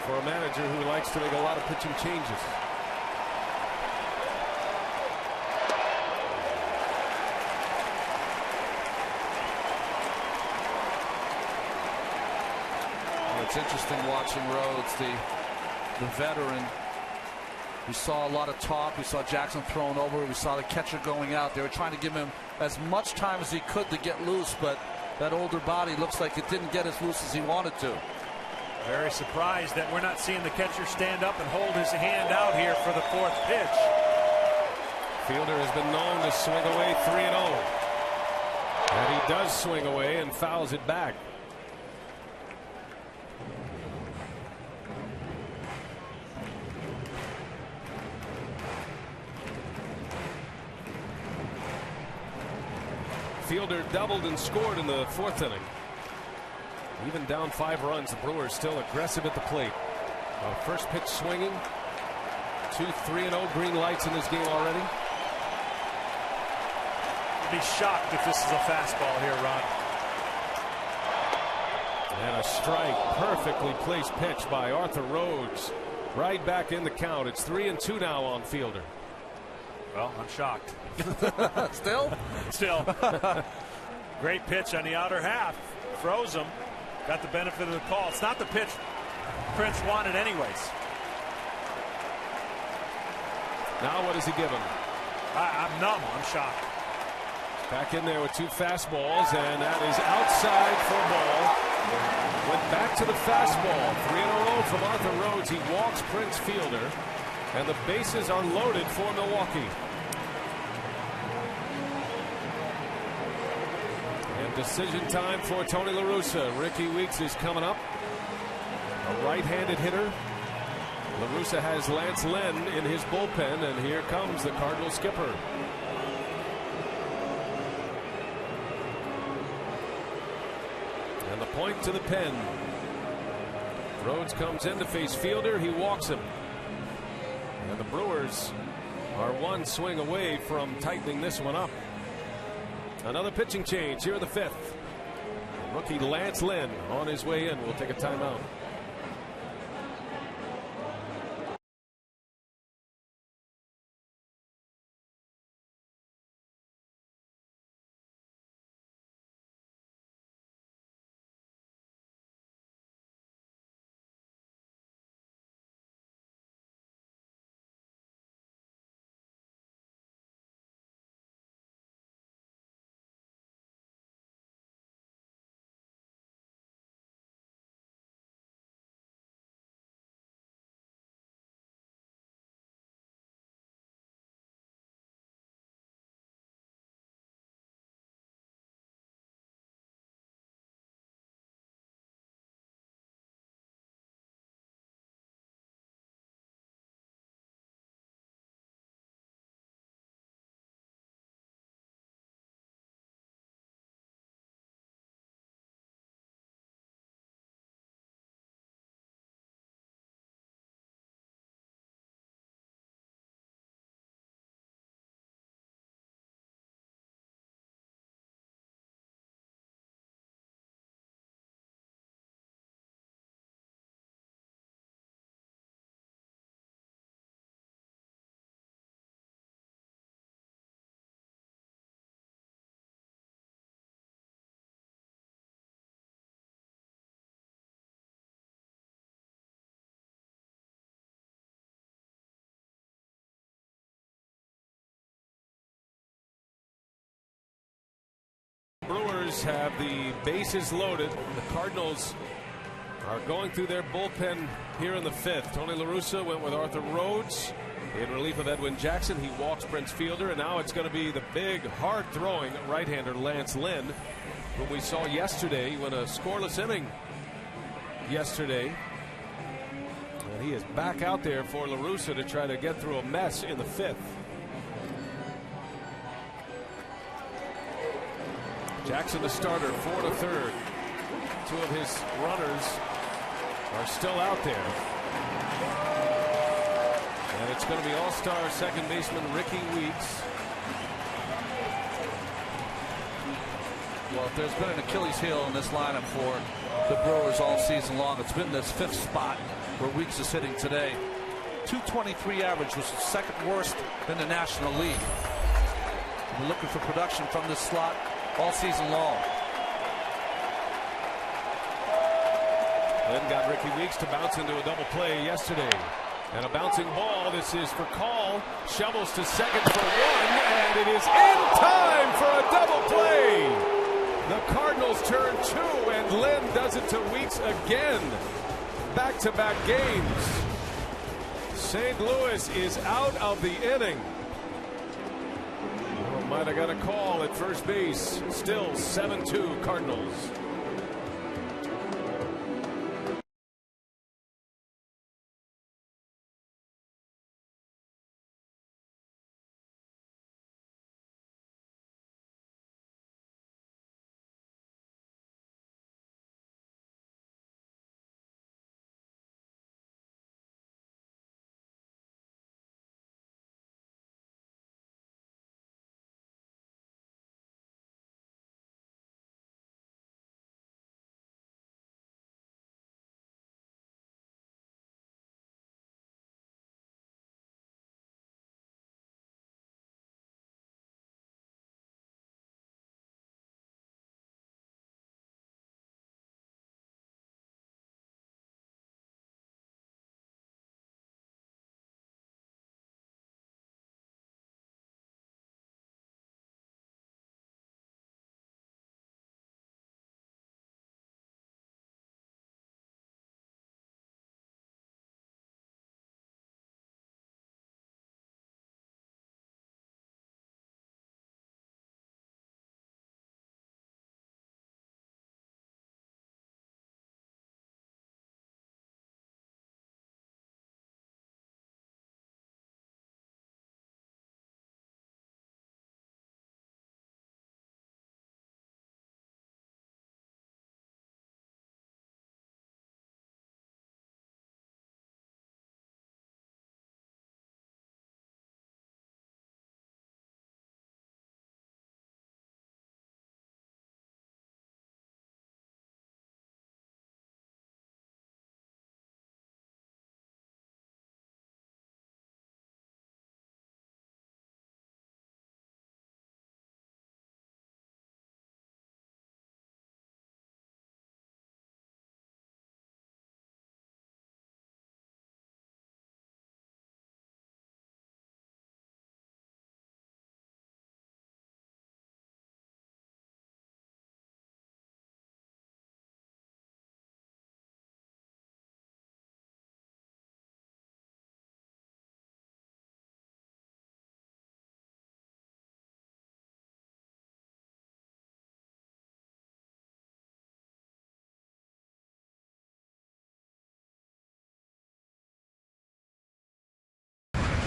for a manager who likes to make a lot of pitching changes. Well, it's interesting watching Rhodes, the veteran. We saw a lot of talk. We saw Jackson thrown over. We saw the catcher going out. They were trying to give him as much time as he could to get loose, but that older body looks like it didn't get as loose as he wanted to. Very surprised that we're not seeing the catcher stand up and hold his hand out here for the 4th pitch. Fielder has been known to swing away 3-0. And he does swing away and fouls it back. Fielder doubled and scored in the 4th inning. Even down 5 runs, the Brewers still aggressive at the plate. First pitch swinging. 2 3-0 green lights in this game already. I'd be shocked if this is a fastball here, Ron. And a strike. Perfectly placed pitch by Arthur Rhodes. Right back in the count. It's 3-2 now on Fielder. Well, I'm shocked. Still? Still. Great pitch on the outer half. Froze him. Got the benefit of the call. It's not the pitch Prince wanted anyways. Now what does he give him? I'm numb. I'm shocked. Back in there with 2 fastballs, and that is outside for a ball. Went back to the fastball. 3 in a row from Arthur Rhodes. He walks Prince Fielder, and the bases are loaded for Milwaukee. And decision time for Tony La Russa. Ricky Weeks is coming up. A right-handed hitter. La Russa has Lance Lynn in his bullpen, and here comes the Cardinal skipper. And the point to the pen. Rhodes comes in to face Fielder. He walks him. And the Brewers are 1 swing away from tightening this one up. Another pitching change here in the 5th. Rookie Lance Lynn on his way in. We'll take a timeout. Brewers have the bases loaded. The Cardinals are going through their bullpen here in the 5th. Tony La Russa went with Arthur Rhodes in relief of Edwin Jackson. He walks Prince Fielder, and now it's going to be the big, hard-throwing right-hander Lance Lynn, whom we saw yesterday. He went a scoreless inning yesterday. And he is back out there for La Russa to try to get through a mess in the 5th. Jackson, the starter, 4 1/3. Two of his runners are still out there. And it's going to be all-star second baseman Ricky Weeks. Well, if there's been an Achilles heel in this lineup for the Brewers all season long, it's been this 5th spot where Weeks is hitting today. 223 average, was the second worst in the National League. We're looking for production from this slot all season long. Then got Ricky Weeks to bounce into a double play yesterday. And a bouncing ball. This is for Call. Shovels to second for 1. And it is in time for a double play. The Cardinals turn 2. And Lynn does it to Weeks again. Back-to-back games. St. Louis is out of the inning. Well, might have got a call at first base. Still 7-2 Cardinals.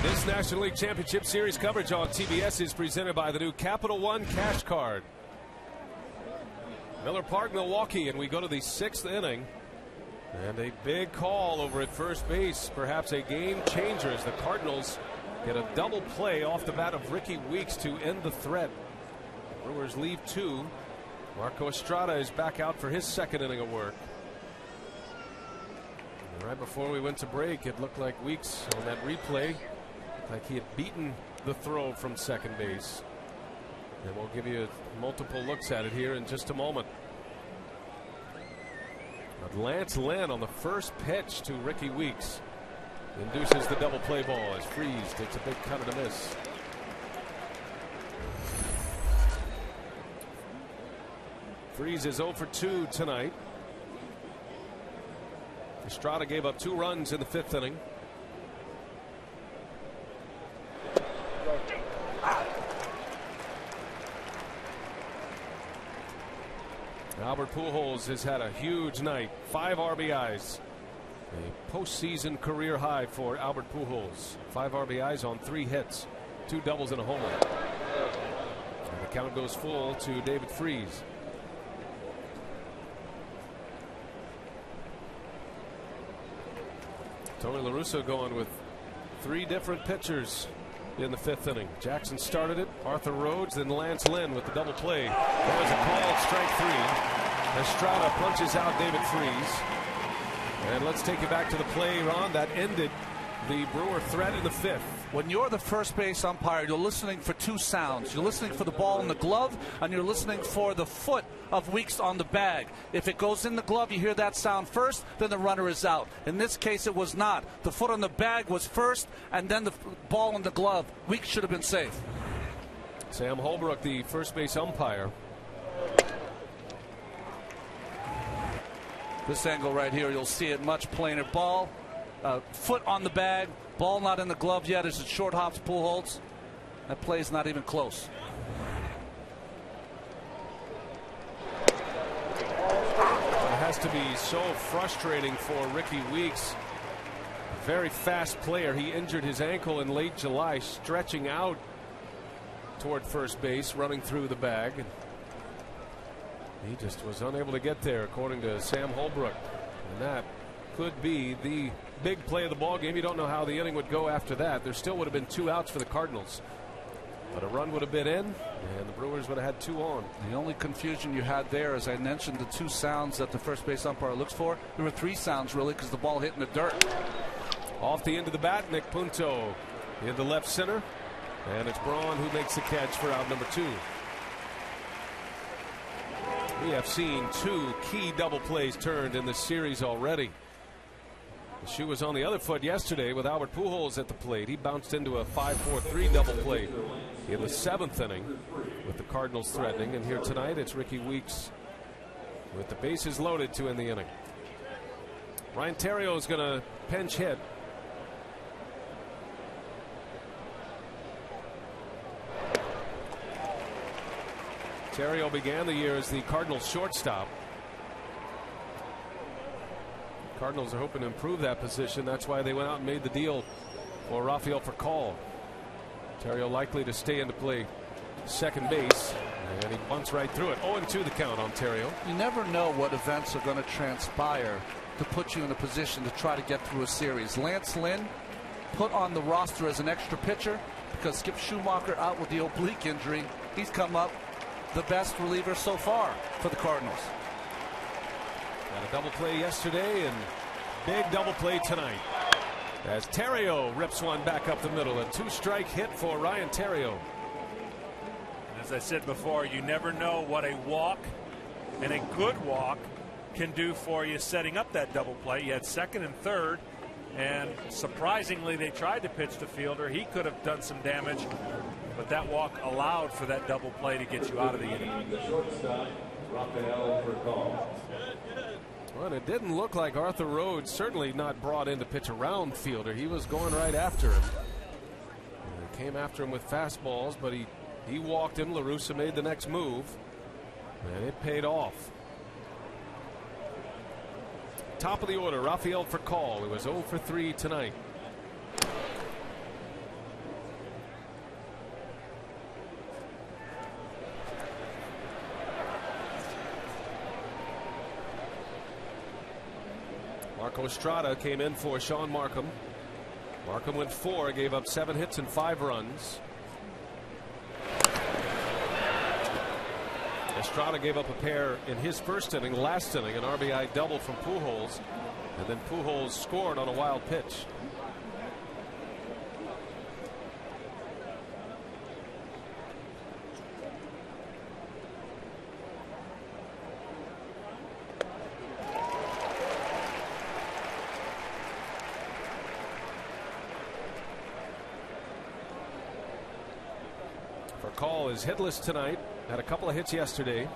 This National League Championship Series coverage on TBS is presented by the new Capital One Cash Card. Miller Park, Milwaukee, and we go to the 6th inning. And a big call over at first base, perhaps a game changer as the Cardinals get a double play off the bat of Ricky Weeks to end the threat. Brewers leave 2. Marco Estrada is back out for his 2nd inning of work. And right before we went to break, it looked like Weeks on that replay, like he had beaten the throw from second base. And we'll give you multiple looks at it here in just a moment. But Lance Lynn on the first pitch to Ricky Weeks induces the double play ball as Freese takes a big cut and a miss. Freese is 0 for 2 tonight. Estrada gave up 2 runs in the 5th inning. Albert Pujols has had a huge night. 5 RBIs. A postseason career high for Albert Pujols. 5 RBIs on 3 hits. 2 doubles and a homer. And the count goes full to David Freese. Tony La Russa going with 3 different pitchers in the 5th inning. Jackson started it. Arthur Rhodes, then Lance Lynn with the double play. There was a call at strike 3. Estrada punches out David Freese. And let's take you back to the play, Ron, that ended the Brewer threat in the 5th. When you're the first base umpire, you're listening for 2 sounds. You're listening for the ball in the glove, and you're listening for the foot of Weeks on the bag. If it goes in the glove, you hear that sound first, then the runner is out. In this case, it was not. The foot on the bag was first, and then the ball in the glove. Weeks should have been safe. Sam Holbrook, the first base umpire. This angle right here, you'll see it much plainer. Ball, foot on the bag, ball not in the glove yet as it short hops Pujols. That play's not even close. It has to be so frustrating for Ricky Weeks. A very fast player. He injured his ankle in late July, stretching out toward first base, running through the bag. He just was unable to get there, according to Sam Holbrook. And that could be the big play of the ball game. You don't know how the inning would go after that. There still would have been 2 outs for the Cardinals. But a run would have been in, and the Brewers would have had 2 on. The only confusion you had there, as I mentioned, the 2 sounds that the first base umpire looks for. There were 3 sounds, really, because the ball hit in the dirt. Off the end of the bat, Nick Punto in the left center. And it's Braun who makes the catch for out number 2. We have seen 2 key double plays turned in this series already. The shoe was on the other foot yesterday with Albert Pujols at the plate. He bounced into a 5-4-3 double play in the 7th inning with the Cardinals threatening. And here tonight, it's Ricky Weeks with the bases loaded to end the inning. Ryan Theriot is going to pinch hit. Theriot began the year as the Cardinals shortstop. Cardinals are hoping to improve that position. That's why they went out and made the deal for Rafael Furcal. Theriot likely to stay into play second base. And he bunts right through it. 0-2 the count on Theriot. You never know what events are going to transpire to put you in a position to try to get through a series. Lance Lynn put on the roster as an extra pitcher because Skip Schumacher out with the oblique injury. He's come up the best reliever so far for the Cardinals. Got a double play yesterday and big double play tonight as Theriot rips one back up the middle. A 2-strike hit for Ryan Theriot. As I said before, you never know what a walk and a good walk can do for you setting up that double play. You had second and third, and surprisingly they tried to pitch the fielder. He could have done some damage, but that walk allowed for that double play to get you out of the inning. Well, it didn't look like Arthur Rhodes, certainly not brought in to pitch a round fielder. He was going right after him. He came after him with fastballs, but he walked him. La Russa made the next move, and it paid off. Top of the order, Rafael Furcal, who was 0 for 3 tonight. Marco Estrada came in for Sean Markham. Markham went 4, gave up 7 hits and 5 runs. Estrada gave up a pair in his first inning, last inning, an RBI double from Pujols, and then Pujols scored on a wild pitch. Furcal is hitless tonight. Had a couple of hits yesterday.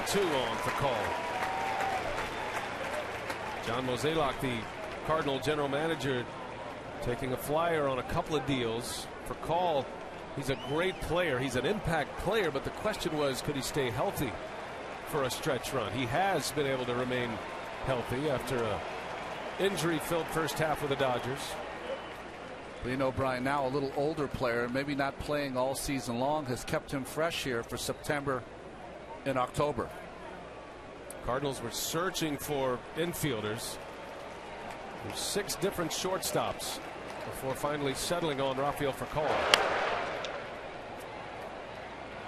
2 on for Call. John Mozeliak, the Cardinal general manager, taking a flyer on a couple of deals. For Call, he's a great player. He's an impact player, but the question was, could he stay healthy for a stretch run? He has been able to remain healthy after a injury-filled first half with the Dodgers. But you know, Brian, now a little older player, maybe not playing all season long, has kept him fresh here for September and October. Cardinals were searching for infielders. There's 6 different shortstops before finally settling on Rafael Furcal.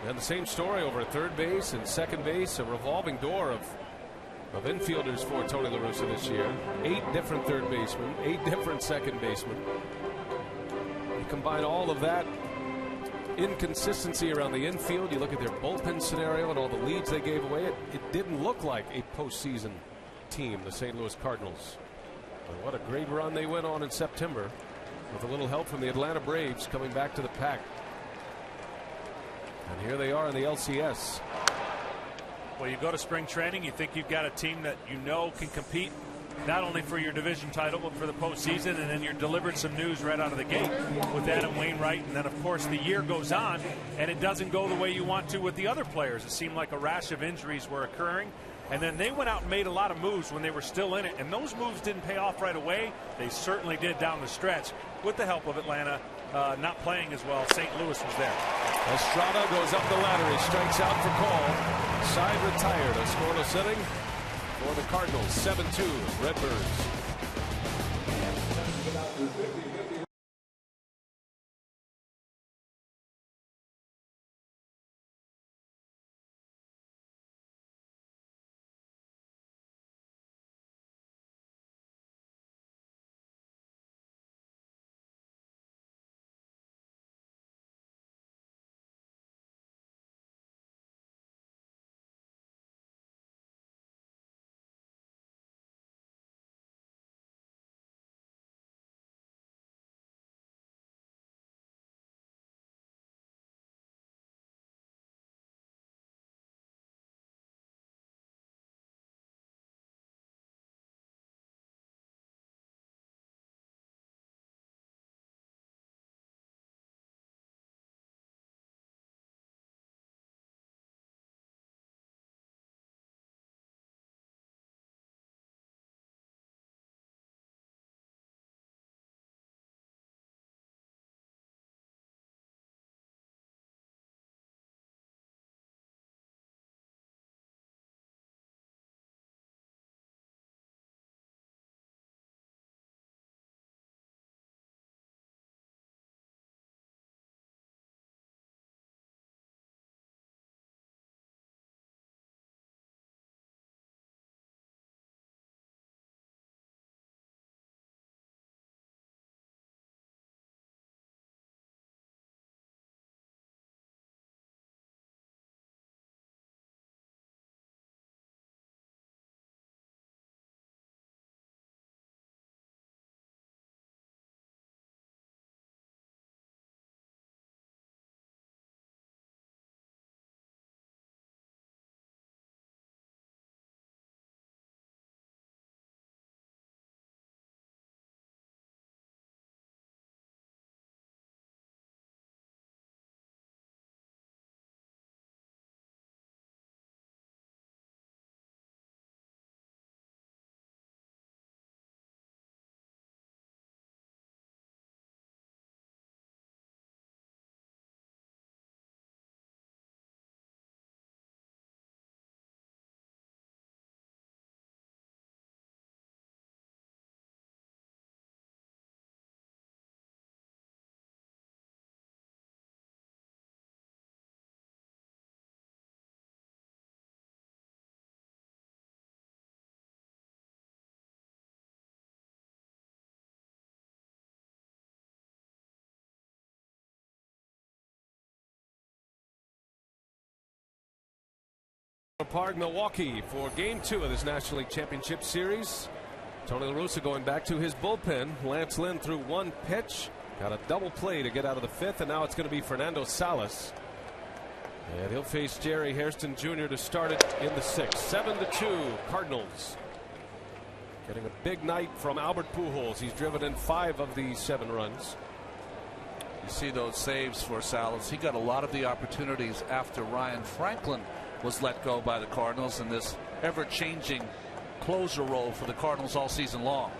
And the same story over at third base and second base, a revolving door of infielders for Tony La Russa this year. 8 different third basemen, 8 different second basemen. You combine all of that inconsistency around the infield, you look at their bullpen scenario and all the leads they gave away, it didn't look like a postseason team, the St. Louis Cardinals. But what a great run they went on in September with a little help from the Atlanta Braves coming back to the pack. And here they are in the LCS. Well, you go to spring training, you think you've got a team that you know can compete not only for your division title but for the postseason, and then you're delivered some news right out of the gate with Adam Wainwright, and then of course the year goes on and it doesn't go the way you want to with the other players. It seemed like a rash of injuries were occurring, and then they went out and made a lot of moves when they were still in it, and those moves didn't pay off right away. They certainly did down the stretch with the help of Atlanta not playing as well. St. Louis was there. Estrada goes up the ladder. He strikes out for Call. Side retired. A scoreless inning for the Cardinals. 7-2 Redbirds. Park, Milwaukee for Game 2 of this National League Championship Series. Tony La Russa going back to his bullpen. Lance Lynn threw 1 pitch, got a double play to get out of the 5th, and now it's going to be Fernando Salas. And he'll face Jerry Hairston Jr. to start it in the 6th. 7-2 Cardinals. Getting a big night from Albert Pujols. He's driven in 5 of the 7 runs. You see those saves for Salas. He got a lot of the opportunities after Ryan Franklin was let go by the Cardinals in this ever-changing closer role for the Cardinals all season long.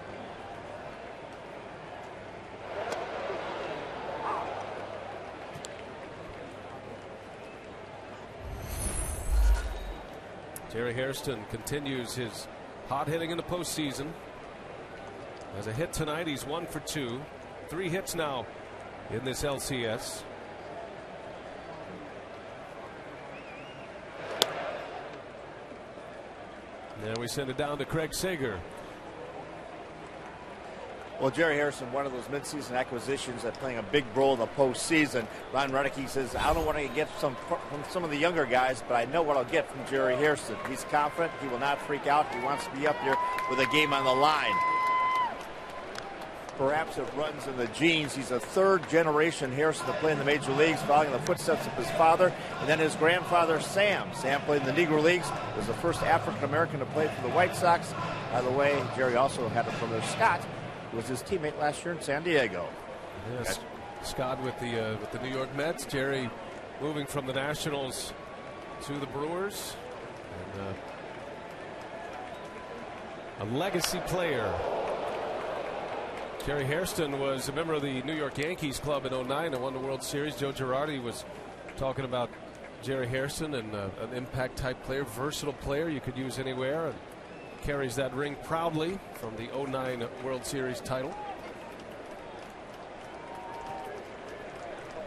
Jerry Hairston continues his hot hitting in the postseason. Has a hit tonight. He's 1 for 2. 3 hits now in this LCS. And we send it down to Craig Sager. Well, Jerry Hairston, one of those midseason acquisitions that playing a big role in the postseason. Ron Ruddick says, I don't want to get from some of the younger guys, but I know what I'll get from Jerry Hairston. He's confident. He will not freak out. He wants to be up there with a game on the line. Perhaps it runs in the genes. He's a third-generation Hairston to play in the major leagues, following in the footsteps of his father and then his grandfather, Sam. Sam played in the Negro Leagues, was the first African-American to play for the White Sox. By the way, Jerry also had a brother, Scott, who was his teammate last year in San Diego. Yes, Scott with the New York Mets. Jerry moving from the Nationals to the Brewers. And, a legacy player. Jerry Hairston was a member of the New York Yankees club in 09 and won the World Series. Joe Girardi was talking about Jerry Hairston and an impact type player, versatile player you could use anywhere, and carries that ring proudly from the 09 World Series title.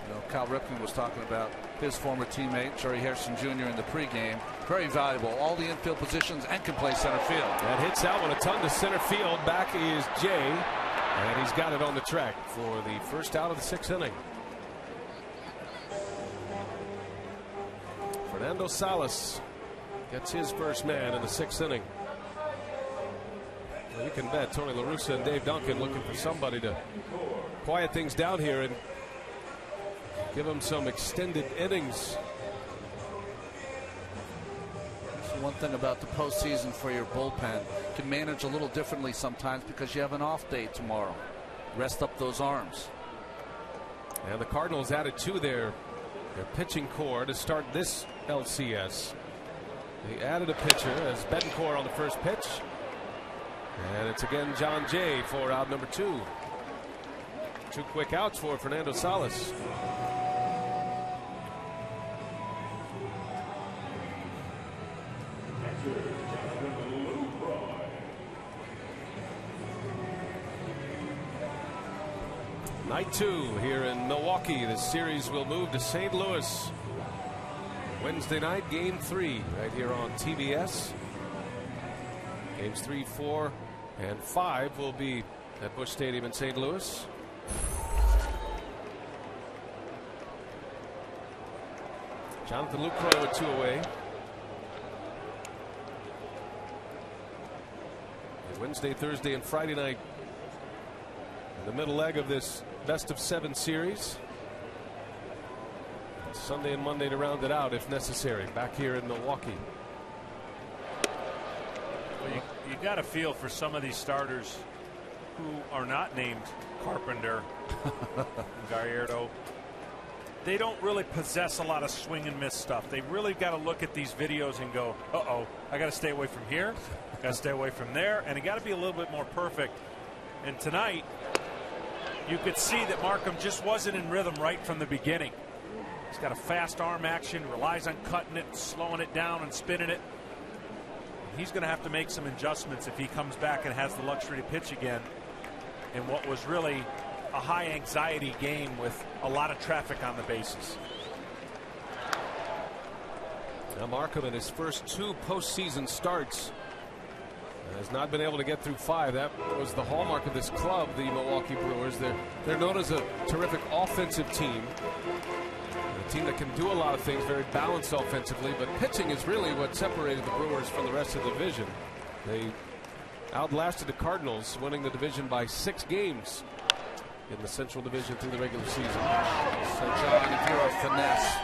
You know, Cal Ripken was talking about his former teammate Jerry Hairston Jr. in the pregame. Very valuable, all the infield positions, and can play center field. That hits that one a ton to center field. Back is Jay, and he's got it on the track for the first out of the 6th inning. Fernando Salas gets his first man in the 6th inning. Well, you can bet Tony La Russa and Dave Duncan looking for somebody to quiet things down here and give them some extended innings. One thing about the postseason for your bullpen, you can manage a little differently sometimes because you have an off day tomorrow. Rest up those arms. And the Cardinals added to their pitching core to start this LCS. They added a pitcher as Betancourt on the first pitch. And it's again John Jay for out number 2. 2 quick outs for Fernando Salas. Night 2 here in Milwaukee. The series will move to St. Louis Wednesday night, game 3 right here on TBS. Games 3, 4, and 5 will be at Busch Stadium in St. Louis. Jonathan Lucroy with 2 away. Wednesday, Thursday, and Friday night in the middle leg of this best-of-7 series. Sunday and Monday to round it out if necessary. Back here in Milwaukee. Well, you got to feel for some of these starters who are not named Carpenter, Gallardo. They don't really possess a lot of swing and miss stuff. They really got to look at these videos and go, uh-oh, I got to stay away from here, got to stay away from there, and it got to be a little bit more perfect. And tonight, you could see that Markham just wasn't in rhythm right from the beginning. He's got a fast arm action, relies on cutting it, slowing it down, and spinning it. He's going to have to make some adjustments if he comes back and has the luxury to pitch again in what was really a high anxiety game with a lot of traffic on the bases. Now Markham in his first 2 postseason starts has not been able to get through 5. That was the hallmark of this club, the Milwaukee Brewers. They're known as a terrific offensive team. A team that can do a lot of things, very balanced offensively, but pitching is really what separated the Brewers from the rest of the division. They outlasted the Cardinals, winning the division by 6 games in the Central Division through the regular season. So, John, if you're a finesse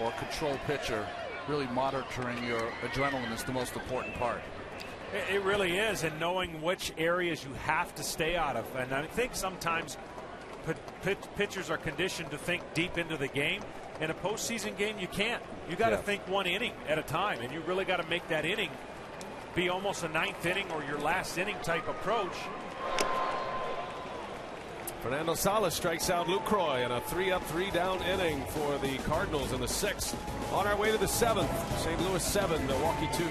or control pitcher, really monitoring your adrenaline is the most important part. It really is, and knowing which areas you have to stay out of. And I think sometimes pitchers are conditioned to think deep into the game. In a postseason game, you can't. You got to think one inning at a time, and you really got to make that inning be almost a ninth inning or your last inning type approach. Fernando Salas strikes out Lucroy in a 3-up, 3-down inning for the Cardinals in the 6th. On our way to the 7th. St. Louis 7, Milwaukee 2.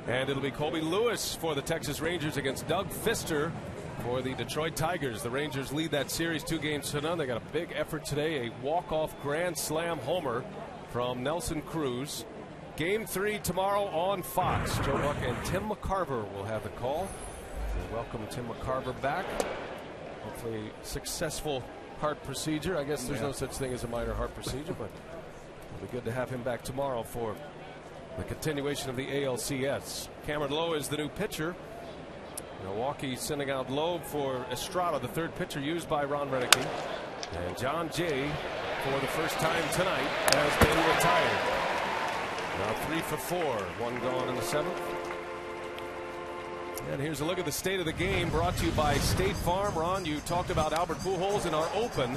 And it'll be Colby Lewis for the Texas Rangers against Doug Fister for the Detroit Tigers. The Rangers lead that series 2-0. They got a big effort today, a walk-off grand slam homer from Nelson Cruz. Game 3 tomorrow on Fox. Joe Buck and Tim McCarver will have the call. We'll welcome Tim McCarver back. Hopefully successful heart procedure. I guess there's no such thing as a minor heart procedure, but it'll be good to have him back tomorrow for the continuation of the ALCS. Cameron Lowe is the new pitcher. Milwaukee sending out Lowe for Estrada, the third pitcher used by Ron Renicky. And John Jay, for the first time tonight, has been retired. Now 3 for 4, one gone in the 7th. And here's a look at the state of the game, brought to you by State Farm. Ron, you talked about Albert Pujols in our open.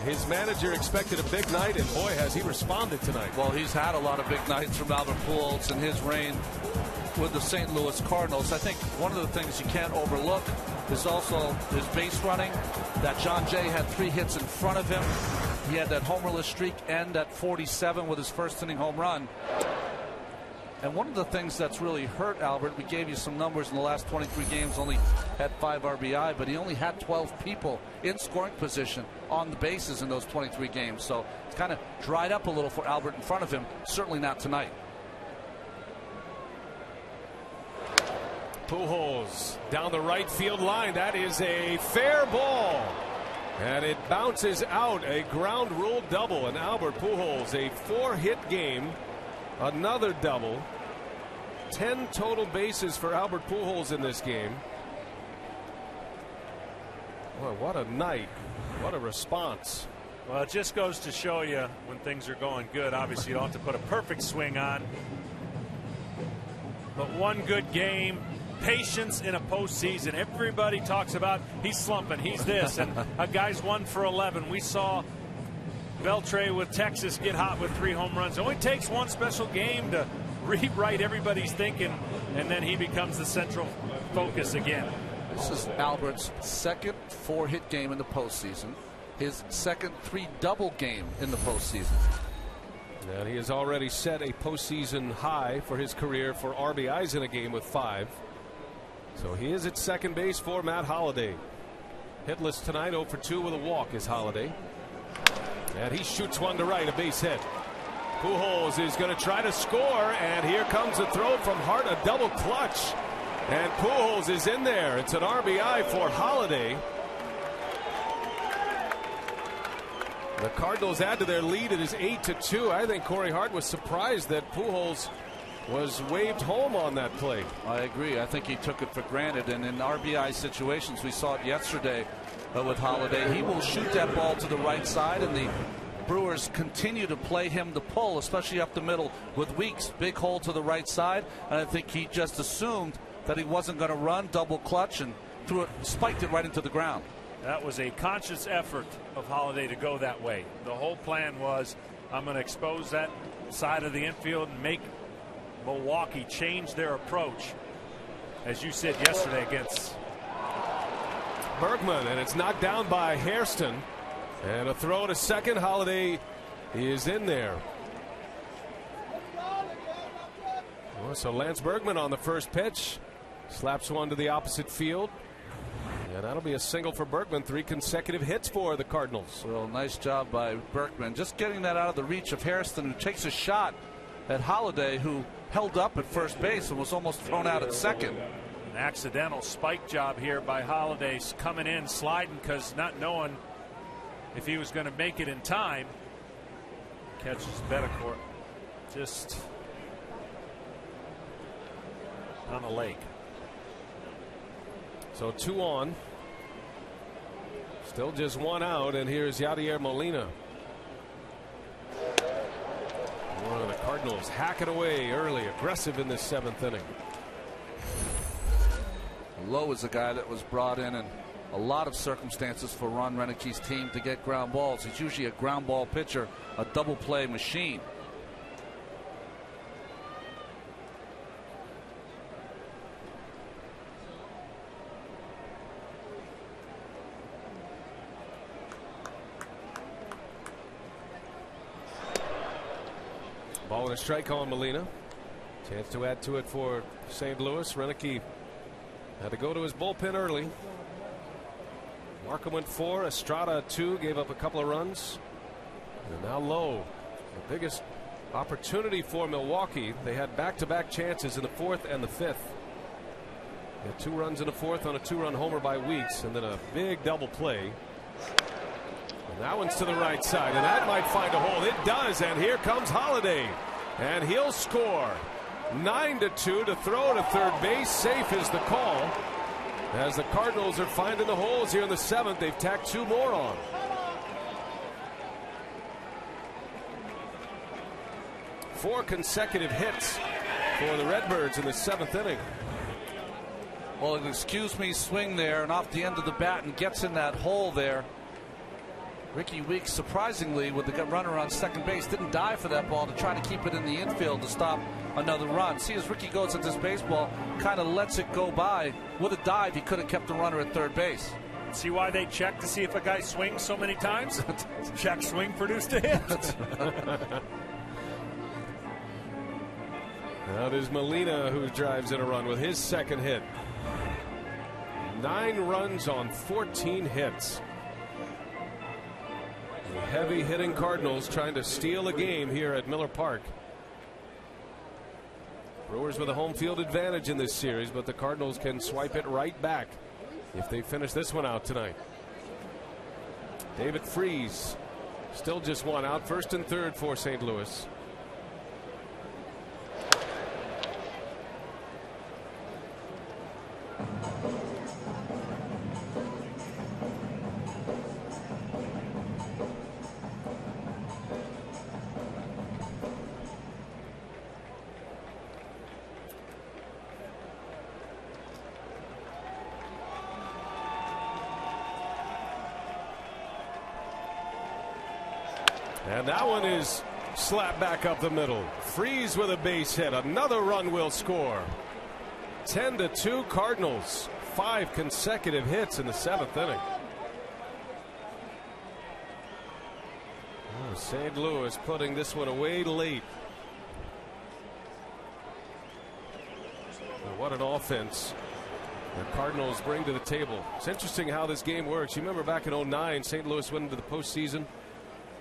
His manager expected a big night, and boy, has he responded tonight. Well, he's had a lot of big nights from Albert Pujols in his reign with the St. Louis Cardinals. I think one of the things you can't overlook is also his base running. That John Jay had 3 hits in front of him. He had that homerless streak end at 47 with his first inning home run. And one of the things that's really hurt Albert, we gave you some numbers in the last 23 games, only had 5 RBI, but he only had 12 people in scoring position on the bases in those 23 games. So it's kind of dried up a little for Albert in front of him. Certainly not tonight. Pujols down the right field line. That is a fair ball. And it bounces out, a ground rule double. And Albert Pujols, a 4-hit game. Another double. 10 total bases for Albert Pujols in this game. Boy, what a night. What a response. Well, it just goes to show you when things are going good. Obviously, you don't have to put a perfect swing on. But one good game, patience in a postseason. Everybody talks about he's slumping, he's this, and a guy's 1 for 11. We saw Beltre with Texas get hot with 3 home runs. It only takes one special game to rewrite everybody's thinking, and then he becomes the central focus again. This is Albert's second 4-hit game in the postseason. His second 3-double game in the postseason. And he has already set a postseason high for his career for RBIs in a game with 5. So he is at second base for Matt Holliday. Hitless tonight, 0 for 2 with a walk is Holliday. And he shoots one to right, a base hit. Pujols is going to try to score, and here comes a throw from Hart, a double clutch. And Pujols is in there. It's an RBI for Holliday. The Cardinals add to their lead. It is 8-2. I think Corey Hart was surprised that Pujols was waved home on that play. I agree. I think he took it for granted. And in RBI situations, we saw it yesterday with Holliday. He will shoot that ball to the right side, and the Brewers continue to play him the pull, especially up the middle with Weeks. Big hole to the right side. And I think he just assumed that he wasn't going to run, double clutch, and threw it, spiked it right into the ground. That was a conscious effort of Holliday to go that way. The whole plan was, I'm going to expose that side of the infield and make Milwaukee change their approach, as you said yesterday against Bergman, and it's knocked down by Hairston. And a throw to second. Holliday is in there. Well, so Lance Bergman on the first pitch slaps one to the opposite field. And that'll be a single for Bergman. 3 consecutive hits for the Cardinals. Well, nice job by Bergman. Just getting that out of the reach of Hairston, who takes a shot at Holliday, who held up at first base and was almost thrown out at second. An accidental spike job here by Holliday, coming in, sliding, because not knowing if he was going to make it in time. Catches Betancourt just on the lake. So 2 on. Still just 1 out, and here's Yadier Molina. One of the Cardinals hacking away early, aggressive in this 7th inning. Lowe is a guy that was brought in a lot of circumstances for Ron Renicki's team to get ground balls. He's usually a ground ball pitcher, a double play machine. Ball and a strike on Molina. Chance to add to it for St. Louis. Renicki had to go to his bullpen early. Markham went 4, Estrada 2, gave up a couple of runs. And now Lowe, the biggest opportunity for Milwaukee. They had back-to-back chances in the 4th and the 5th. They had 2 runs in the 4th on a 2-run homer by Weeks, and then a big double play. And that one's to the right side, and that might find a hole. It does, and here comes Holliday, and he'll score. 9-2 to throw to third base. Safe is the call. As the Cardinals are finding the holes here in the 7th, they've tacked 2 more on. Four consecutive hits for the Redbirds in the 7th inning. Well, an excuse me swing there and off the end of the bat and gets in that hole there. Ricky Weeks, surprisingly, with the runner on second base, didn't dive for that ball to try to keep it in the infield to stop another run. See, as Ricky goes at this baseball, kind of lets it go by. With a dive, he could have kept the runner at third base. See why they check to see if a guy swings so many times? Check swing produced a hit. Now there's Molina, who drives in a run with his second hit. 9 runs on 14 hits. The heavy hitting Cardinals trying to steal a game here at Miller Park. Brewers with a home field advantage in this series, but the Cardinals can swipe it right back if they finish this one out tonight. David Freese still just 1 out, 1st and 3rd for St. Louis. And that one is slapped back up the middle. Freeze with a base hit. Another run will score. 10-2 Cardinals. 5 consecutive hits in the 7th inning. Oh, St. Louis putting this one away late. And what an offense the Cardinals bring to the table. It's interesting how this game works. You remember back in 09, St. Louis went into the postseason,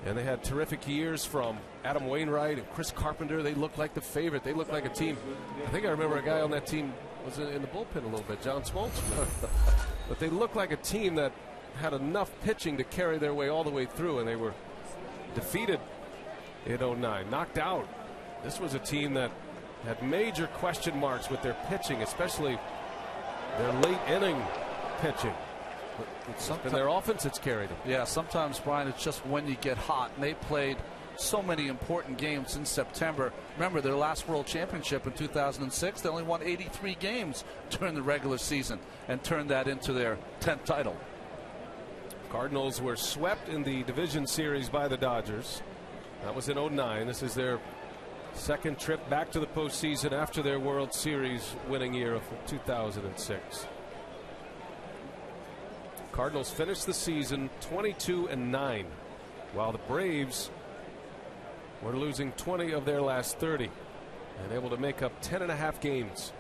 and they had terrific years from Adam Wainwright and Chris Carpenter. They looked like the favorite. They looked like a team. I think I remember a guy on that team was in the bullpen a little bit, John Smoltz. But they looked like a team that had enough pitching to carry their way all the way through, and they were defeated in 09, knocked out. This was a team that had major question marks with their pitching, especially their late inning pitching. And their offense, it's carried them. Yeah, sometimes, Brian, it's just when you get hot. And they played so many important games in September. Remember, their last World Championship in 2006, they only won 83 games during the regular season and turned that into their 10th title. Cardinals were swept in the division series by the Dodgers. That was in 09. This is their second trip back to the postseason after their World Series winning year of 2006. Cardinals finished the season 22-9, while the Braves were losing 20 of their last 30 and able to make up 10.5 games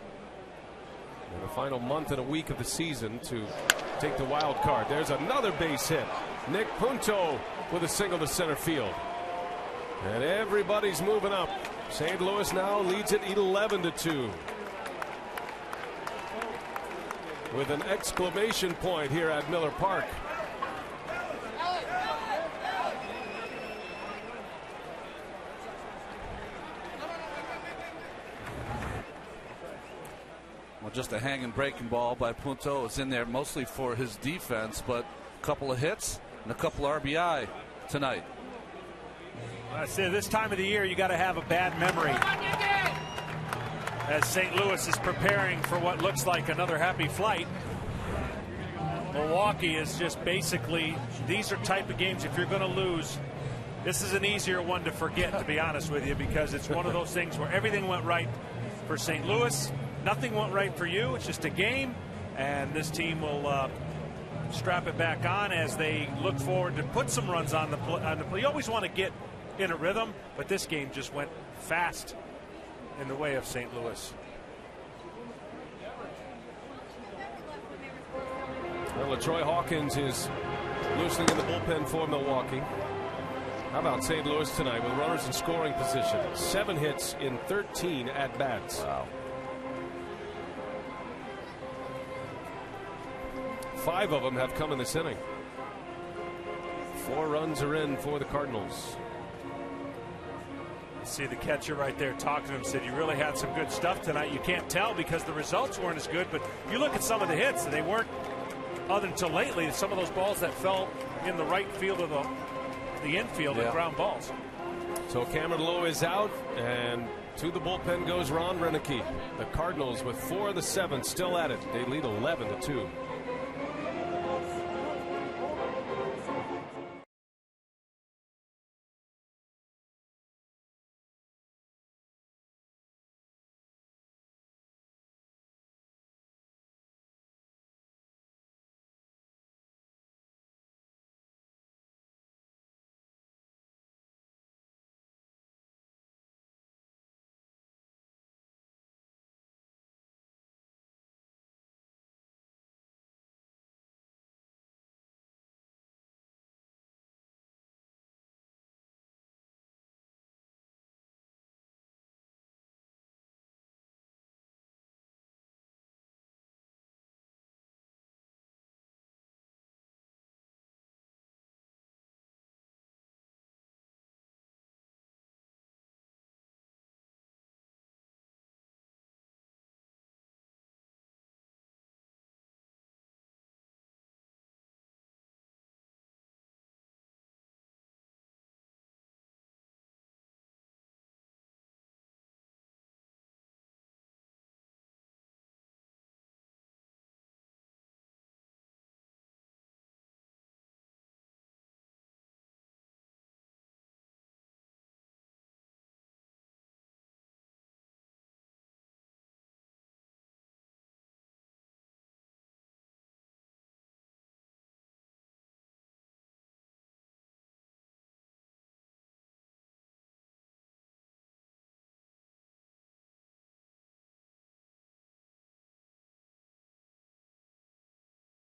in the final month and a week of the season to take the wild card. There's another base hit. Nick Punto with a single to center field. And everybody's moving up. St. Louis now leads it 11-2. With an exclamation point here at Miller Park. Well, just a hanging breaking ball by Punto. It's in there mostly for his defense, but a couple of hits and a couple RBI tonight. I say this time of the year you got to have a bad memory, as St. Louis is preparing for what looks like another happy flight. Milwaukee is just basically, these are type of games, if you're going to lose, this is an easier one to forget, to be honest with you, because it's one of those things where everything went right for St. Louis, nothing went right for you. It's just a game, and this team will strap it back on as they look forward to put some runs on the play. You always want to get in a rhythm, but this game just went fast in the way of St. Louis. Well, LaTroy Hawkins is loosening in the bullpen for Milwaukee. How about St. Louis tonight with runners in scoring position? 7 hits in 13 at bats. Wow. 5 of them have come in this inning. 4 runs are in for the Cardinals. See the catcher right there talking to him, said you really had some good stuff tonight. You can't tell because the results weren't as good, but you look at some of the hits, they weren't, other until lately, some of those balls that fell in the right field of the infield and ground balls. So Cameron Lowe is out, and to the bullpen goes Ron Renicky. The Cardinals with 4 of the 7 still at it. They lead 11-2.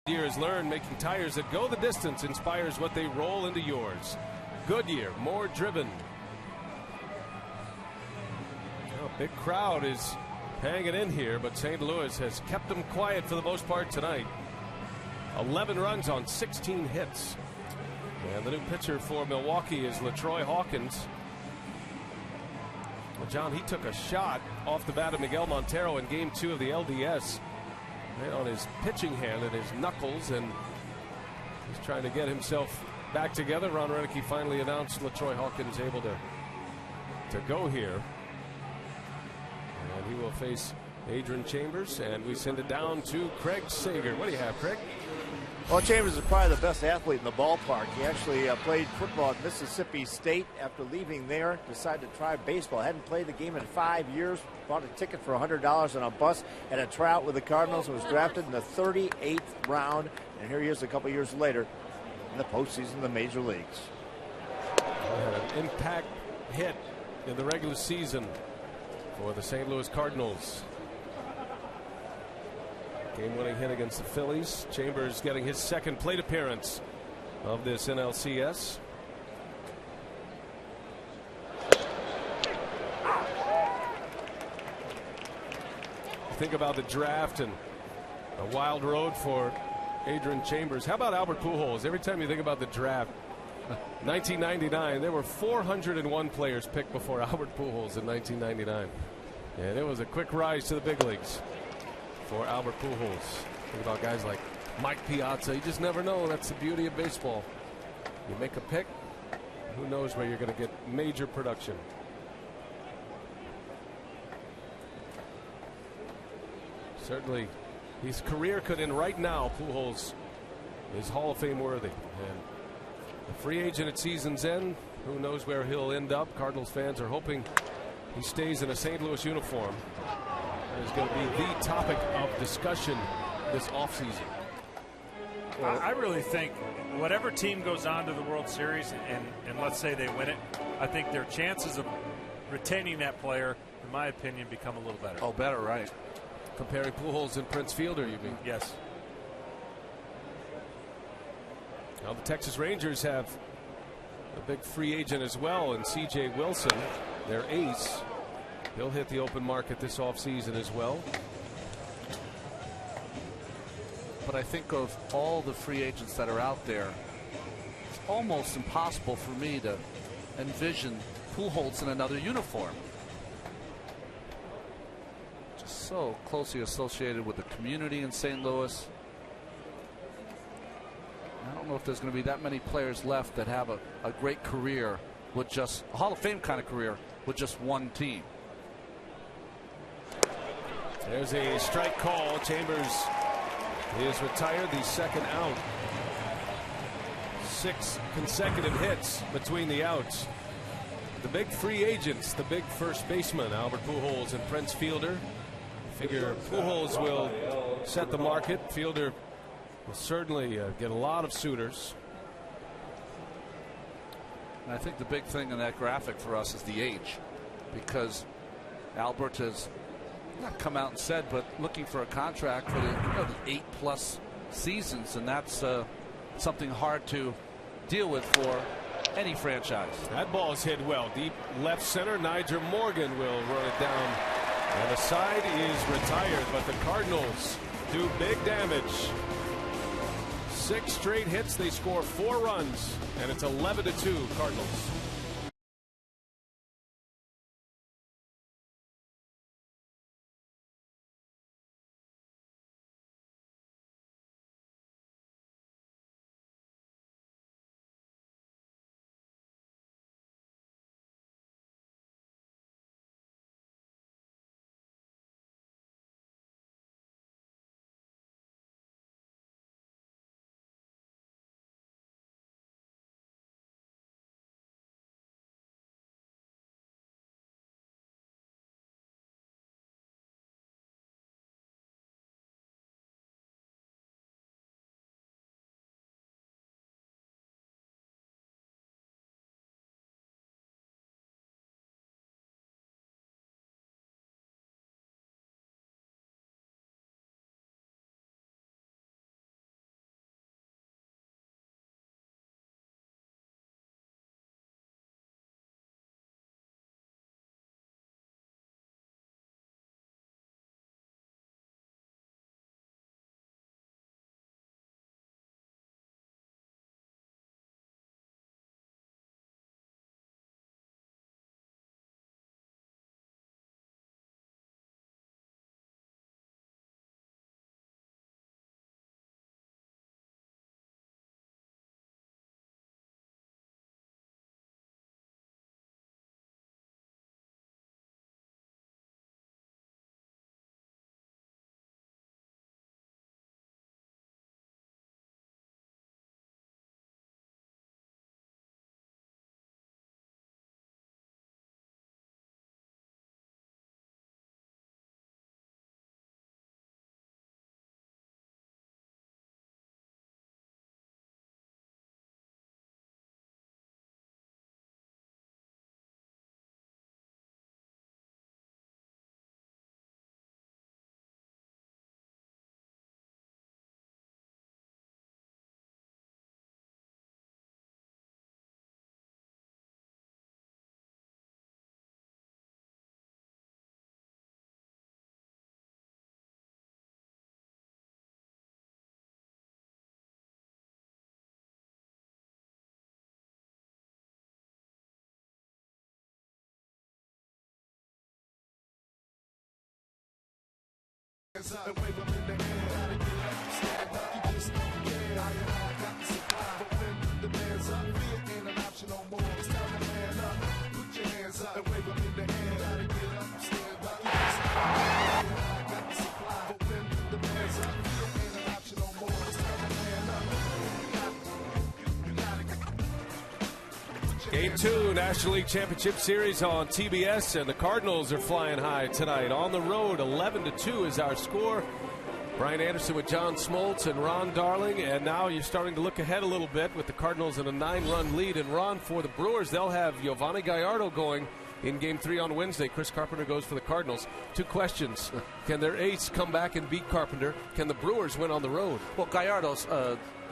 Goodyear has learned making tires that go the distance inspires what they roll into yours. Goodyear, more driven. Well, big crowd is hanging in here, but St. Louis has kept them quiet for the most part tonight. 11 runs on 16 hits. And the new pitcher for Milwaukee is LaTroy Hawkins. Well, John, he took a shot off the bat of Miguel Montero in Game 2 of the LDS. Right on his pitching hand and his knuckles, and he's trying to get himself back together. Ron Renicky finally announced LaTroy Hawkins able to go here. And he will face Adrian Chambers, and we send it down to Craig Sager. What do you have, Craig? Well, Chambers is probably the best athlete in the ballpark. He actually played football at Mississippi State. After leaving there, decided to try baseball. Hadn't played the game in 5 years. Bought a ticket for $100 on a bus at a tryout with the Cardinals and was drafted in the 38th round. And here he is a couple years later in the postseason of the major leagues. An impact hit in the regular season for the St. Louis Cardinals. Game-winning hit against the Phillies. Chambers getting his second plate appearance of this NLCS. Think about the draft and a wild road for Adrian Chambers. How about Albert Pujols? Every time you think about the draft, 1999, there were 401 players picked before Albert Pujols in 1999. And it was a quick rise to the big leagues for Albert Pujols. Think about guys like Mike Piazza. You just never know. That's the beauty of baseball. You make a pick, who knows where you're going to get major production. Certainly, his career could end right now. Pujols is Hall of Fame worthy. And a free agent at season's end, who knows where he'll end up. Cardinals fans are hoping he stays in a St. Louis uniform. That is going to be the topic of discussion this offseason. Well, I really think whatever team goes on to the World Series and let's say they win it, I think their chances of retaining that player, in my opinion, become a little better. Oh, better, right. Comparing Pujols and Prince Fielder, you mean? Yes. Now the Texas Rangers have a big free agent as well, and C.J. Wilson, their ace. He'll hit the open market this offseason as well. But I think of all the free agents that are out there, it's almost impossible for me to envision Pujols in another uniform. Just so closely associated with the community in St. Louis. I don't know if there's going to be that many players left that have a great career with just a Hall of Fame kind of career with just one team. There's a strike call. Chambers is retired, the second out. 6 consecutive hits between the outs. The big free agents, the big first baseman, Albert Pujols and Prince Fielder. Figure Pujols will set the market. Fielder will certainly get a lot of suitors. And I think the big thing in that graphic for us is the age, because Albert has not come out and said, but looking for a contract for the 8+ seasons, and that's something hard to deal with for any franchise. That ball is hit well deep left center. Nyjer Morgan will run it down, and the side is retired, but the Cardinals do big damage. 6 straight hits. They score 4 runs, and it's 11-2 Cardinals. Game 2, National League Championship Series on TBS, and the Cardinals are flying high tonight. On the road, 11-2 is our score. Brian Anderson with John Smoltz and Ron Darling, and now you're starting to look ahead a little bit with the Cardinals in a 9-run lead. And Ron, for the Brewers, they'll have Giovanni Gallardo going in Game 3 on Wednesday. Chris Carpenter goes for the Cardinals. 2 questions. Can their ace come back and beat Carpenter? Can the Brewers win on the road? Well, Gallardo's,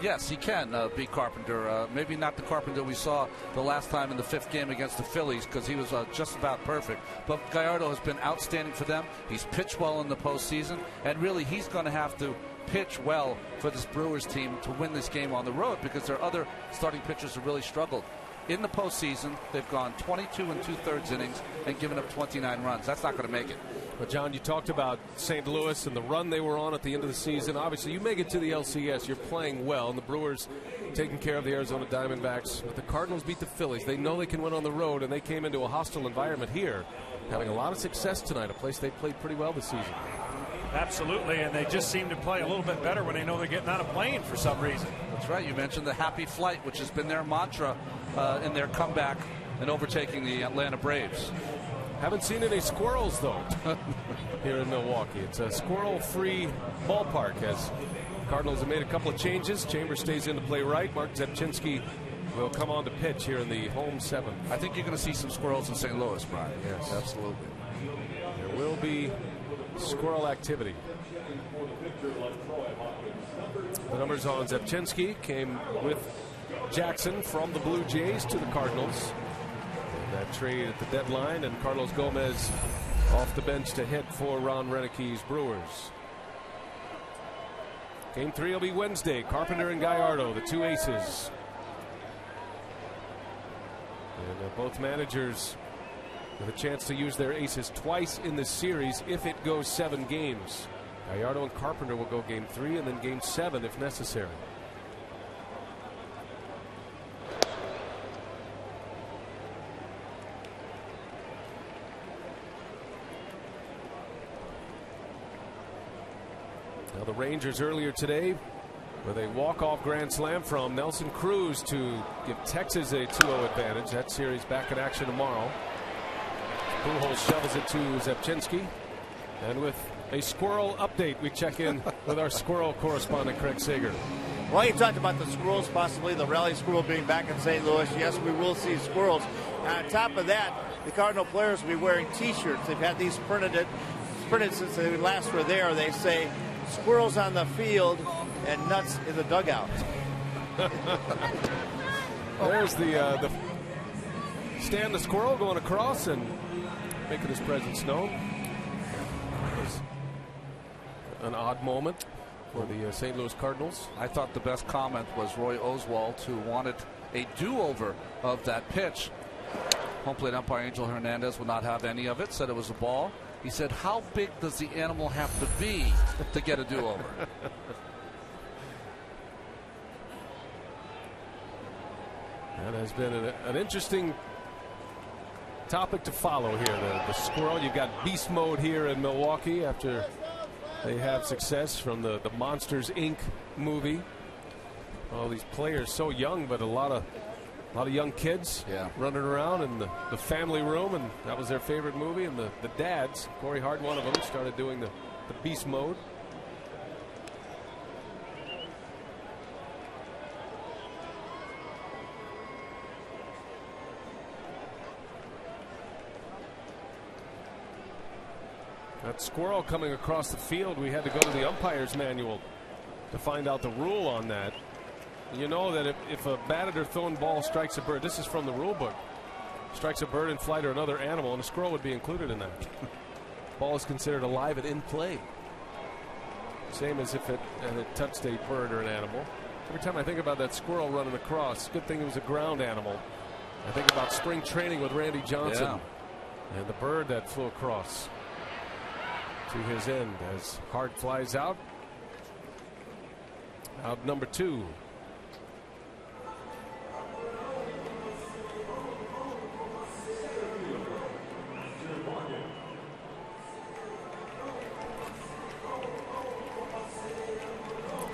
yes, he can beat Carpenter. Maybe not the Carpenter we saw the last time in the 5th game against the Phillies, because he was just about perfect. But Gallardo has been outstanding for them. He's pitched well in the postseason, and really he's going to have to pitch well for this Brewers team to win this game on the road, because their other starting pitchers have really struggled. In the postseason, they've gone 22 2/3 innings and given up 29 runs. That's not going to make it. But, John, you talked about St. Louis and the run they were on at the end of the season. Obviously, you make it to the LCS, you're playing well, and the Brewers taking care of the Arizona Diamondbacks. But the Cardinals beat the Phillies. They know they can win on the road, and they came into a hostile environment here, having a lot of success tonight, a place they played pretty well this season. Absolutely, and they just seem to play a little bit better when they know they're getting on a plane for some reason. That's right. You mentioned the happy flight, which has been their mantra in their comeback and overtaking the Atlanta Braves. Haven't seen any squirrels, though, here in Milwaukee. It's a squirrel-free ballpark, as Cardinals have made a couple of changes. Chambers stays in to play right. Mark Zepchinski will come on to pitch here in the home 7th. I think you're going to see some squirrels in St. Louis, Brian. Yes, absolutely. There will be squirrel activity. The numbers on Zepchinski came with Jackson from the Blue Jays to the Cardinals. And that trade at the deadline, and Carlos Gomez off the bench to hit for Ron Renicki's Brewers. Game 3 will be Wednesday. Carpenter and Gallardo, the 2 aces. And both managers with a chance to use their aces twice in this series if it goes 7 games. Gallardo and Carpenter will go Game 3 and then Game 7 if necessary. Now the Rangers earlier today with a walk-off grand slam from Nelson Cruz to give Texas a 2-0 advantage. That series back in action tomorrow. Pujols shovels it to Zepchinski, and with a squirrel update, we check in with our squirrel correspondent Craig Sager. Well, you talked about the squirrels, possibly the rally squirrel being back in St. Louis. Yes, we will see squirrels. And on top of that, the Cardinal players will be wearing T-shirts. They've had these printed since they last were there. They say squirrels on the field and nuts in the dugout. There's the Stan the Squirrel going across and making his presence known. It was an odd moment for the St. Louis Cardinals. I thought the best comment was Roy Oswalt, who wanted a do-over of that pitch. Home plate umpire Angel Hernandez will not have any of it, said it was a ball. He said, how big does the animal have to be to get a do-over? That has been an interesting topic to follow here. The squirrel, you've got beast mode here in Milwaukee after they have success from the Monsters Inc. movie. All these players so young, but a lot of young kids running around in the family room, and that was their favorite movie. And the dads, Corey Hart, one of them, started doing the beast mode. That squirrel coming across the field, we had to go to the umpire's manual to find out the rule on that. You know that if a batted or thrown ball strikes a bird, this is from the rule book, strikes a bird in flight or another animal, and a squirrel would be included in that. Ball is considered alive and in play. Same as if it touched a bird or an animal. Every time I think about that squirrel running across, good thing it was a ground animal. I think about spring training with Randy Johnson and the bird that flew across. to his end as Hart flies out. Out number 2.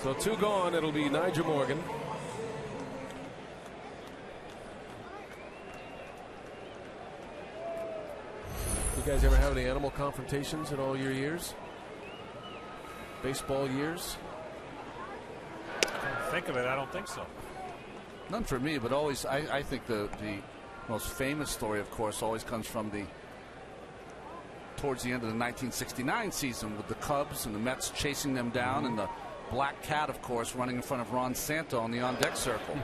So 2 gone. It'll be Nigel Morgan. You guys ever have any animal confrontations in all your years? Baseball years? Think of it, I don't think so. None for me, but always I think the most famous story, of course, always comes from towards the end of the 1969 season with the Cubs and the Mets chasing them down, and the Black Cat, of course, running in front of Ron Santo on the on-deck circle.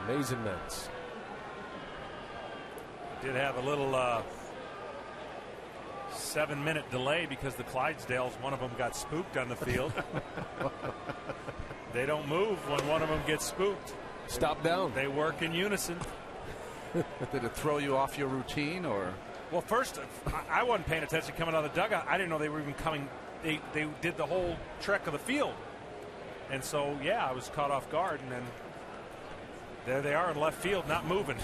Amazing Mets. Did have a little 7-minute delay because the Clydesdales, one of them got spooked on the field. They don't move when one of them gets spooked. Stop down. They work in unison. Did it throw you off your routine, or? Well, first, I wasn't paying attention coming out of the dugout. I didn't know they were even coming. They did the whole trek of the field. And so, yeah, I was caught off guard, and then there they are in left field, not moving.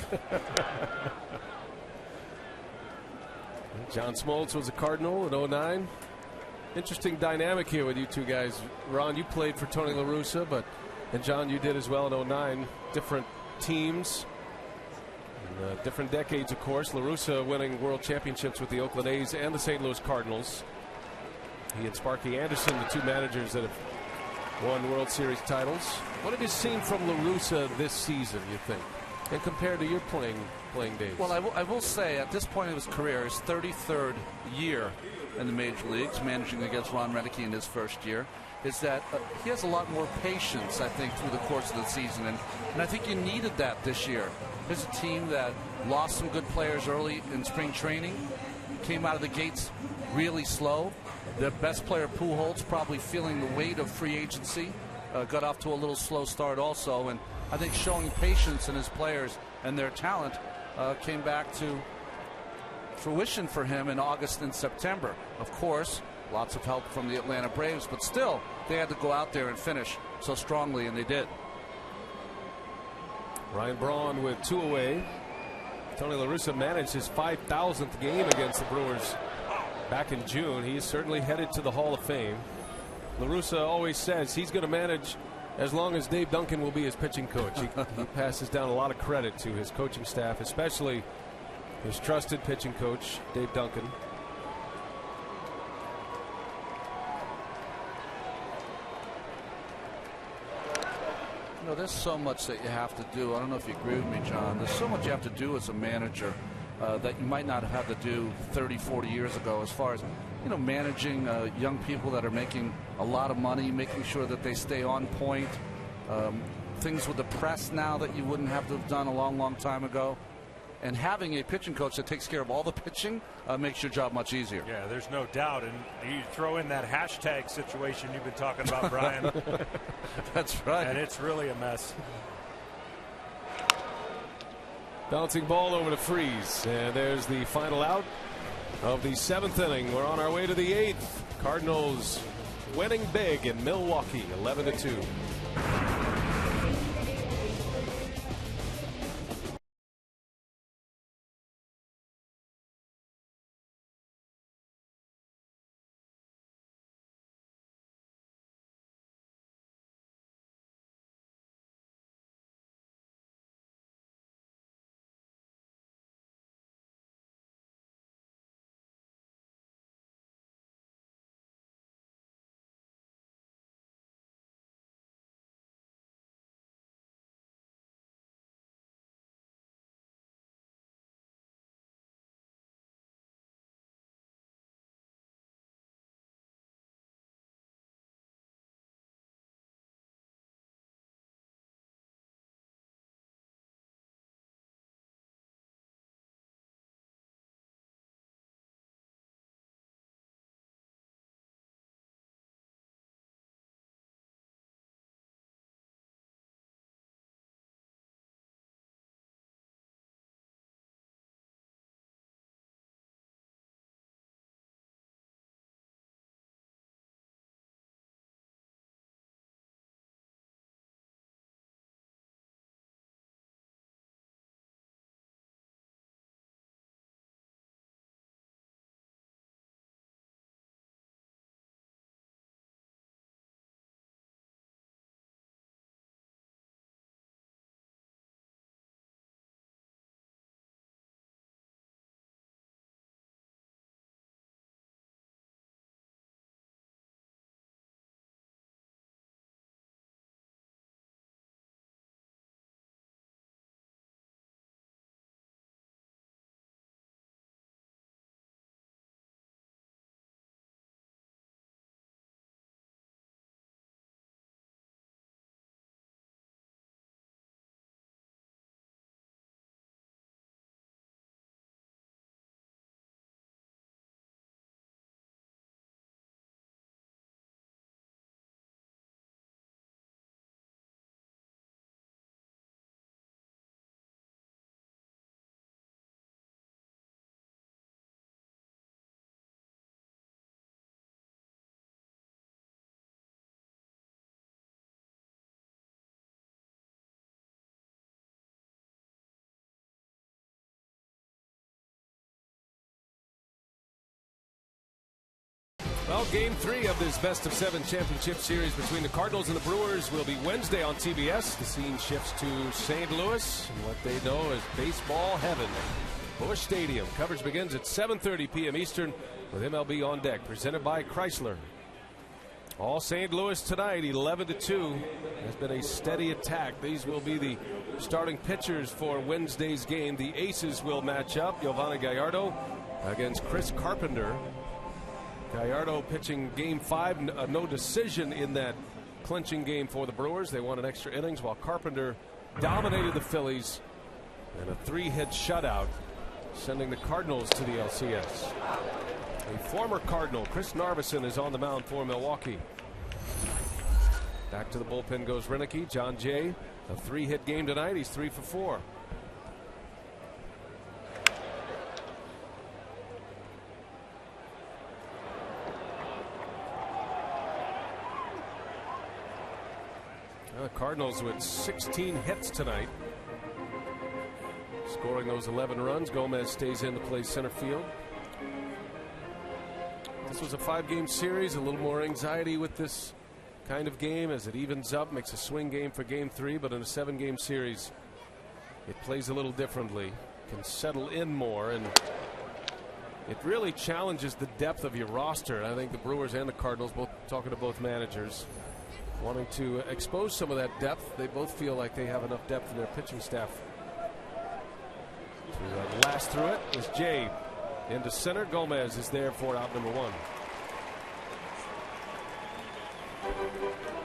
John Smoltz was a Cardinal in 09. Interesting dynamic here with you two guys. Ron, you played for Tony La Russa, and John, you did as well in 09. Different teams, different decades, of course. La Russa winning world championships with the Oakland A's and the St. Louis Cardinals. He and Sparky Anderson, the two managers that have won World Series titles. What have you seen from La Russa this season, you think, and compared to your playing days? Well, I will say at this point in his career, his 33rd year in the major leagues, managing against Ron Renneke in his first year, is that he has a lot more patience, I think, through the course of the season. And I think you needed that this year. Here's a team that lost some good players early in spring training, came out of the gates really slow. Their best player, Pujols, probably feeling the weight of free agency, got off to a little slow start also. And I think showing patience in his players and their talent came back to fruition for him in August and September. Of course, lots of help from the Atlanta Braves, but still, they had to go out there and finish so strongly, and they did. Ryan Braun with 2 away. Tony La Russa managed his 5,000th game against the Brewers back in June. He is certainly headed to the Hall of Fame. La Russa always says he's going to manage as long as Dave Duncan will be his pitching coach. He passes down a lot of credit to his coaching staff, especially his trusted pitching coach, Dave Duncan. You know, there's so much that you have to do. I don't know if you agree with me, John. There's so much you have to do as a manager that you might not have had to do 30, 40 years ago, as far as, you know, managing young people that are making a lot of money, making sure that they stay on point. Things with the press now that you wouldn't have to have done a long, long time ago. And having a pitching coach that takes care of all the pitching makes your job much easier. Yeah, there's no doubt. And you throw in that hashtag situation you've been talking about, Brian. That's right. And it's really a mess. Bouncing ball over to Freeze. And there's the final out of the 7th inning. We're on our way to the 8th. Cardinals winning big in Milwaukee, 11-2. Well, Game 3 of this best-of-7 championship series between the Cardinals and the Brewers will be Wednesday on TBS. The scene shifts to St. Louis, and what they know as baseball heaven. Busch Stadium. Coverage begins at 7:30 p.m. Eastern with MLB On Deck, presented by Chrysler. All St. Louis tonight, 11-2. Has been a steady attack. These will be the starting pitchers for Wednesday's game. The aces will match up. Giovanni Gallardo against Chris Carpenter. Gallardo pitching Game 5. No decision in that clinching game for the Brewers. They won an extra innings while Carpenter dominated the Phillies in a 3-hit shutout, sending the Cardinals to the LCS. A former Cardinal, Chris Narveson, is on the mound for Milwaukee. Back to the bullpen goes Renicky. John Jay, a 3-hit game tonight. He's 3 for 4. The Cardinals with 16 hits tonight, scoring those 11 runs. Gomez stays in to play center field. This was a 5-game series. A little more anxiety with this kind of game as it evens up, makes a swing game for Game 3. But in a 7-game series, it plays a little differently, can settle in more, and it really challenges the depth of your roster. I think the Brewers and the Cardinals, both talking to both managers, wanting to expose some of that depth. They both feel like they have enough depth in their pitching staff to last through it. As Jay into center, Gomez is there for out number 1.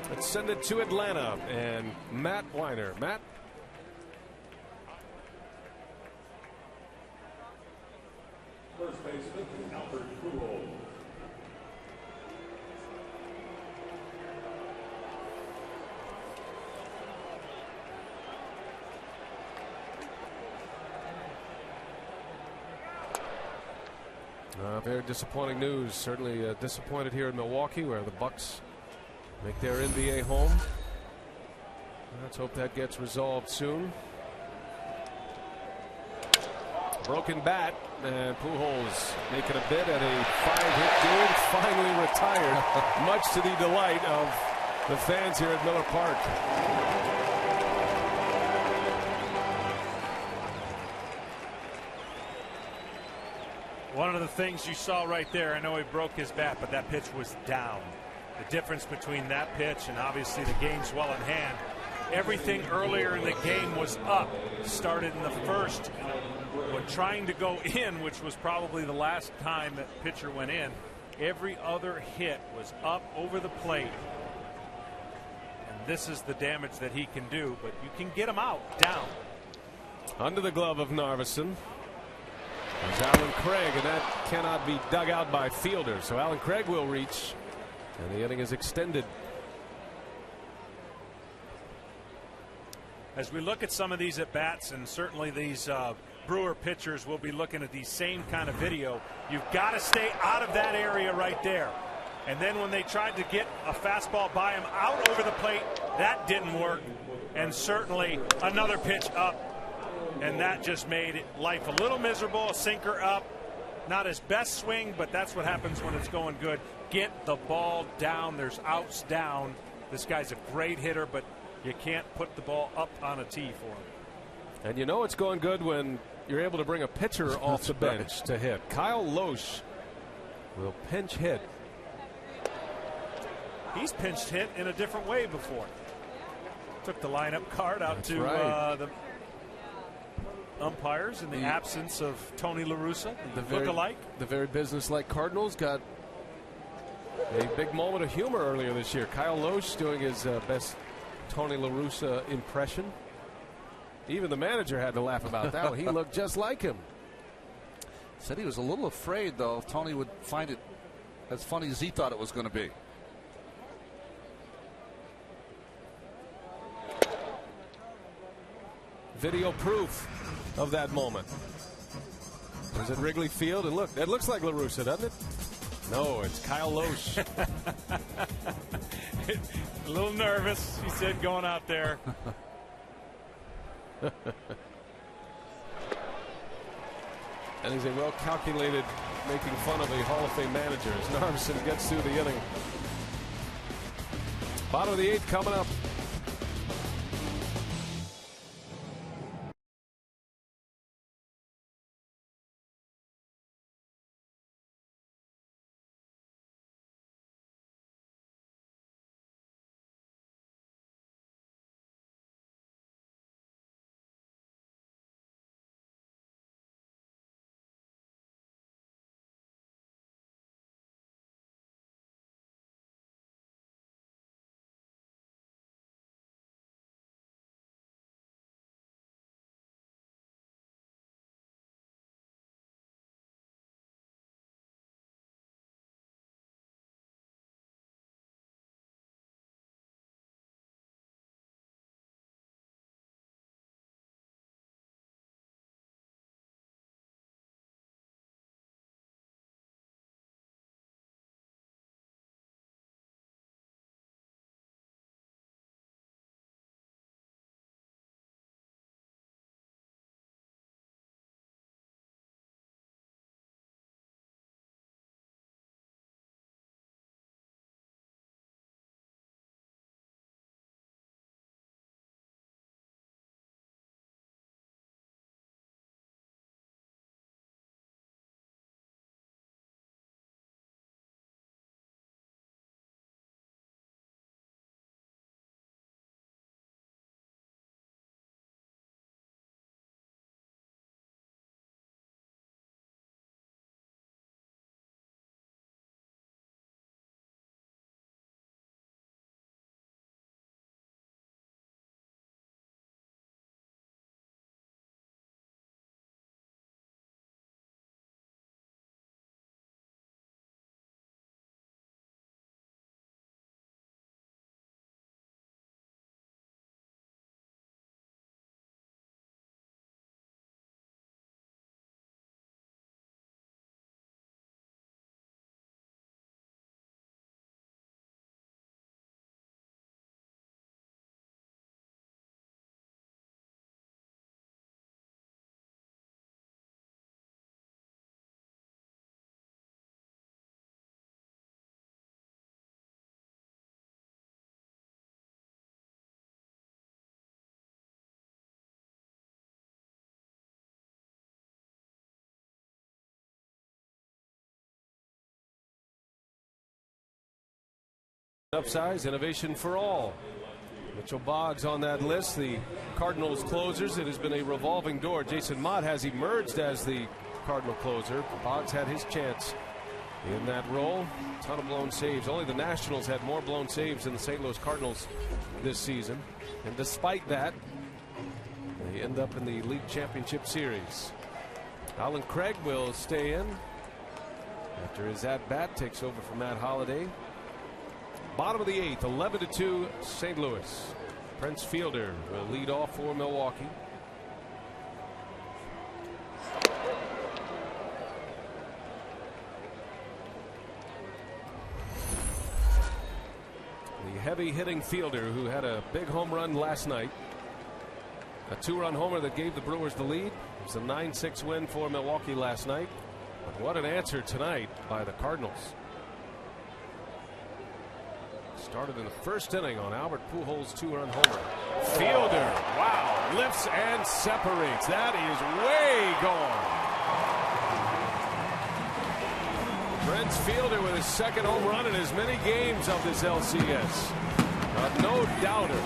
Let's send it to Atlanta and Matt Weiner. Matt. First baseman, Albert Pujols. Very disappointing news. Certainly disappointed here in Milwaukee, where the Bucks make their NBA home. Let's hope that gets resolved soon. Broken bat, and Pujols making a bid at a 5-hit game, finally retired, much to the delight of the fans here at Miller Park. One of the things you saw right there, I know he broke his bat, but that pitch was down. The difference between that pitch and obviously the game's well in hand. Everything earlier in the game was up. Started in the first when trying to go in, which was probably the last time that pitcher went in. Every other hit was up over the plate. And this is the damage that he can do, but you can get him out, down. Under the glove of Narveson is Alan Craig, and that cannot be dug out by fielders. So Alan Craig will reach, and the inning is extended. As we look at some of these at-bats, and certainly these Brewer pitchers will be looking at the same kind of video, you've got to stay out of that area right there. And then when they tried to get a fastball by him out over the plate, that didn't work. And certainly another pitch up, and that just made life a little miserable. A sinker up, not his best swing, but that's what happens when it's going good. Get the ball down. There's outs down. This guy's a great hitter, but you can't put the ball up on a tee for him. And you know it's going good when you're able to bring a pitcher off the bench to hit. Kyle Loesch will pinch hit. He's pinched hit in a different way before. Took the lineup card out to the umpires in the absence of Tony La Russa, look-alike. The very business-like Cardinals got a big moment of humor earlier this year. Kyle Loesch doing his best Tony La Russa impression. Even the manager had to laugh about that one. He looked just like him. Said he was a little afraid, though, if Tony would find it as funny as he thought it was going to be. Video proof of that moment. Was it Wrigley Field? And look, it looks like La Russa, doesn't it? No, it's Kyle Loesch. A little nervous, he said, going out there. And he's a well-calculated making fun of a Hall of Fame manager as Narveson gets through the inning. Bottom of the 8th coming up. Upsize, innovation for all. Mitchell Boggs on that list, the Cardinals closers. It has been a revolving door. Jason Mott has emerged as the Cardinal closer. Boggs had his chance in that role. A ton of blown saves. Only the Nationals had more blown saves than the St. Louis Cardinals this season. And despite that, they end up in the League Championship Series. Alan Craig will stay in after his at-bat takes over from Matt Holliday. Bottom of the 8th, 11-2 St. Louis. Prince Fielder will lead off for Milwaukee. The heavy hitting Fielder who had a big home run last night. A 2-run homer that gave the Brewers the lead. It was a 9-6 win for Milwaukee last night. But what an answer tonight by the Cardinals. Started in the first inning on Albert Pujols' 2-run homer. Fielder, wow, lifts and separates. That is way gone. Prince Fielder with his second home run in as many games of this LCS. No doubter.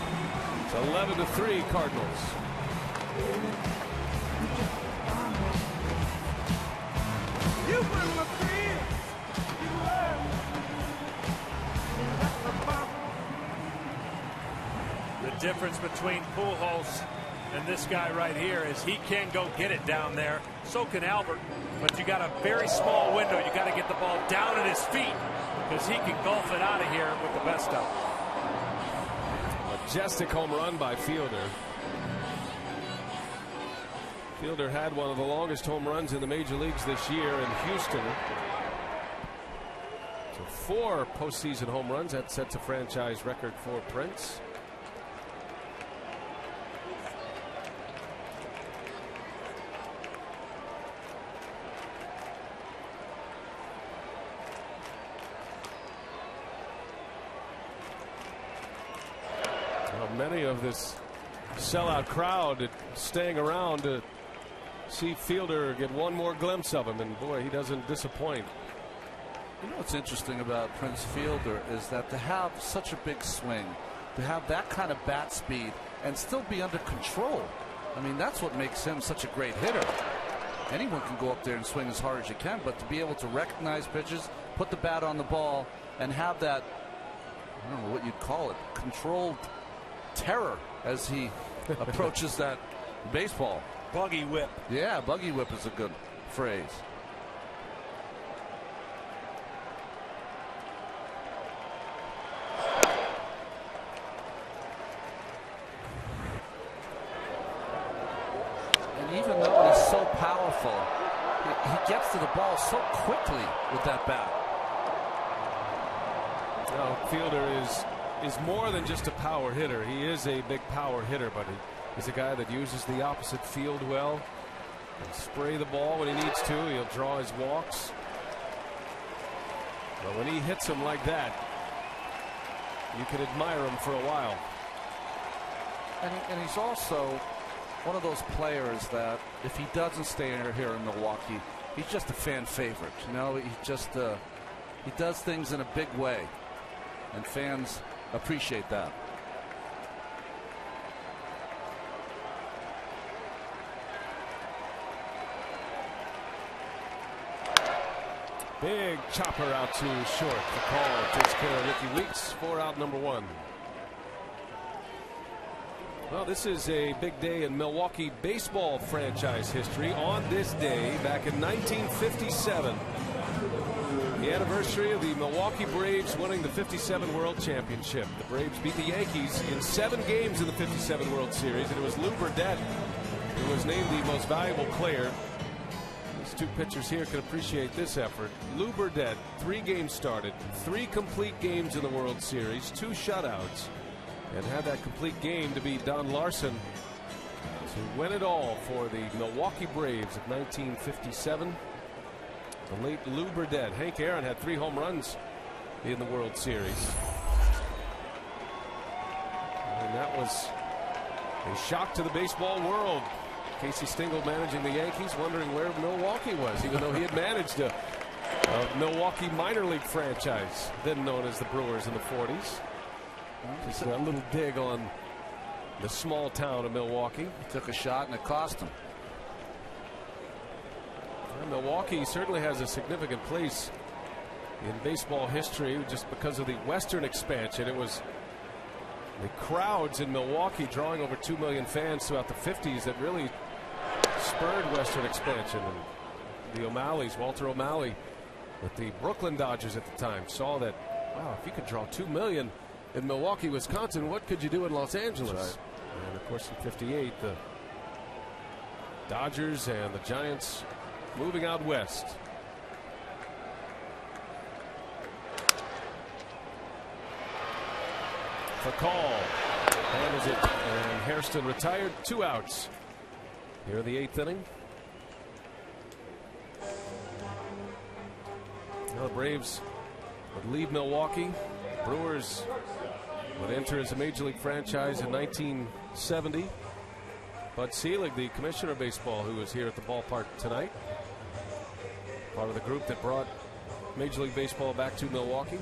It's 11-3 Cardinals. You were my friend. The difference between Pujols and this guy right here is he can go get it down there. So can Albert. But you got a very small window. You got to get the ball down at his feet because he can golf it out of here with the best of them. Majestic home run by Fielder. Fielder had one of the longest home runs in the major leagues this year in Houston. So 4 postseason home runs. That sets a franchise record for Prince. many of this sellout crowd staying around to see Fielder get one more glimpse of him, and boy, he doesn't disappoint. You know what's interesting about Prince Fielder is that to have such a big swing, to have that kind of bat speed and still be under control, I mean, that's what makes him such a great hitter. Anyone can go up there and swing as hard as you can, but to be able to recognize pitches, put the bat on the ball, and have that, I don't know what you'd call it, controlled terror as he approaches that baseball. Buggy whip. Yeah, buggy whip is a good phrase. And even though he's so powerful, he gets to the ball so quickly with that bat. Well, Fielder is more than just a power hitter. He is a big power hitter, but he's a guy that uses the opposite field well. He'll spray the ball when he needs to. He'll draw his walks. But when he hits them like that, you can admire him for a while. And he's also one of those players that if he doesn't stay here in Milwaukee, he's just a fan favorite. You know, he just he does things in a big way, and fans appreciate that. Big chopper out to short. The call takes care of Ricky Weeks for out number one. Well, this is a big day in Milwaukee baseball franchise history. On this day, back in 1957, the anniversary of the Milwaukee Braves winning the '57 World Championship. The Braves beat the Yankees in 7 games in the '57 World Series, and it was Lou Burdett who was named the most valuable player. These two pitchers here can appreciate this effort. Lou Burdett, 3 games started, 3 complete games in the World Series, 2 shutouts, and had that complete game to be Don Larson to win it all for the Milwaukee Braves of 1957. The late Lou Burdett. Hank Aaron had 3 home runs in the World Series. And that was a shock to the baseball world. Casey Stengel managing the Yankees, wondering where Milwaukee was, even though he had managed a Milwaukee minor league franchise, then known as the Brewers in the 40s. Just a little dig on the small town of Milwaukee. He took a shot and it cost him. Well, Milwaukee certainly has a significant place in baseball history just because of the Western expansion. It was the crowds in Milwaukee drawing over 2 million fans throughout the 50s that really spurred Western expansion. And the O'Malleys, Walter O'Malley with the Brooklyn Dodgers at the time, saw that, wow, if you could draw 2 million in Milwaukee, Wisconsin, what could you do in Los Angeles? Right. And of course in '58 the Dodgers and the Giants moving out west. The call handles it, and Hairston retired. 2 outs here in the 8th inning. Now the Braves would leave Milwaukee. Brewers would enter as a major league franchise in 1970. Bud Selig, the commissioner of baseball, who was here at the ballpark tonight, part of the group that brought Major League Baseball back to Milwaukee.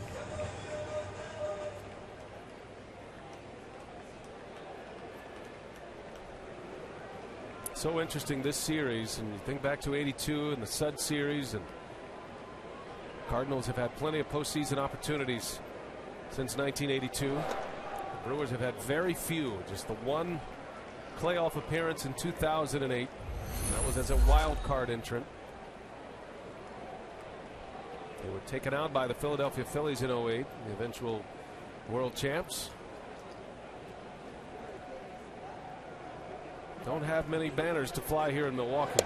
So interesting, this series, and you think back to '82 and the Sud series, and Cardinals have had plenty of postseason opportunities since 1982. The Brewers have had very few, just the one playoff appearance in 2008. That was as a wild card entrant. They were taken out by the Philadelphia Phillies in '08, the eventual world champs. Don't have many banners to fly here in Milwaukee.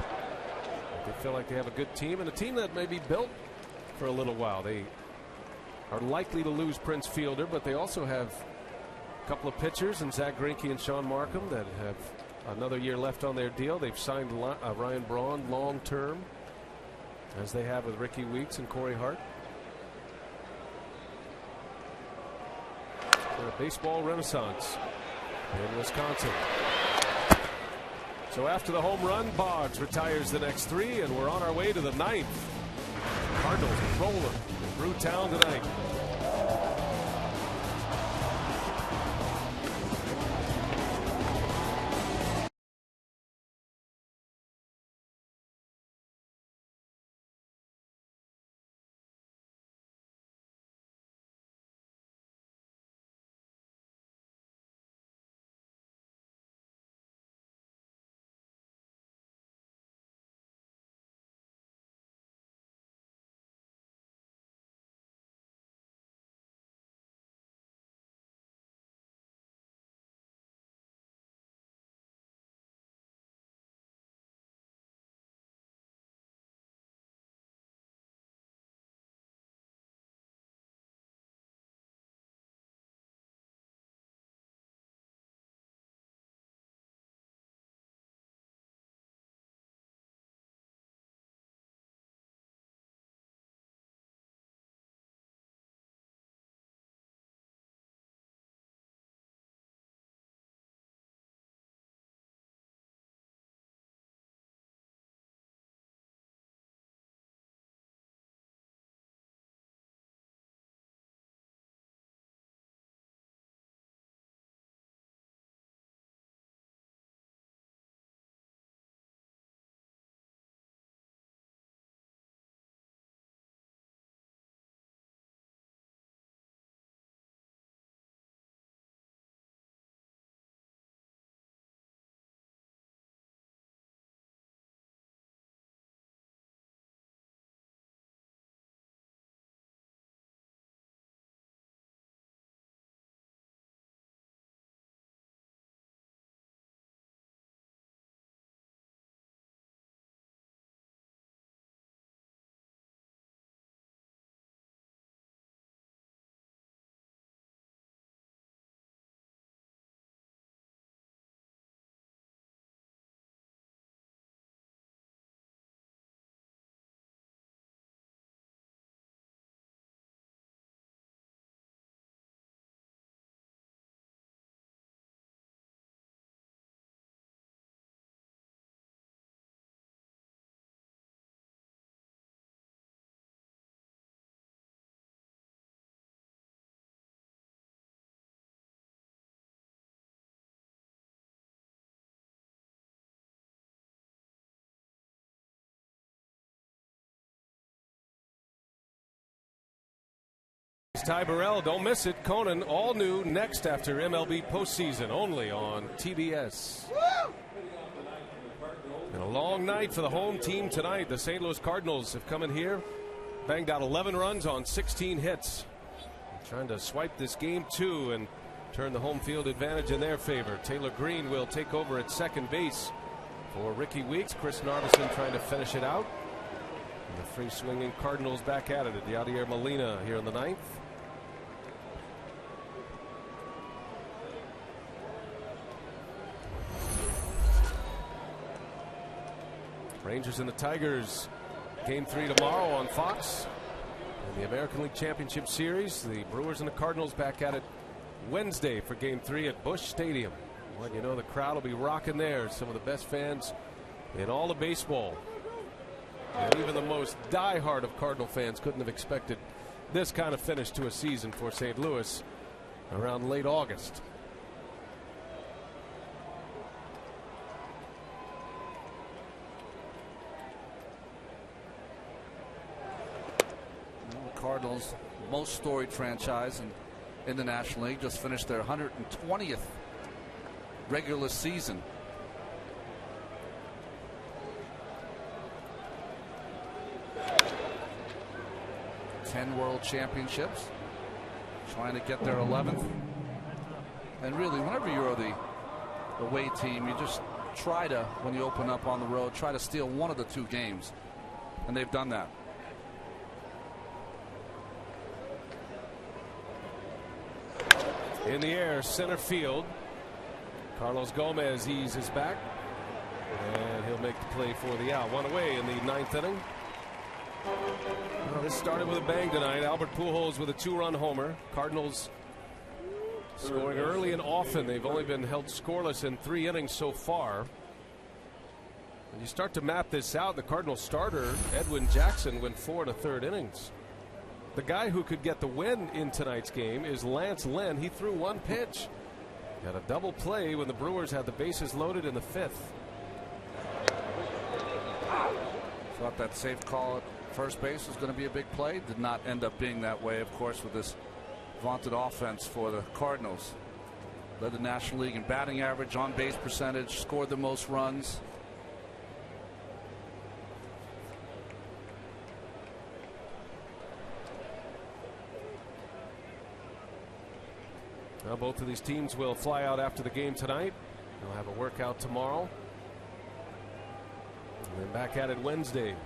They feel like they have a good team, and a team that may be built for a little while. They are likely to lose Prince Fielder, but they also have a couple of pitchers in Zach Greinke and Sean Markham that have another year left on their deal. They've signed Ryan Braun long term, as they have with Ricky Weeks and Corey Hart. So a baseball renaissance in Wisconsin. So after the home run, Boggs retires the next 3, and we're on our way to the 9th. Cardinals rolling in Brewtown tonight. Ty Burrell, don't miss it. Conan, all new next after MLB postseason, only on TBS. And a long night for the home team tonight. The St. Louis Cardinals have come in here, banged out 11 runs on 16 hits. Trying to swipe this game 2 and turn the home field advantage in their favor. Taylor Green will take over at second base for Ricky Weeks. Chris Narveson trying to finish it out. And the free swinging Cardinals back at it at Yadier Molina here in the 9th. Rangers and the Tigers, game 3 tomorrow on Fox. In the American League Championship Series, the Brewers and the Cardinals back at it Wednesday for game 3 at Busch Stadium. Well, you know the crowd will be rocking there. Some of the best fans in all of baseball. And even the most diehard of Cardinal fans couldn't have expected this kind of finish to a season for St. Louis around late August. Cardinals, most storied franchise in the National League, just finished their 120th regular season. World Championships, trying to get their 11th. And really, whenever you're the away team, you just try to, when you open up on the road, try to steal one of the 2 games, and they've done that. In the air, center field. Carlos Gomez eases back, and he'll make the play for the out. One away in the 9th inning. Well, this started with a bang tonight. Albert Pujols with a 2-run homer. Cardinals Scoring early and often. They've only been held scoreless in 3 innings so far. When you start to map this out, the Cardinals starter, Edwin Jackson, went 4 1/3 innings. The guy who could get the win in tonight's game is Lance Lynn. He threw 1 pitch. Got a double play when the Brewers had the bases loaded in the 5th. Thought that safe call at first base was going to be a big play. Did not end up being that way, of course, with this vaunted offense for the Cardinals. Led the National League in batting average, on base percentage, scored the most runs. Now both of these teams will fly out after the game tonight. They'll have a workout tomorrow. And then back at it Wednesday.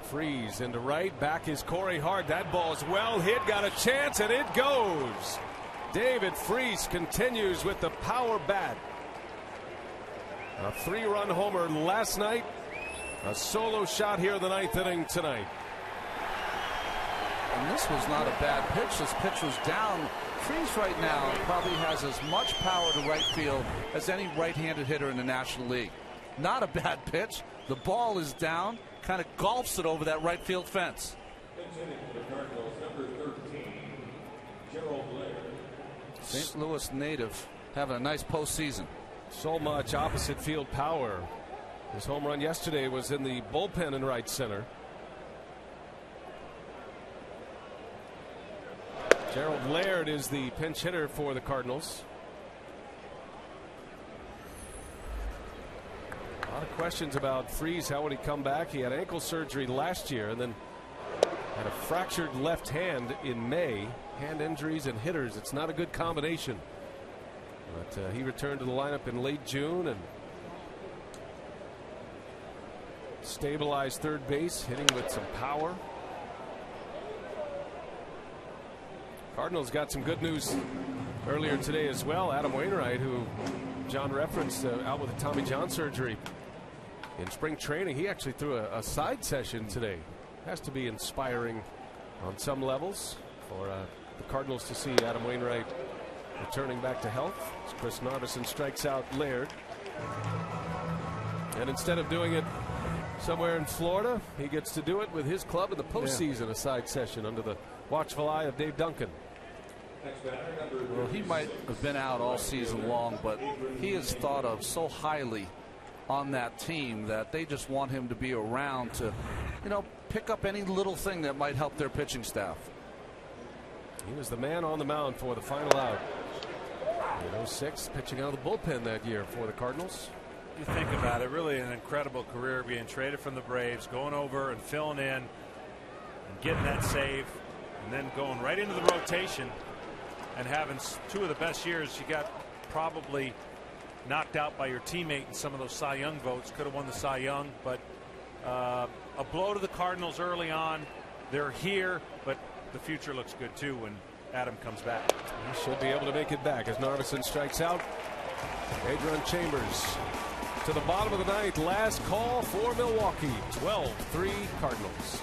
Freeze into right. Back is Corey Hart. That ball is well hit. Got a chance, and it goes. David Freese continues with the power bat. A 3-run homer last night. A solo shot here in the 9th inning tonight. And this was not a bad pitch. This pitch was down. Freese right now probably has as much power to right field as any right-handed hitter in the National League. Not a bad pitch. The ball is down. Kind of golfs it over that right field fence. St. Louis native having a nice postseason. So much opposite field power. His home run yesterday was in the bullpen in right center. Gerald Laird is the pinch hitter for the Cardinals. A lot of questions about Freese. How would he come back? He had ankle surgery last year and then had a fractured left hand in May. Hand injuries and hitters. It's not a good combination. But he returned to the lineup in late June and stabilized third base, hitting with some power. Cardinals got some good news earlier today as well. Adam Wainwright, who John referenced, out with a Tommy John surgery in spring training. He actually threw a side session today. Has to be inspiring on some levels for the Cardinals to see Adam Wainwright returning back to health. As Chris Narveson strikes out Laird. And instead of doing it somewhere in Florida, he gets to do it with his club in the postseason, a side session under the watchful eye of Dave Duncan. Well, he might have been out all season long, but he is thought of so highly on that team that they just want him to be around to, pick up any little thing that might help their pitching staff. He was the man on the mound for the final out. In 06, pitching out of the bullpen that year for the Cardinals. You think about it, really an incredible career, being traded from the Braves, going over and filling in and getting that save, and then going right into the rotation and having 2 of the best years. You got probably knocked out by your teammate in some of those Cy Young votes. Could have won the Cy Young, but a blow to the Cardinals early on. They're here, but the future looks good too when Adam comes back. He should be able to make it back as Narveson strikes out. Adron Chambers to the bottom of the 9th. Last call for Milwaukee. 12-3 Cardinals.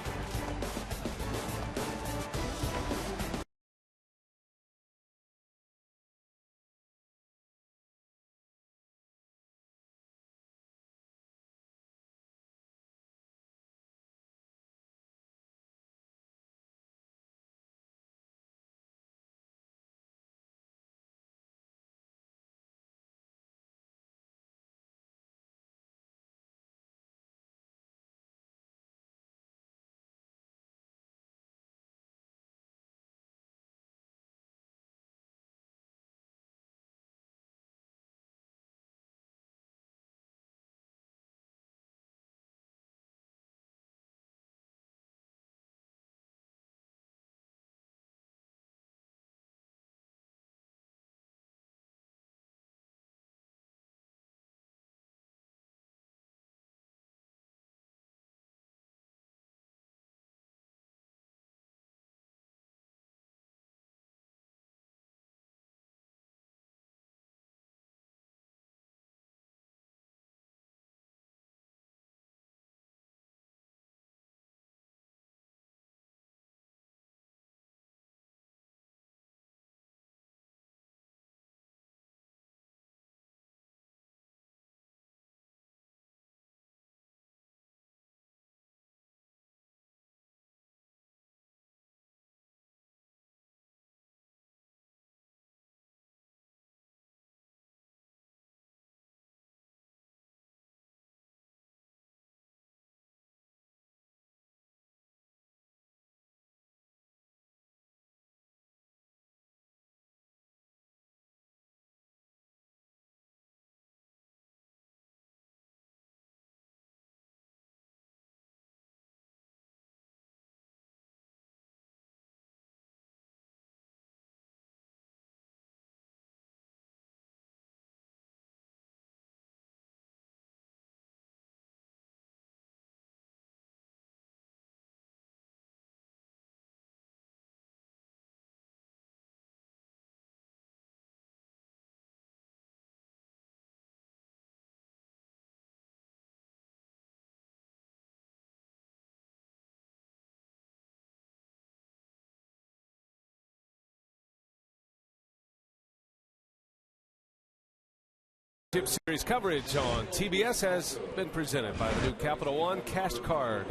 Chip Series coverage on TBS has been presented by the new Capital One Cash Card.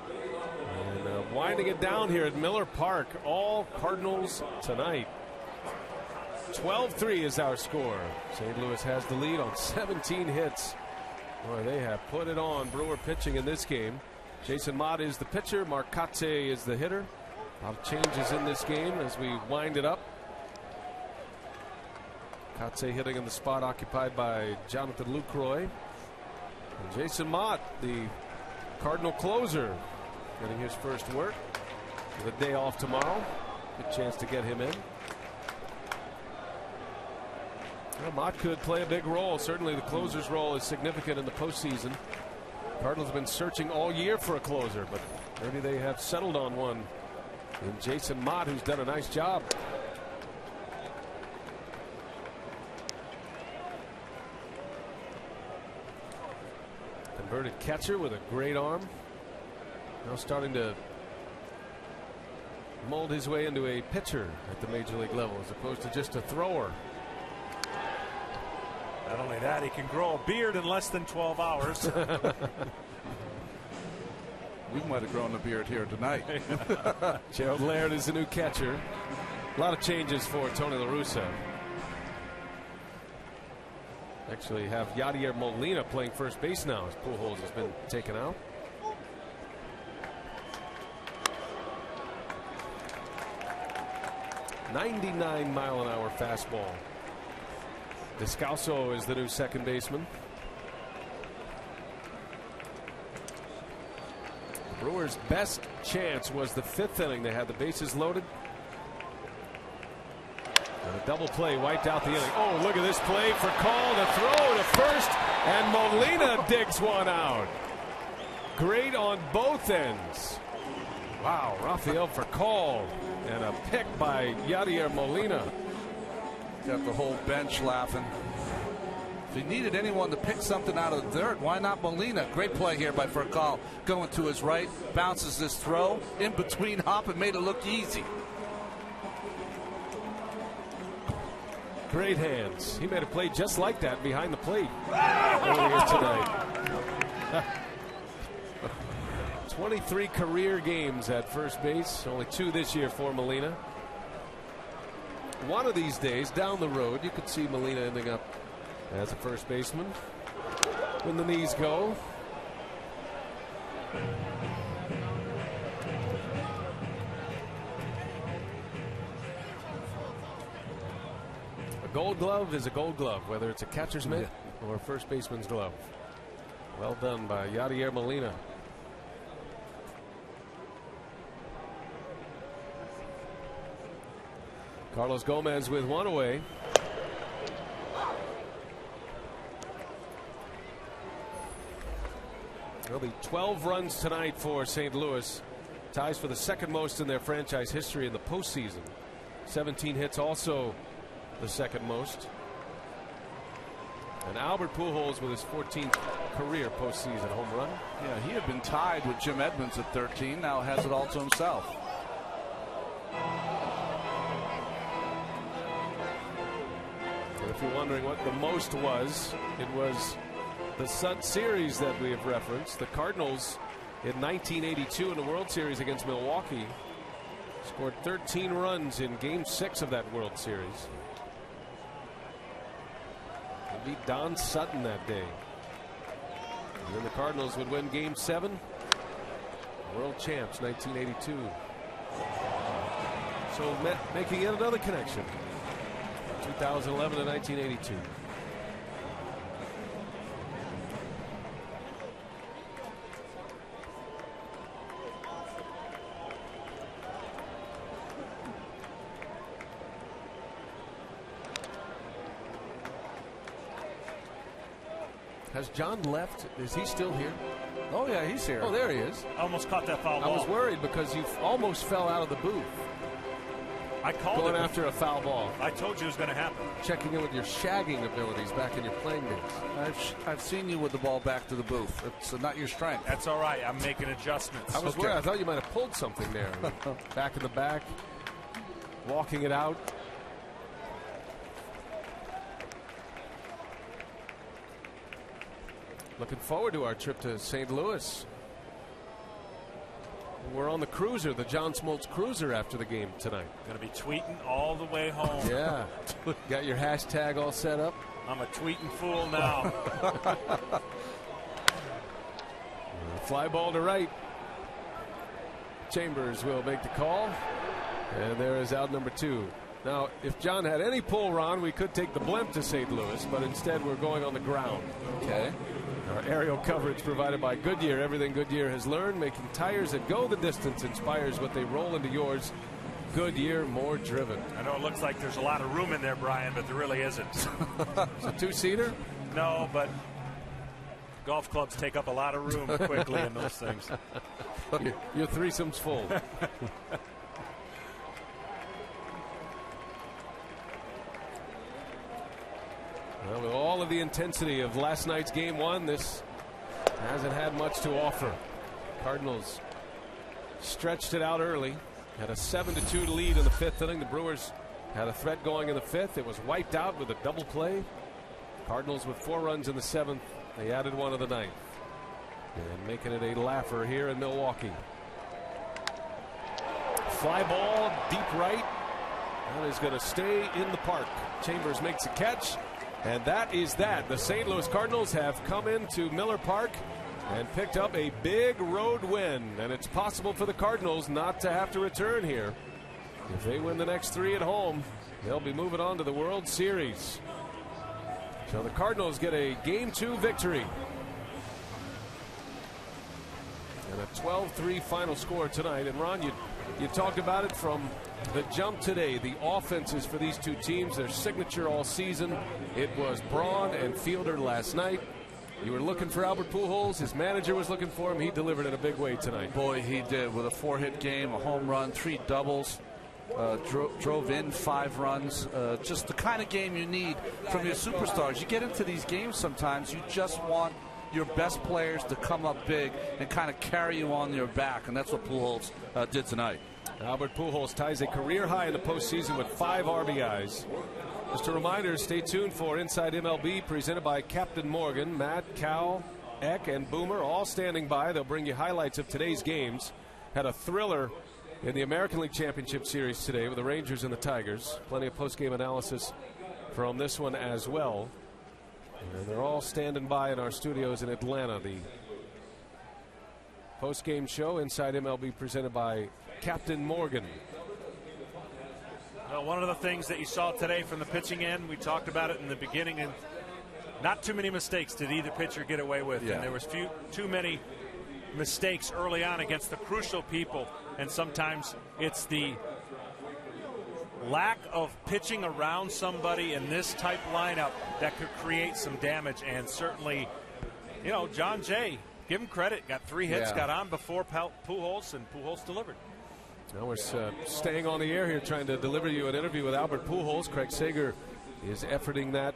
And winding it down here at Miller Park, all Cardinals tonight. 12-3 is our score. St. Louis has the lead on 17 hits. Boy, they have put it on. Brewer pitching in this game. Jason Mott is the pitcher. Marcotte is the hitter. A lot of changes in this game as we wind it up. Marcotte hitting in the spot occupied by Jonathan Lucroy. And Jason Mott, the Cardinal closer, getting his first work. With a day off tomorrow. Good chance to get him in. Well, Mott could play a big role. Certainly the closer's role is significant in the postseason. Cardinals have been searching all year for a closer, but maybe they have settled on one in Jason Mott, who's done a nice job. Converted catcher with a great arm. Now starting to mold his way into a pitcher at the major league level as opposed to just a thrower. Not only that, he can grow a beard in less than 12 hours. We might have grown a beard here tonight. Gerald Laird is the new catcher. A lot of changes for Tony La Russa. Actually have Yadier Molina playing first base now as Pujols has been taken out. .99-mile-an-hour fastball. Descalso is the new second baseman. The Brewers' best chance was the fifth inning. They had the bases loaded. And a double play wiped out the inning. Oh, look at this play for Call. The throw to first, and Molina digs one out. Great on both ends. Wow, Rafael for Call. And a pick by Yadier Molina. Got the whole bench laughing. If he needed anyone to pick something out of the dirt, why not Molina? Great play here by Furcal. Going to his right, bounces this throw in between hop and made it look easy. Great hands. He made a play just like that behind the plate earlier tonight. 23 career games at first base, only 2 this year for Molina. One of these days down the road you could see Molina ending up as a first baseman when the knees go. A gold glove is a gold glove, whether it's a catcher's mitt or a first baseman's glove. Well done by Yadier Molina. Carlos Gomez with one away. There'll be 12 runs tonight for St. Louis. Ties for the second most in their franchise history in the postseason. 17 hits, also the second most. And Albert Pujols with his 14th career postseason home run. Yeah, he had been tied with Jim Edmonds at 13. Now has it all to himself. If you're wondering what the most was, it was the Sud Series that we have referenced. The Cardinals in 1982 in the World Series against Milwaukee scored 13 runs in Game 6 of that World Series. They beat Don Sutton that day. And then the Cardinals would win Game 7. World champs 1982. So making yet another connection. 2011 to 1982. Has John left? Is he still here? Oh yeah, he's here. Oh, there he is. Almost caught that foul ball. I was worried because you almost fell out of the booth. I called going it after a foul ball. I told you it was going to happen. Checking in with your shagging abilities back in your playing days. I've seen you with the ball back to the booth. It's not your strength. That's all right. I'm making adjustments. I was worried. I thought you might have pulled something there. Back in the back, walking it out. Looking forward to our trip to St. Louis. We're on the cruiser, the John Smoltz cruiser, after the game tonight. Going to be tweeting all the way home. Yeah. Got your hashtag all set up? I'm a tweeting fool now. Fly ball to right. Chambers will make the call. And there is out number 2. Now, if John had any pull, Ron, we could take the blimp to St. Louis, but instead we're going on the ground. Okay. Our aerial coverage provided by Goodyear. Everything Goodyear has learned, making tires that go the distance, inspires what they roll into yours. Goodyear, more driven. I know it looks like there's a lot of room in there, Brian, but there really isn't. It's a 2-seater? No, but golf clubs take up a lot of room quickly in those things. Your threesome's full. Well, with all of the intensity of last night's game 1, this hasn't had much to offer. Cardinals stretched it out early, had a 7-2 lead in the 5th inning. The Brewers had a threat going in the 5th. It was wiped out with a double play. Cardinals with 4 runs in the 7th. They added 1 in the 9th. And making it a laugher here in Milwaukee. Fly ball deep right. That is going to stay in the park. Chambers makes a catch. And that is that. The St. Louis Cardinals have come into Miller Park and picked up a big road win. And it's possible for the Cardinals not to have to return here. If they win the next 3 at home, they'll be moving on to the World Series. So the Cardinals get a Game 2 victory. And a 12-3 final score tonight. And Ron, you talked about it from the jump today. The offenses for these two teams, their signature all season. It was Braun and Fielder last night. You were looking for Albert Pujols. His manager was looking for him. He delivered in a big way tonight. Boy, he did, with a 4-hit game, a home run, 3 doubles. Drove in 5 runs. Just the kind of game you need from your superstars. You get into these games sometimes, you just want your best players to come up big and kind of carry you on your back, and that's what Pujols did tonight. Albert Pujols ties a career high in the postseason with 5 RBIs. Just a reminder, stay tuned for Inside MLB presented by Captain Morgan. Matt, Cal, Eck, and Boomer all standing by. They'll bring you highlights of today's games. Had a thriller in the American League Championship Series today with the Rangers and the Tigers. Plenty of post-game analysis from this one as well. And they're all standing by in our studios in Atlanta. The post-game show, Inside MLB, presented by Captain Morgan. Well, one of the things that you saw today from the pitching end, we talked about it in the beginning, and not too many mistakes did either pitcher get away with. Yeah. And there was too many mistakes early on against the crucial people, and sometimes it's the lack of pitching around somebody in this type lineup that could create some damage. And certainly, you know, John Jay, give him credit, got 3 hits, got on before Pujols, and Pujols delivered. Now we're staying on the air here, trying to deliver you an interview with Albert Pujols. Craig Sager is efforting that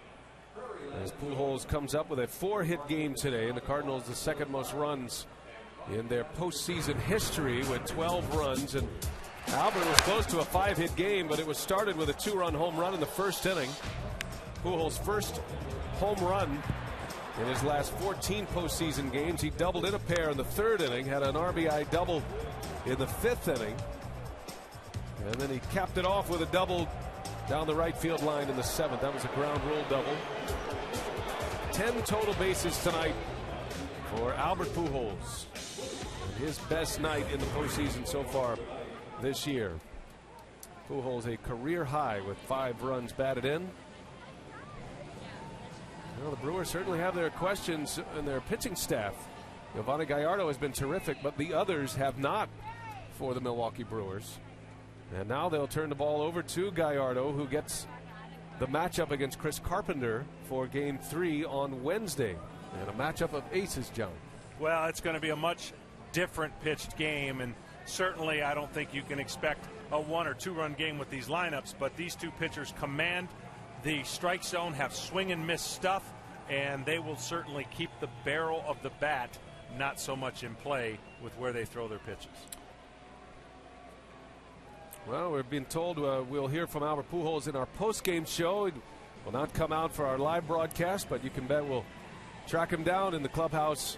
as Pujols comes up with a 4-hit game today, and the Cardinals the second most runs in their postseason history with 12 runs. And Albert was close to a 5-hit game, but it was started with a 2-run home run in the first inning. Pujols' first home run in his last 14 postseason games. He doubled in a pair in the 3rd inning, had an RBI double in the 5th inning, and then he capped it off with a double down the right field line in the 7th. That was a ground rule double. 10 total bases tonight for Albert Pujols. His best night in the postseason so far this year. Pujols a career high with 5 runs batted in. Well, the Brewers certainly have their questions in their pitching staff. Giovanni Gallardo has been terrific, but the others have not for the Milwaukee Brewers. And now they'll turn the ball over to Gallardo, who gets the matchup against Chris Carpenter for Game 3 on Wednesday. And a matchup of aces, John. Well, it's going to be a much different pitched game, and certainly I don't think you can expect a 1 or 2 run game with these lineups, but these two pitchers command the strike zone, have swing and miss stuff, and they will certainly keep the barrel of the bat not so much in play with where they throw their pitches. Well, we're being told we'll hear from Albert Pujols in our post-game show. It will not come out for our live broadcast, but you can bet we'll track him down in the clubhouse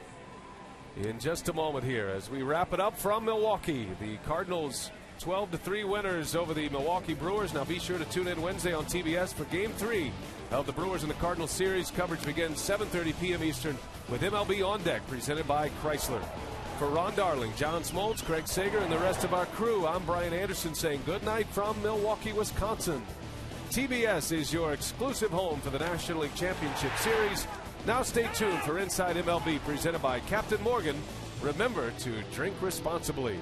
in just a moment here as we wrap it up from Milwaukee. The Cardinals 12-3 winners over the Milwaukee Brewers. Now be sure to tune in Wednesday on TBS for Game 3 of the Brewers and the Cardinals series. Coverage begins 7:30 p.m. Eastern with MLB On Deck, presented by Chrysler. For Ron Darling, John Smoltz, Craig Sager, and the rest of our crew, I'm Brian Anderson saying good night from Milwaukee, Wisconsin. TBS is your exclusive home for the National League Championship Series. Now stay tuned for Inside MLB, presented by Captain Morgan. Remember to drink responsibly.